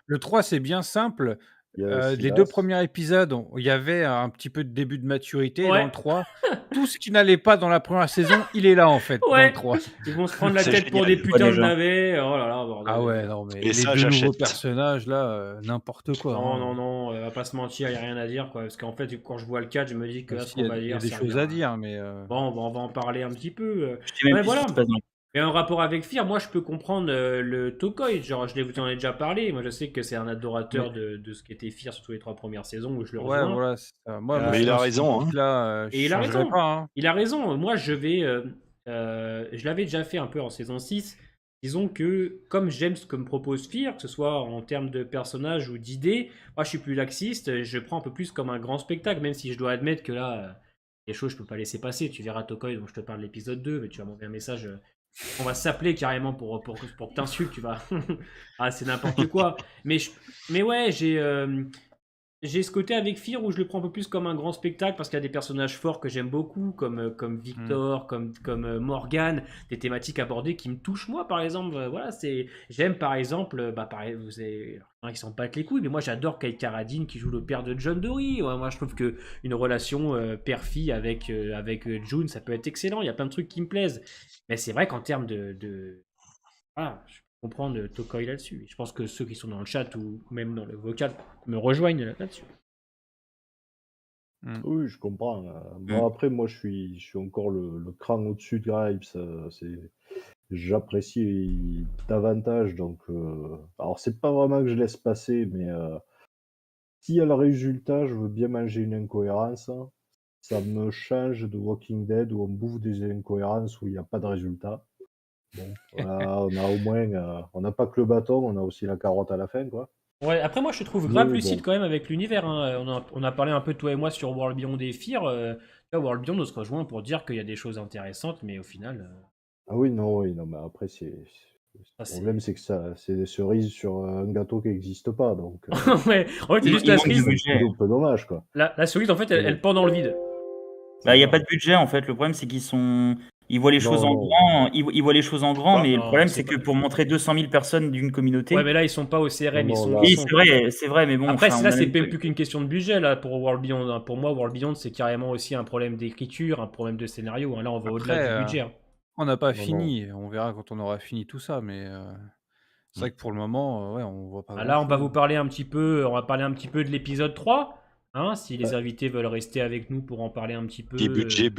Le 3, c'est bien simple. Il y a Les Silas. 2 premiers épisodes, il y avait un petit peu de début de maturité. Et Ouais. dans le 3, tout ce qui n'allait pas dans la première saison, il est là en fait. Dans Ouais. le 3. Ils vont se prendre la C'est tête pour génial. des putains de déjà. navets. Oh là là, bordel. Ah ouais, non, mais Et les ça, 2 nouveaux j'achète. personnages là, n'importe quoi. Non, hein. non, non, on va pas se mentir, il n'y a rien à dire, quoi. Parce qu'en fait, quand je vois le 4, je me dis que là, ce Si, qu'on il va y a dire, des ça choses revient à dire, mais Bon, on va en parler un petit peu. Je sais même Ouais, plus ce voilà. qui se passe dans. Et en rapport avec Fear, moi, je peux comprendre le Tokoi. Genre, vous en ai déjà parlé. Moi, je sais que c'est un adorateur de ce qu'était Fear, surtout les 3 premières saisons où je le ouais, rejoins. voilà, c'est ça. Moi, Mais je il a pense que raison, hein. Là, Et je il a changerai raison. pas. Hein. Il a raison. Moi, je l'avais déjà fait un peu en saison 6. Disons que, comme j'aime ce que me propose Fear, que ce soit en termes de personnages ou d'idées, moi, je suis plus laxiste. Je prends un peu plus comme un grand spectacle, même si je dois admettre que là, les choses, je peux pas laisser passer. Tu verras Tokoi, dont je te parle de l'épisode 2, mais tu vas m'envoyer un message. On va s'appeler carrément pour que t'insultes, tu vas. Ah, c'est n'importe quoi. Mais ouais, j'ai ce côté avec Fear où je le prends un peu plus comme un grand spectacle parce qu'il y a des personnages forts que j'aime beaucoup, comme Victor, comme Morgan, des thématiques abordées qui me touchent moi par exemple. Voilà, j'aime par exemple, pareil, vous avez qui s'en battent les couilles, mais moi j'adore Kate Carradine qui joue le père de John Dory. Ouais, moi je trouve que une relation père-fille avec June, ça peut être excellent. Il y a plein de trucs qui me plaisent, mais c'est vrai qu'en termes voilà, je peux comprendre Tokoi là-dessus. Je pense que ceux qui sont dans le chat ou même dans le vocal me rejoignent là-dessus. Oui, je comprends. Bon, après, moi, je suis encore le cran au-dessus de Grimes. J'apprécie davantage. Donc, alors, c'est pas vraiment que je laisse passer, mais s'il y a le résultat, je veux bien manger une incohérence. Ça me change de Walking Dead où on bouffe des incohérences où il n'y a pas de résultat. Bon, voilà, on a au moins, on n'a pas que le bâton, on a aussi la carotte à la fin, quoi. Ouais, après moi je te trouve grave Mais lucide bon. quand même avec l'univers. Hein. On a parlé un peu toi et moi sur World Beyond et Fear. World Beyond on se rejoint pour dire qu'il y a des choses intéressantes, mais au final. Ah oui, non, mais après, le problème, c'est que c'est des cerises sur un gâteau qui n'existe pas, donc Ouais, en fait c'est juste Il la manque de cerise. budget. c'est un peu dommage, quoi. La cerise en fait elle pend dans le vide. Bah, il n'y a pas de budget en fait. Le problème c'est ils voient les choses en grand. Ils voient les choses en grand, mais le non, problème c'est c'est que pas- pour montrer 200 000 personnes d'une communauté. Ouais, mais là ils sont pas au CRM, Non, ils sont. là- ils Oui, sont- c'est vrai, mais bon. Après enfin, là on a c'est même même pas- plus qu'une question de budget là pour World Beyond. Hein. Pour moi World Beyond c'est carrément aussi un problème d'écriture, un problème de scénario. Hein. Là on va au-delà Après, du budget. Hein. on n'a pas Non, fini. On verra quand on aura fini tout ça, mais c'est vrai que pour le moment, ouais, on voit pas. Ah, là on va grand-chose. vous parler un petit peu, on va parler un petit peu de l'épisode 3. Hein, si les invités veulent rester avec nous pour en parler un petit peu. Puis budget,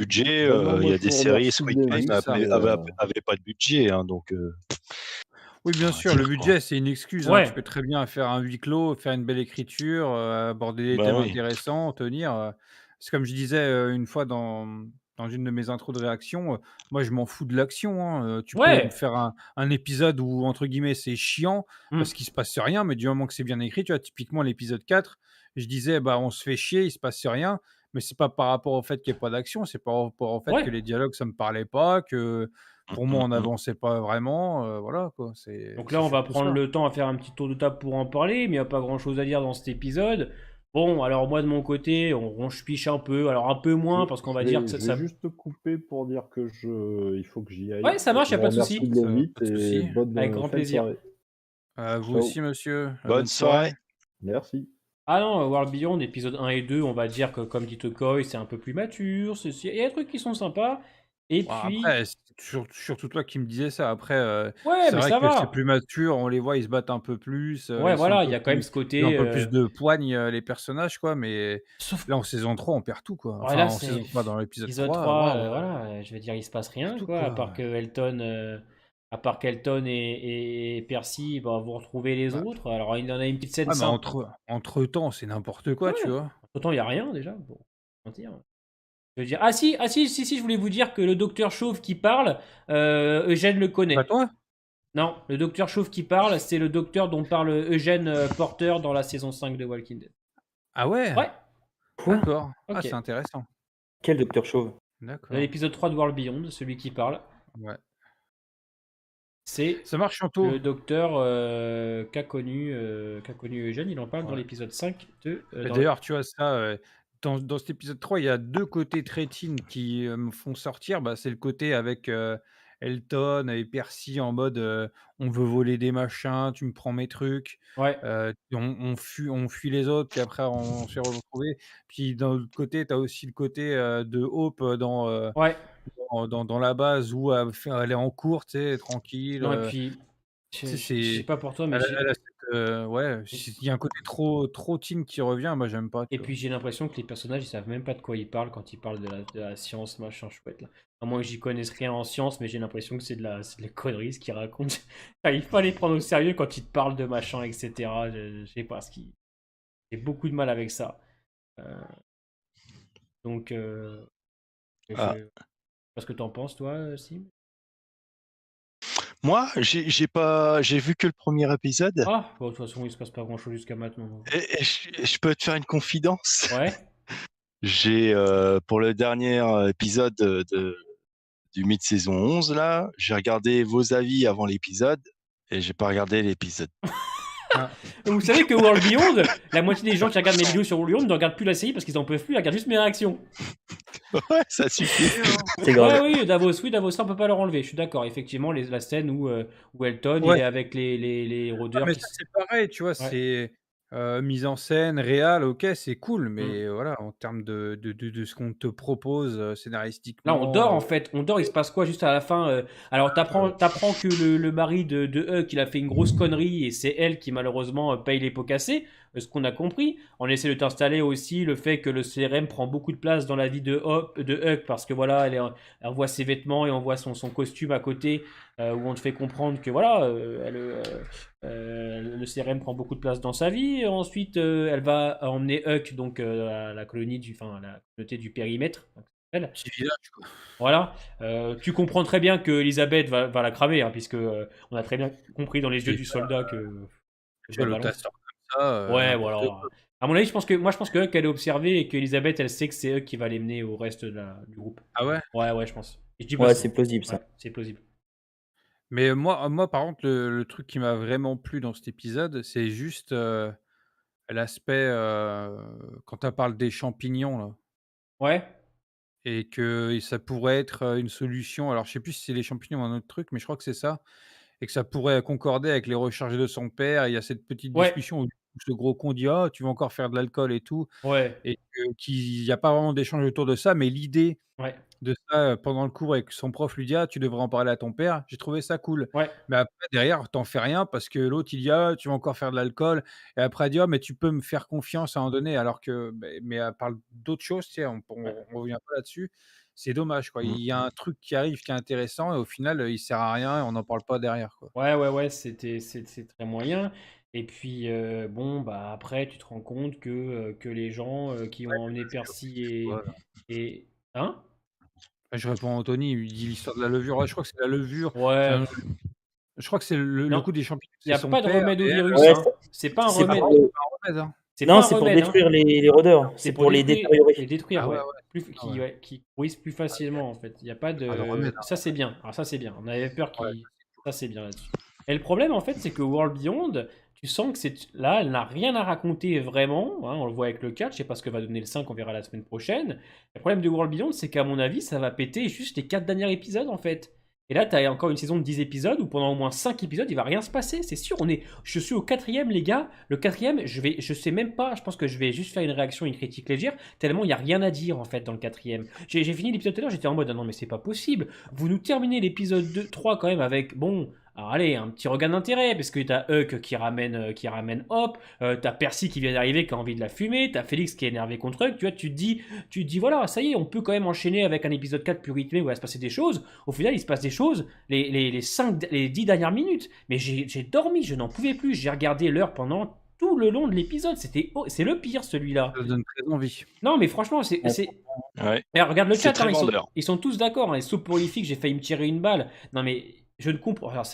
non, moi, il y a je des vous séries, remercie Squid bien Game vite, avait pas de budget, hein, donc Oui, bien sûr, le budget, c'est une excuse. Hein. Ouais. Tu peux très bien faire un huis clos, faire une belle écriture, aborder des Bah thèmes oui. intéressants, tenir. C'est comme je disais une fois dans dans une de mes intros de réaction, moi je m'en fous de l'action, hein, tu peux me Ouais. faire un épisode où entre guillemets «c'est chiant» Hmm. parce qu'il se passe rien, mais du moment que c'est bien écrit, tu vois? Typiquement l'épisode 4, je disais: «Bah, on se fait chier, il se passe rien», mais c'est pas par rapport au fait qu'il y ait pas d'action, c'est par rapport au fait Ouais. que les dialogues ça me parlait pas, que Mm, pour moi mm, on mm. n'avançait pas vraiment, voilà quoi, c'est Donc là, c'est on va surtout prendre ça. le temps à faire un petit tour de table pour en parler, mais il n'y a pas grand-chose à dire dans cet épisode. Bon, alors moi de mon côté, je piche un peu, alors un peu Je, moins parce qu'on va dire que je vais ça. juste te couper pour dire que il faut que j'y aille. Ouais, ça marche, Je y a vous pas de remercie souci. de l'eau vite Pas de et souci. bonne Avec grand fin de plaisir. soirée. Vous Ciao. aussi monsieur, Bonne bonne soirée. soirée. Merci. Ah non, World Beyond, épisode 1 et 2, on va dire que comme dit Tokoi, c'est un peu plus mature, il y a des trucs qui sont sympas. Et Bah, puis, après, c'est surtout toi qui me disais ça. Après, ouais, c'est mais vrai ça que c'est va. plus mature, on les voit, ils se battent un peu plus, Ouais, ils sont un voilà, il peu y a quand même plus ce ils ont un côté. peu plus de poigne, les personnages, quoi, mais Sauf là, en saison 3 on perd tout, quoi. ouais, Enfin, là, en c'est saison 3 dans l'épisode épisode 3 3, waouh, voilà, je veux dire, il se passe perd rien, tout, quoi, quoi. à part qu'Elton et Percy, bah, vont retrouver les Bah, autres. Alors, il en a une petite scène ouais, mais simple. entre-temps, c'est n'importe quoi, tu Ouais, vois? autant il y a rien déjà, bon, mentir. Je veux dire, ah si, je voulais vous dire que le docteur Chauve qui parle, Eugène le Bah, connaît. toi? Non, le docteur Chauve qui parle, c'est le docteur dont parle Eugène Porter dans la saison 5 de Walking Dead. Ah ouais? Ouais, Quoi? D'accord. Ah, c'est ok. intéressant. Quel docteur chauve? Dans D'accord. l'épisode 3 de World Beyond, celui qui parle, Ouais. c'est Ça marche, Chanto? le docteur qu'a connu Eugène. Il en parle dans Ouais. l'épisode 5 de. Et d'ailleurs, tu vois ça, dans cet épisode 3 il y a 2 côtés très teen qui, me font sortir. Bah, c'est le côté avec, Elton et Percy en mode, «On veut voler des machins, tu me prends mes trucs», Ouais, on fuit les autres, puis après on se fait retrouver. Puis d'un autre côté, tu as aussi le côté, de Hope, ouais. dans la base où elle est en cours, tu sais, tranquille, Non, et puis, tu sais, je sais c'est pas pour toi, mais elle a cette, ouais, il y a un côté trop teen qui revient, moi j'aime pas, et tu vois? puis j'ai l'impression que les personnages ils savent même pas de quoi ils parlent quand ils parlent de la science, machin chouette là. À moins que j'y connaisse rien en science, mais j'ai l'impression que c'est de la connerie ce qu'ils racontent. J'arrive pas à les prendre au sérieux quand ils te parlent de machin, etc. Je sais pas, j'ai beaucoup de mal avec ça. Euh, donc, je Ah. sais pas ce que t'en penses, toi, Sim. Moi, j'ai vu que le premier épisode. Ah, bon, de toute façon, il se passe pas grand chose jusqu'à maintenant. Et je peux te faire une confidence. Ouais, J'ai pour le dernier épisode du mid-saison 11 là, j'ai regardé vos avis avant l'épisode et j'ai pas regardé l'épisode. Ah. vous savez que World Beyond, la moitié des gens qui regardent mes vidéos sur World Beyond ne regardent plus la série parce qu'ils en peuvent plus, ils regardent juste mes réactions. Ouais, ça suffit. C'est Ouais, grave. oui, Davos, ça on peut pas leur enlever, je suis d'accord. Effectivement, la scène où Elton il Ouais. est avec les Ah, rôdeurs mais qui. ça, c'est pareil, tu vois? Ouais. C'est, mise en scène, réal, OK, c'est cool, Mm. mais voilà, en termes de ce qu'on te propose, Là, on dort scénaristiquement, en fait. On dort, il se passe quoi juste à la fin Alors, t'apprends que le mari de Huck, il a fait une grosse connerie et c'est elle qui malheureusement paye les pots cassés. Ce qu'on a compris. On essaie de t'installer aussi le fait que le CRM prend beaucoup de place dans la vie de Huck parce que voilà, elle voit ses vêtements et on voit son costume à côté où on te fait comprendre que voilà, le CRM prend beaucoup de place dans sa vie. Et ensuite, elle va emmener Huck donc à la colonie à la communauté du périmètre. petit village, quoi. Voilà. Tu comprends très bien que Elisabeth va la cramer, hein, puisque on a très bien compris dans les yeux Et du soldat que c'est tu pas vois, le l'autre, ballon. elle sort comme ça, Ouais, n'importe voilà. quoi. À mon avis, je pense que Huck, elle est observée et que Elisabeth, elle sait que c'est Huck qui va les mener au reste du groupe. Ah ouais? Ouais, je pense. Et je dis Ouais, possible. c'est plausible Ouais, ça. c'est plausible. Mais moi, par contre, le truc qui m'a vraiment plu dans cet épisode, c'est juste, l'aspect, quand elle parle des champignons, là. Ouais, Et que ça pourrait être, une solution. Alors je sais plus si c'est les champignons ou un autre truc, mais je crois que c'est ça et que ça pourrait concorder avec les recherches de son père. Il y a cette petite ouais, discussion où ce gros con dit: «Ah, tu vas encore faire de l'alcool et tout» ouais, et qu'il y a pas vraiment d'échange autour de ça, mais l'idée ouais, de ça, pendant le cours et que son prof lui dit: «Ah, tu devrais en parler à ton père», j'ai trouvé ça cool. ouais, Mais après derrière, tu en fais rien parce que l'autre il dit: «Ah, tu vas encore faire de l'alcool» et après elle dit: «Ah, mais tu peux me faire confiance à un moment donné», alors que mais elle parle d'autres choses, tu sais, ouais. on revient pas là-dessus. C'est dommage, quoi. Il Mm. y a un truc qui arrive qui est intéressant et au final, il sert à rien et on n'en parle pas derrière, quoi. Ouais, c'est très moyen. Et puis, bon, bah après, tu te rends compte que les gens qui ont emmené Percy Ouais, et. Hein? Je réponds à Anthony, il dit l'histoire de la levure. Ouais, je crois que c'est la levure. Ouais. Enfin, je crois que c'est le Non, coup des champignons, il n'y c'est a son pas de père remède au et elle, virus, Ouais, hein. C'est pas un c'est remède. pour, c'est pas un remède, hein. C'est non, pas un c'est pour remède, hein. détruire les rôdeurs. C'est C'est pour pour les détériorer. les détruire, Ah ouais, ouais. ouais. Plus, Ah ouais. ouais, qui bruisent plus facilement en fait. Il n'y a pas Pas de remède, de. hein. Ça c'est bien. Alors ça c'est bien. On avait peur Ouais, qu'il. Ça c'est bien là-dessus. Et le problème en fait, c'est que World Beyond, tu sens que c'est là, elle n'a rien à raconter vraiment, hein. On le voit avec le 4, je sais pas ce que va donner le 5, on verra la semaine prochaine. Le problème de World Beyond, c'est qu'à mon avis, ça va péter juste les 4 derniers épisodes en fait. Et là, tu as encore une saison de 10 épisodes où pendant au moins 5 épisodes, il va rien se passer, c'est sûr. Je suis au 4e, les gars. Le 4e, je sais même pas, je pense que je vais juste faire une réaction, une critique légère, tellement il n'y a rien à dire en fait dans le 4e. J'ai fini l'épisode tout à l'heure, j'étais en mode, ah non mais c'est pas possible. Vous nous terminez l'épisode 2, 3 quand même avec, bon, alors allez, un petit regain d'intérêt, parce que t'as Huck qui ramène Hop, t'as Percy qui vient d'arriver, qui a envie de la fumer, t'as Félix qui est énervé contre Huck, tu vois, tu te dis, voilà, ça y est, on peut quand même enchaîner avec un épisode 4 plus rythmé où il va se passer des choses. Au final, il se passe des choses les 10 dernières minutes. Mais j'ai dormi, je n'en pouvais plus, j'ai regardé l'heure pendant tout le long de l'épisode, c'est le pire celui-là. Ça donne très envie. Non mais franchement, Ouais. regarde le C'est chat, très hein, vendeur. ils sont tous d'accord, hein, sauf prolifique, j'ai failli me tirer une balle. Non mais je ne comprends. Alors,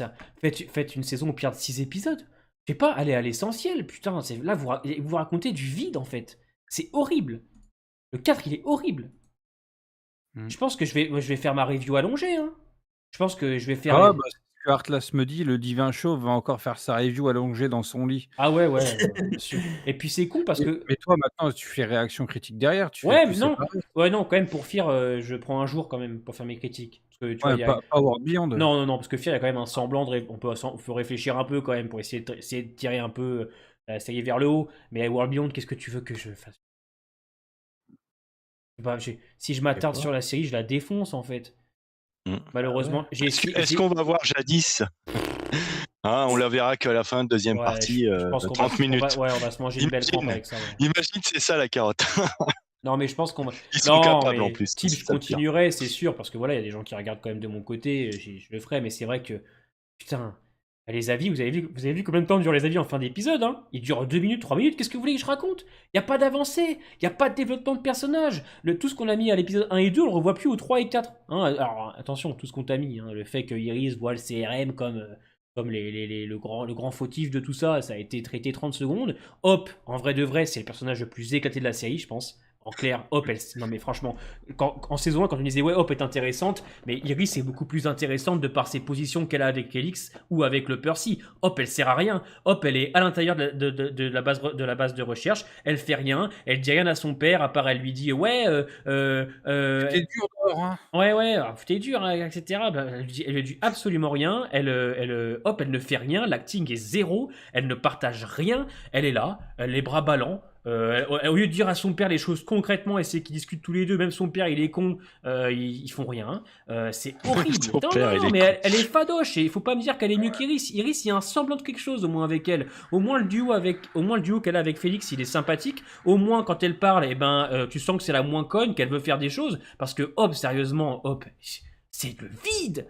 faites une saison au pire de 6 épisodes. Je sais pas, allez à l'essentiel, putain. Là, vous racontez du vide en fait. C'est horrible. Le 4, il est horrible. Je pense que je vais faire ma review allongée. Hein. Je pense que je vais faire. Ah, bah, c'est ce que Artlas me dit, le divin chauve va encore faire sa review allongée dans son lit. Ah ouais, bien sûr. Et puis c'est con parce que. Mais toi, maintenant, tu fais réaction critique derrière, tu fais Ouais, tout mais non. séparer. Ouais, non, quand même, pour Fear, je prends un jour quand même pour faire mes critiques. Parce que tu vois, Ouais, pas World Beyond. Non, parce que Fear, il y a quand même un semblant de. On faut réfléchir un peu quand même pour essayer de tirer un peu la série vers le haut. Mais World Beyond, qu'est-ce que tu veux que je fasse? Bah, si je m'attarde sur la série, je la défonce en fait. Malheureusement, j'ai Est-ce qu'on va voir Jadis? Hein, on la verra qu'à la fin de deuxième Ouais, partie, je pense 30 minutes. on va se manger une belle crampe avec ça. Ouais. Imagine, c'est ça la carotte. Non, mais je pense qu'on va. Ils sont capables mais en plus. Type, c'est je ça le pire. continuerai, c'est sûr, parce que voilà, il y a des gens qui regardent quand même de mon côté, je le ferai, mais c'est vrai que. Putain, les avis, vous avez vu combien de temps durent les avis en fin d'épisode, hein? Ils durent 2 minutes, 3 minutes, qu'est-ce que vous voulez que je raconte? Il n'y a pas d'avancée, il n'y a pas de développement de personnage. Tout ce qu'on a mis à l'épisode 1 et 2, on le revoit plus au 3 et 4. Hein, alors, attention, tout ce qu'on t'a mis, hein, le fait que Iris voit le CRM comme le grand fautif de tout ça, ça a été traité 30 secondes. Hop, en vrai de vrai, c'est le personnage le plus éclaté de la série, je pense. En clair, Hop, non mais franchement, en saison 1, quand on disait ouais, Hop est intéressante, mais Iris est beaucoup plus intéressante de par ses positions qu'elle a avec Félix ou avec le Percy. Hop, elle sert à rien. Hop, elle est à l'intérieur de la base de recherche, elle fait rien, elle dit rien à son père, à part elle lui dit ouais, C'était dur dehors, hein. ouais, t'es dur, hein, etc. Bah, elle lui dit absolument rien. Hop, elle ne fait rien. L'acting est zéro. Elle ne partage rien. Elle est là, les bras ballants. Au lieu de dire à son père les choses concrètement, et c'est qu'ils discutent tous les deux, même son père il est con, ils font rien. C'est horrible. Son père, il est mais con. elle est fadoche et il faut pas me dire qu'elle est mieux qu'Iris. Iris, il y a un semblant de quelque chose au moins avec elle. Au moins le duo qu'elle a avec Félix, il est sympathique. Au moins quand elle parle, tu sens que c'est la moins conne, qu'elle veut faire des choses. Parce que Hop, sérieusement, Hop, c'est le vide.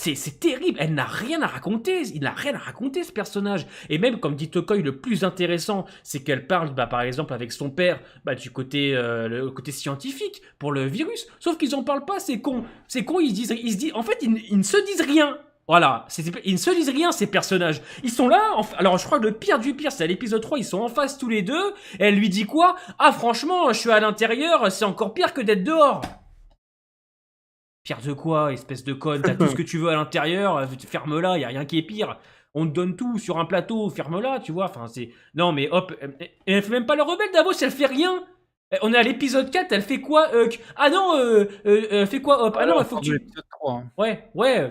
C'est terrible, elle n'a rien à raconter, il n'a rien à raconter ce personnage. Et même comme dit Tokoi, le plus intéressant, c'est qu'elle parle par exemple avec son père du côté, le côté scientifique pour le virus. Sauf qu'ils en parlent pas, c'est con, ils se disent, en fait ils ne se disent rien. Voilà, ils ne se disent rien ces personnages. Ils sont là, alors je crois que le pire du pire, c'est à l'épisode 3, ils sont en face tous les deux, et elle lui dit quoi? Ah franchement, je suis à l'intérieur, c'est encore pire que d'être dehors. Pire de quoi, espèce de conne? T'as tout ce que tu veux à l'intérieur, ferme-la, y a rien qui est pire. On te donne tout sur un plateau, ferme-la, tu vois. Enfin, c'est. Non, mais hop, elle fait même pas le rebelle, Davos, elle fait rien. On est à l'épisode 4, elle fait quoi, Huck? Ah non, elle fait quoi, Hop? Ah non, il faut que tu. L'épisode 3, hein. Ouais.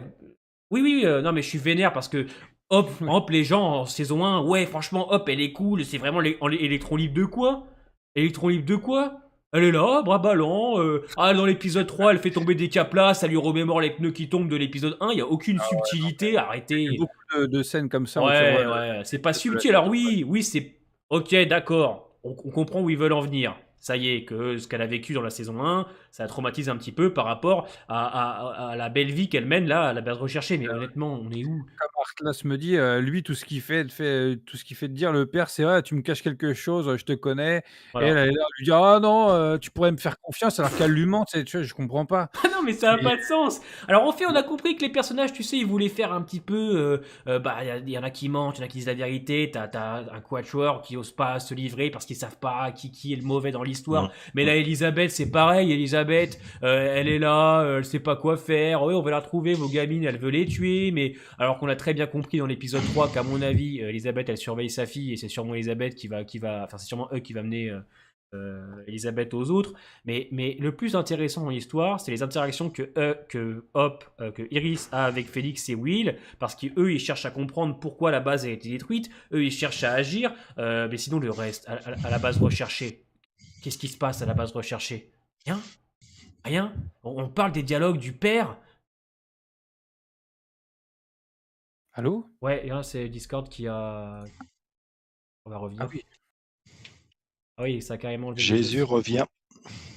Oui, non, mais je suis vénère parce que. Hop, les gens en saison 1, ouais, franchement, Hop, elle est cool, c'est vraiment électron libre de quoi? Électron libre de quoi? Elle est là, bras ballants. Dans l'épisode 3, elle fait tomber des caplas, ça lui remémore les pneus qui tombent de l'épisode 1. Il n'y a aucune subtilité, arrêtez. Il y a beaucoup de scènes comme ça. Où tu Ouais, vois, c'est pas subtil. Alors oui, c'est. Ok, d'accord. On comprend où ils veulent en venir. Ça y est, que ce qu'elle a vécu dans la saison 1, ça la traumatise un petit peu par rapport à la belle vie qu'elle mène là, à la base recherchée. Mais honnêtement, on est où? comme Atlas me dit, lui, tout ce qu'il fait de dire, le père, c'est: «Ouais, tu me caches quelque chose, je te connais». Et Voilà. elle est là à lui dire: «Ah non, tu pourrais me faire confiance», alors qu'elle lui ment, tu vois? Je comprends pas. Ah non, mais ça a Et pas de sens. Alors en fait, on a compris que les personnages, tu sais, ils voulaient faire un petit peu, bah, il y en a qui mentent, il y en a qui disent la vérité. T'as un quatuor qui ose pas se livrer parce qu'ils savent pas qui est le mauvais dans l'histoire. Mais là, Elisabeth, c'est pareil. Elisabeth, elle est là, elle sait pas quoi faire. Oui, on va la retrouver. Vos gamines, elle veut les tuer. Mais alors qu'on a très bien compris dans l'épisode 3 qu'à mon avis, Elisabeth, elle surveille sa fille et c'est sûrement Elisabeth enfin, c'est sûrement eux qui va mener. Elisabeth aux autres, mais le plus intéressant dans l'histoire, c'est les interactions que Iris a avec Félix et Will, parce qu'eux, ils cherchent à comprendre pourquoi la base a été détruite, eux, ils cherchent à agir, mais sinon, le reste, à la base recherchée, qu'est-ce qui se passe à la base recherchée? Rien. Rien. On parle des dialogues du père. allô? Ouais, et là, c'est Discord qui a... On va revenir. Ah oui, Ah oui, ça a carrément levé le Jésus niveau. revient.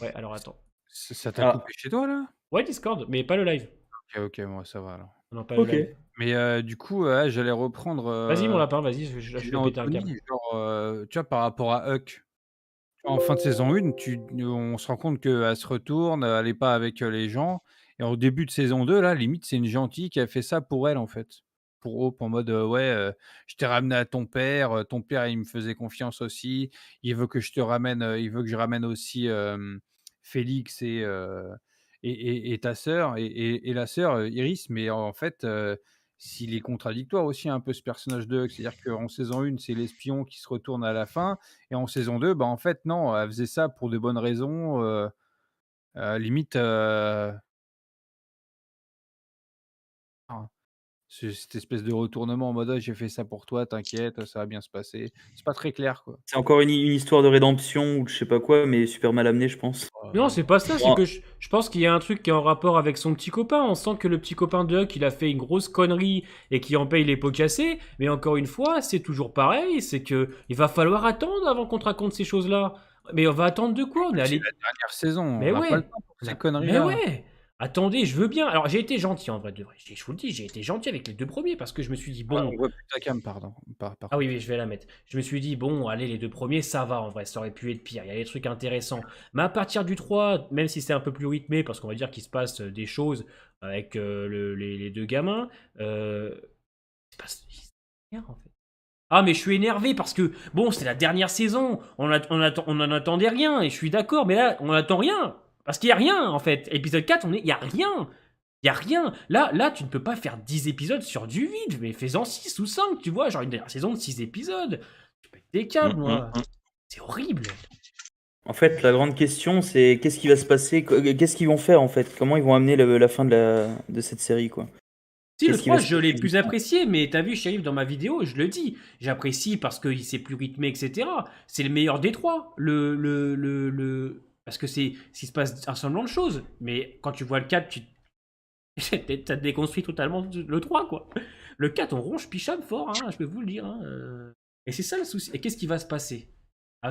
Ouais, alors attends. ça t'a coupé chez toi, là? Ouais, Discord, mais pas le live. OK, bon, ça va alors. Non, pas le live. Mais du coup, ouais, j'allais reprendre, Vas-y, mon lapin, vas-y, je disais vais péter un câble. Anthony, genre, tu vois, par rapport à Huck, en fin de saison 1, on se rend compte qu'elle se retourne, elle est pas avec, les gens, et au début de saison 2, là, limite, c'est une gentille qui a fait ça pour elle, en fait. Pour Hope, en mode, «Ouais, je t'ai ramené à ton père, il me faisait confiance aussi, il veut que je ramène aussi, Félix et ta sœur et la sœur, Iris». Mais en fait, s'il est contradictoire aussi un peu ce personnage de Huck. C'est-à-dire qu'en saison 1, c'est l'espion qui se retourne à la fin, et en saison 2, bah, en fait, non, elle faisait ça pour de bonnes raisons, limite, enfin, cette espèce de retournement en mode: «Ah, j'ai fait ça pour toi, t'inquiète, ça va bien se passer». C'est pas très clair, quoi. C'est encore une histoire de rédemption ou de je sais pas quoi, mais super mal amenée, je pense. Non, c'est pas ça, c'est Bon, que je pense qu'il y a un truc qui est en rapport avec son petit copain. On sent que le petit copain de Huck, il a fait une grosse connerie et qui en paye les pots cassés. Mais encore une fois, c'est toujours pareil, c'est que il va falloir attendre avant qu'on te raconte ces choses-là. Mais on va attendre de quoi? On est C'est allé... la dernière saison, Mais on n'a pas le ouais, temps pour on ces a- mais conneries-là. ouais. Attendez, je veux bien. Alors j'ai été gentil en vrai de vrai. Je vous le dis, j'ai été gentil avec les deux premiers parce que je me suis dit Ah, bon, on voit plus ta cam, pardon, par ah oui, contre. oui, je vais la mettre. Je me suis dit, bon, allez, les deux premiers, ça va en vrai, ça aurait pu être pire. Il y a des trucs intéressants. Mais à partir du 3, même si c'est un peu plus rythmé, parce qu'on va dire qu'il se passe des choses avec les deux gamins, il se passe rien en fait. Ah, mais je suis énervé parce que, bon, c'est la dernière saison, on en attendait rien, et je suis d'accord, mais là, on n'attend rien. Parce qu'il n'y a rien en fait. Épisode 4, il n'y a rien. Il y a rien. Là, tu ne peux pas faire 10 épisodes sur du vide, mais fais-en 6 ou 5, tu vois, genre une dernière saison de 6 épisodes. Tu pètes des câbles, moi. C'est horrible. en fait, la grande question, c'est qu'est-ce qui va se passer, qu'est-ce qu'ils vont faire en fait, comment ils vont amener la fin de cette série, quoi. Si, le Qu'est-ce qui va 3, se je passer l'ai plus exactement? apprécié, mais t'as vu, Shérif, dans ma vidéo, je le dis. J'apprécie parce que c'est plus rythmé, etc. C'est le meilleur des trois. Parce que s'il se passe un semblant de choses. Mais quand tu vois le 4, t'as déconstruit totalement le 3, quoi. Le 4, on ronge Picham fort, hein, je peux vous le dire. Hein. Et c'est ça le souci. Et qu'est-ce qui va se passer?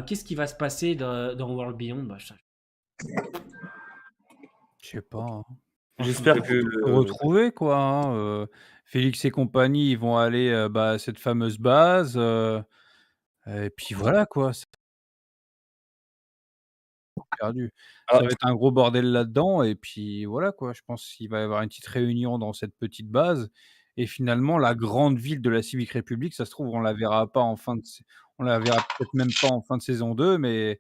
Qu'est-ce qui va se passer dans World Beyond? Bah, Je sais pas, hein. J'espère Ils vont que tous se retrouver, quoi, hein, Félix et compagnie, ils vont aller, bah, à cette fameuse base, et puis voilà, quoi, c'est perdu. ah, Ça va être un gros bordel là-dedans, et puis voilà, quoi. Je pense qu'il va y avoir une petite réunion dans cette petite base, et finalement la grande ville de la Civic République, ça se trouve, on la verra peut-être même pas en fin de saison 2, mais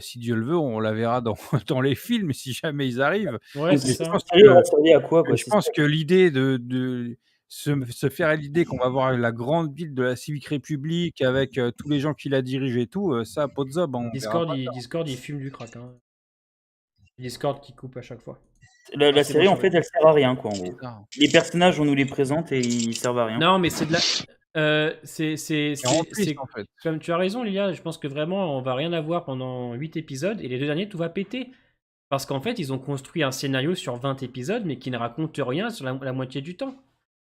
si Dieu le veut, on la verra dans dans les films si jamais ils arrivent. ouais, c'est Mais cette ça. série aura servi à quoi, quoi, je c'est pense ça. que l'idée de se faire à l'idée qu'on va voir la grande ville de la Civic République avec, tous les gens qui la dirigent et tout, ça, pot de zob, on verra pas ça. Discord, il fume du crack. Hein. Discord qui coupe à chaque fois. La C'est bon, série, en je fait, elle sert à rien, quoi, en gros. Bizarre. Les personnages, on nous les présente et ils servent à rien. Non, mais c'est de la. C'est rempli, en fait. Comme tu as raison, Lilia, je pense que vraiment, on va rien avoir pendant 8 épisodes et les deux derniers, tout va péter. Parce qu'en fait, ils ont construit un scénario sur 20 épisodes, mais qui ne raconte rien sur la moitié du temps.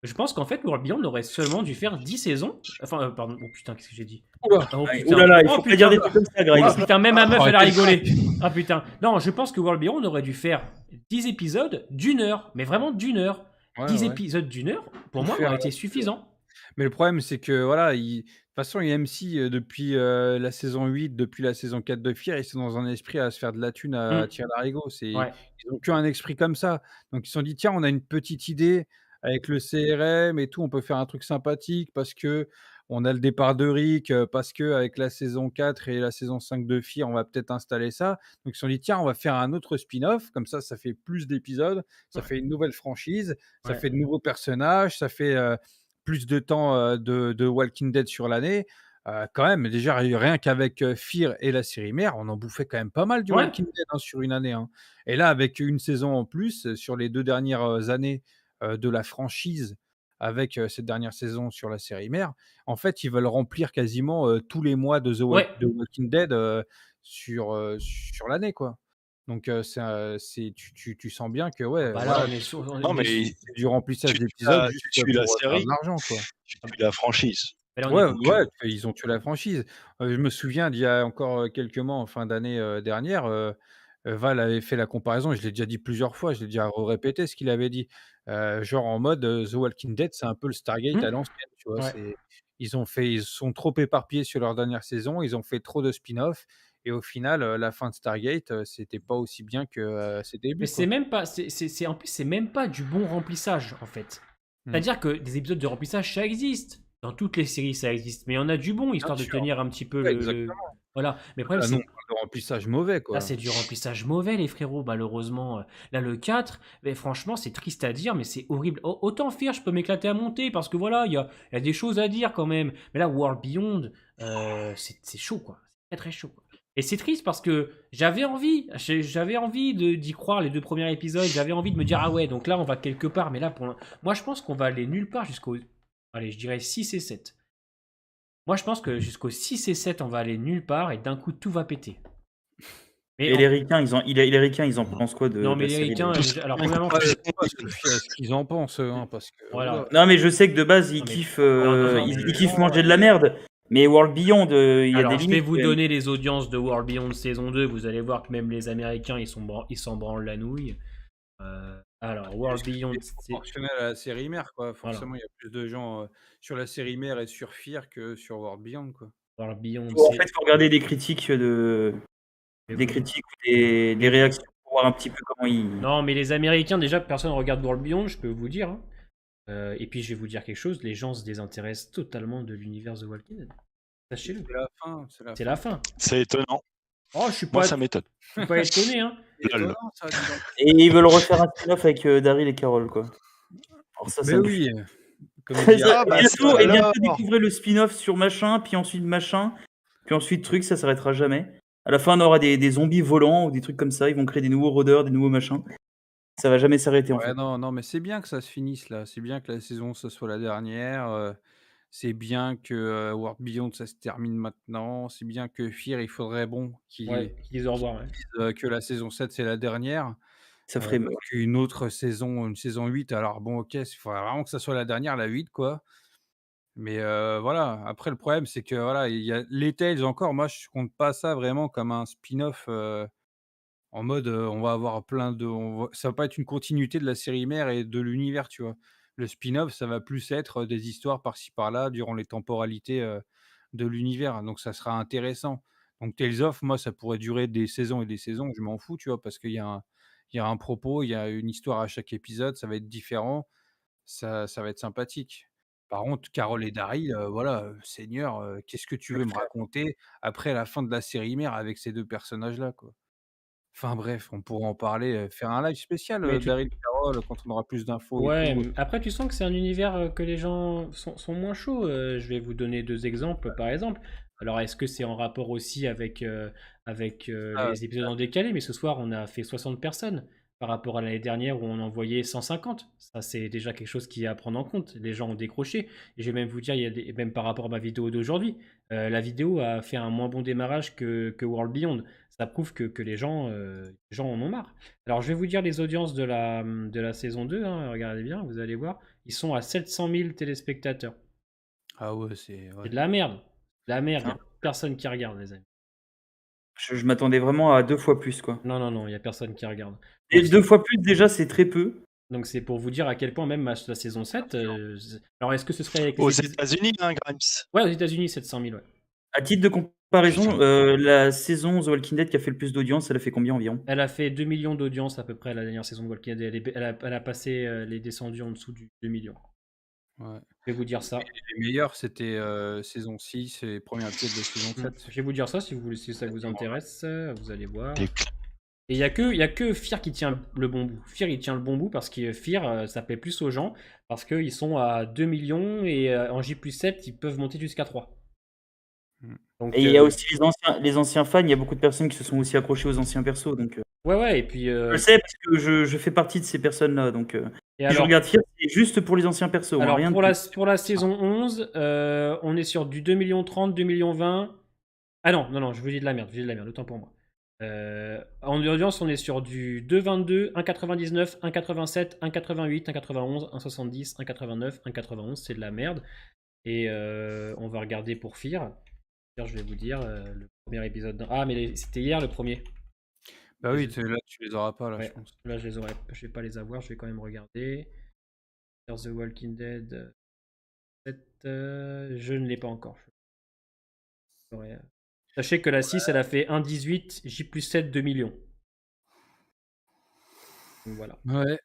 Je pense qu'en fait, World Beyond aurait seulement dû faire 10 saisons. Enfin, pardon, oh putain, qu'est-ce que j'ai dit? Oula. Oh Ouais, putain, oh là là, il oh faut pas putain, dire des trucs comme ça, Grimes. oh putain, même ma meuf, elle a Arrêtez. rigolé. Ah putain. Non, je pense que World Beyond aurait dû faire 10 épisodes d'1 heure, mais vraiment d'1 heure. Ouais, 10 ouais. épisodes d'1 heure, pour Tout moi, faire aurait été là-dessus, ouais. suffisant. Mais le problème, c'est que voilà, de toute façon, MC, depuis, la saison 8, depuis la saison 4 de Fear, ils sont dans un esprit à se faire de la thune à Mmh. tirer larigot. Ouais. Ils ont qu'un esprit comme ça. Donc ils se sont dit: «Tiens, on a une petite idée avec le CRM et tout, on peut faire un truc sympathique parce qu'on a le départ de Rick, parce qu'avec la saison 4 et la saison 5 de Fear, on va peut-être installer ça». Donc ils se sont dit: «Tiens, on va faire un autre spin-off, comme ça fait plus d'épisodes, ça Ouais. fait une nouvelle franchise, ça Ouais. fait de nouveaux personnages, ça fait, plus de temps, de Walking Dead sur l'année». Quand même, déjà rien qu'avec, Fear et la série mère, on en bouffait quand même pas mal du Ouais. Walking Dead, hein, sur une année, hein. Et là, avec une saison en plus, sur les 2 dernières, années, de la franchise, avec, cette dernière saison sur la série mère, en fait, ils veulent remplir quasiment, tous les mois Ouais. de Walking Dead, sur l'année, quoi. Donc, c'est tu sens bien que, Ah ouais, bah, là, voilà, Non, on est su mais c'est du remplissage tu d'épisodes tu juste, suis la pour, faire de série, l'argent, quoi. tu suis la franchise. mais là, on est Ouais, Donc, ouais, ils ont tué la franchise. Je me souviens d'il y a encore, quelques mois, en fin d'année, dernière, Val avait fait la comparaison et je l'ai déjà dit plusieurs fois, je l'ai déjà répété ce qu'il avait dit. Genre en mode, The Walking Dead, c'est un peu le Stargate mmh, à l'ancienne, tu vois? ouais. Ils se sont trop éparpillés sur leur dernière saison, ils ont fait trop de spin-off et au final, la fin de Stargate, c'était pas aussi bien que, ses Mais débuts, c'est quoi. même pas en plus, c'est même pas du bon remplissage, en fait. Mmh. C'est-à-dire que des épisodes de remplissage, ça existe. Dans toutes les séries, ça existe. Mais il y en a du bon, Bien histoire de sûr, tenir un petit peu ouais, le exactement. voilà. Mais le problème, Là, nous, c'est on parle de remplissage mauvais, là, quoi. c'est du remplissage mauvais, les frérots, malheureusement. Là, le 4, mais franchement, c'est triste à dire, mais c'est horrible. Autant Fear, je peux m'éclater à monter, parce que voilà, il y a des choses à dire quand même. Mais là, World Beyond, c'est chaud, quoi. C'est très, très chaud, quoi. Et c'est triste parce que j'avais envie d'y croire les 2 premiers épisodes, j'avais envie de me dire, ah ouais, donc là, on va quelque part. Mais là, moi, je pense qu'on va aller nulle part jusqu'au, allez, je dirais 6 et 7. Moi, je pense que jusqu'au 6 et 7, on va aller nulle part, et d'un coup, tout va péter. Mais Et les ricains, les ricains, ils en pensent quoi de non, mais la les série, ricains, d'ailleurs? déjà, alors On écoute premièrement, pas ce qu'ils en pensent, eux, hein, parce que voilà. Non, mais je sais que de base, ils Non, mais kiffent, non, non, non, mais ils kiffent manger de la merde. Mais World Beyond, il y a des alors je vais limites vous quand même. donner les audiences de World Beyond saison 2. Vous allez voir que même les Américains, ils s'en branlent la nouille. Alors juste World que Beyond, c'est c'est proportionnel à la série mère, quoi. voilà. Forcément, il y a plus de gens, sur la série mère et sur Fear que sur World Beyond, quoi. World Beyond, En fait, faut regarder des critiques je vais des vous dire. critiques ou des réactions pour voir un petit peu comment ils. Non, mais les Américains, déjà, personne ne regarde World Beyond, je peux vous dire, hein. Et puis je vais vous dire quelque chose, les gens se désintéressent totalement de l'univers The Walking Dead. Sachez-le. C'est la fin, c'est la C'est fin. la fin. c'est étonnant. Oh, Moi, ça m'étonne. je suis pas étonné, hein. C'est Lol. étonnant ça, dis donc. Et ils veulent refaire un spin-off avec Daryl et Carol, quoi. Alors ça Mais me oui, comme il fait. dit Ah, bah, Bientôt, et bientôt alors. découvrez le spin-off sur machin, puis ensuite truc, ça s'arrêtera jamais. À la fin, on aura des zombies volants ou des trucs comme ça. Ils vont créer des nouveaux rôdeurs, des nouveaux machins. Ça va jamais s'arrêter, en ouais, fait. non, non, mais c'est bien que ça se finisse là. C'est bien que la saison, ce soit la dernière, c'est bien que, World Beyond, ça se termine maintenant. C'est bien que Fear, il faudrait, bon, Ouais, qu'ils disent au revoir, ouais. disent, que la saison 7 c'est la dernière. Ça ferait. Qu'une autre saison, une saison 8, alors bon, OK, il faudrait vraiment que ça soit la dernière, la 8, quoi. Mais voilà, après le problème, c'est que voilà, il y a les Tales encore, moi je compte pas ça vraiment comme un spin-off, en mode, on va avoir plein de ça va pas être une continuité de la série mère et de l'univers, tu vois? Le spin-off, ça va plus être, des histoires par-ci par-là durant les temporalités, de l'univers, donc ça sera intéressant. Donc Tales of, moi, ça pourrait durer des saisons et des saisons, je m'en fous, tu vois? Parce qu'il y a un propos, il y a une histoire à chaque épisode, ça va être différent, ça va être sympathique. Par contre, Carole et Daryl, voilà, seigneur, qu'est-ce que tu veux me raconter après la fin de la série mère avec ces 2 personnages-là, quoi? Enfin bref, on pourra en parler, faire un live spécial, Mais Daryl Carole quand on aura plus d'infos et ouais, tout. après tu sens que c'est un univers que les gens sont moins chauds. Je vais vous donner 2 exemples, par exemple. Alors, est-ce que c'est en rapport aussi avec Ah, les épisodes en décalé? Mais ce soir, on a fait 60 personnes par rapport à l'année dernière où on en voyait 150. Ça, c'est déjà quelque chose qui est à prendre en compte. Les gens ont décroché. Et je vais même vous dire, même par rapport à ma vidéo d'aujourd'hui, la vidéo a fait un moins bon démarrage que World Beyond. Ça prouve que les gens en ont marre. Alors, je vais vous dire les audiences de la saison 2, hein, regardez bien, vous allez voir. Ils sont à 700 000 téléspectateurs. ah ouais, c'est C'est ouais. de la merde. De la merde, il Hein? n'y a personne qui regarde, les amis. Je m'attendais vraiment à 2 fois plus, quoi. Non, non, non, il n'y a personne qui regarde. Et Donc, 2 fois plus, déjà, c'est très peu. Donc c'est pour vous dire à quel point même la saison 7... Alors est-ce que ce serait avec les Aux épisodes- États-Unis, hein, Grimes. Ouais, aux États-Unis, 700 000, ouais. À titre de comparaison, la saison The Walking Dead qui a fait le plus d'audience, elle a fait combien environ? Elle a fait 2 millions d'audience à peu près la dernière saison de Walking Dead. Elle a passé, les descendus en dessous du 2 millions. Ouais. Je vais vous dire ça. Les meilleurs, c'était saison 6 et premier épisode de saison 7. Je vais vous dire ça si ça vous intéresse. Vous allez voir. Des- Et il y a que Fear qui tient le bon bout. Fear, il tient le bon bout parce que Fear, ça plaît plus aux gens. Parce qu'ils sont à 2 millions et en J+7, ils peuvent monter jusqu'à 3. Donc, Et il y a aussi les anciens fans, il y a beaucoup de personnes qui se sont aussi accrochées aux anciens persos. Donc, ouais, et puis... je le sais parce que je fais partie de ces personnes-là. Donc, et si je alors, regarde Fear, c'est juste pour les anciens persos. hein, alors rien de pour, plus. pour la saison 11, on est sur du 2 millions 30, 2 millions 20. Ah non, je vous dis de la merde, autant pour moi. En audience, on est sur du 2,22, 1,99, 1,87, 1,88, 1,91, 1,70, 1,89, 1,91, c'est de la merde. Et on va regarder pour Fear. Je vais vous dire le premier épisode. Ah, mais c'était hier le premier. Bah oui, là, tu les auras pas, là, Ouais, je pense. là, je vais pas les avoir, je vais quand même regarder. Fear the Walking Dead 7, je ne l'ai pas encore. Sachez que la 6, elle a fait 1,18, J+7, 2 millions. Donc voilà. Ouais.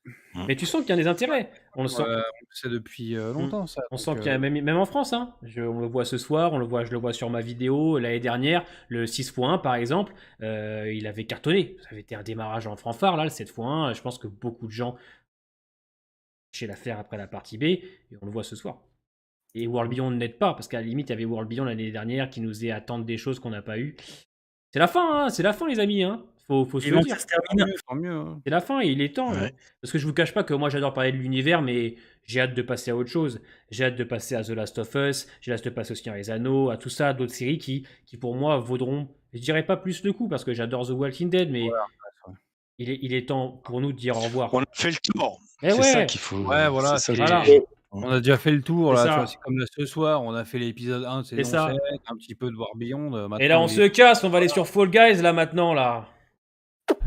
Mais tu sens qu'il y a des intérêts. On le sent. On le sait depuis longtemps, ça. On donc, sent qu'il y a même en France, hein. On le voit ce soir, je le vois sur ma vidéo l'année dernière, le 6x1 par exemple, il avait cartonné. Ça avait été un démarrage en fanfare là, le 7x1. Je pense que beaucoup de gens chez l'affaire après la partie B, et on le voit ce soir. Et World Beyond n'aide pas, parce qu'à la limite, il y avait World Beyond l'année dernière qui nous faisait attendre des choses qu'on n'a pas eues. C'est la fin, hein, c'est la fin, les amis. Hein. Faut se le dire. Ça se termine. Tant mieux. Hein. C'est la fin et il est temps. Ouais. Hein. Parce que je vous cache pas que moi, j'adore parler de l'univers, mais j'ai hâte de passer à autre chose. J'ai hâte de passer à The Last of Us, j'ai hâte de passer au Seigneur des Anneaux, à tout ça, d'autres séries qui pour moi, vaudront, je dirais pas plus le coup, parce que j'adore The Walking Dead, mais il est temps pour nous de dire au revoir. On a fait le tour. Eh C'est ouais. ça qu'il faut. Ouais, voilà. c'est ça, Voilà. On a déjà fait le tour, C'est là. ça. Tu vois, c'est comme là, ce soir, on a fait l'épisode 1 de C'est saison ça. 7, un petit peu de War Beyond. Et là, on se casse, on va aller sur Fall Guys, là, maintenant, là.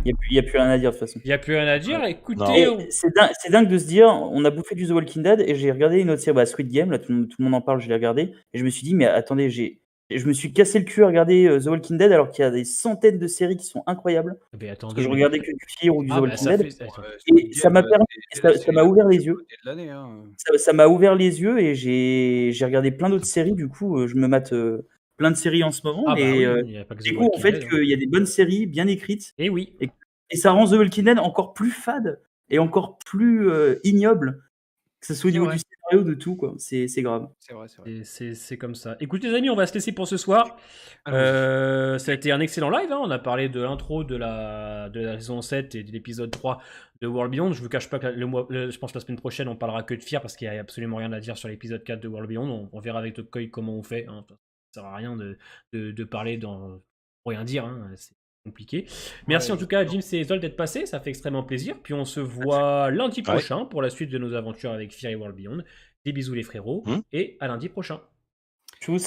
Il n'y a plus rien à dire de toute façon. Il n'y a plus rien à dire, Non. écoutez. Et c'est dingue de se dire, on a bouffé du The Walking Dead et j'ai regardé une autre série, Squid Game, là tout le monde en parle, je l'ai regardé, et je me suis dit, mais attendez, je me suis cassé le cul à regarder The Walking Dead alors qu'il y a des centaines de séries qui sont incroyables, Mais parce attendez, que je regardais que du Fear ou du The Walking Dead, et ça m'a permis, ça m'a ouvert les yeux. De l'année, hein. Ça m'a ouvert les yeux et j'ai regardé plein d'autres séries, du coup, je me mate plein de séries en ce moment, Ah bah et oui, il y a pas que The découvre en Walking fait Dead, hein. qu'il y a des bonnes séries bien écrites, Et oui. et ça rend The Walking Dead encore plus fade et encore plus ignoble, que ce soit au C'est niveau vrai. du scénario, de tout, quoi. C'est grave. C'est vrai. C'est comme ça. Écoutez, les amis, on va se laisser pour ce soir. Allons-y. Ça a été un excellent live. Hein. On a parlé de l'intro de la saison 7 et de l'épisode 3 de World Beyond. Je vous cache pas que je pense que la semaine prochaine, on parlera que de Fear parce qu'il n'y a absolument rien à dire sur l'épisode 4 de World Beyond. On verra avec Tokoy comment on fait. Hein. Ça sert à rien de parler pour rien dire. Hein. C'est compliqué. Merci en tout cas, Jim et Zol, d'être passés. Ça fait extrêmement plaisir. Puis on se voit lundi prochain pour la suite de nos aventures avec Fear et World Beyond. Des bisous les frérots et à lundi prochain.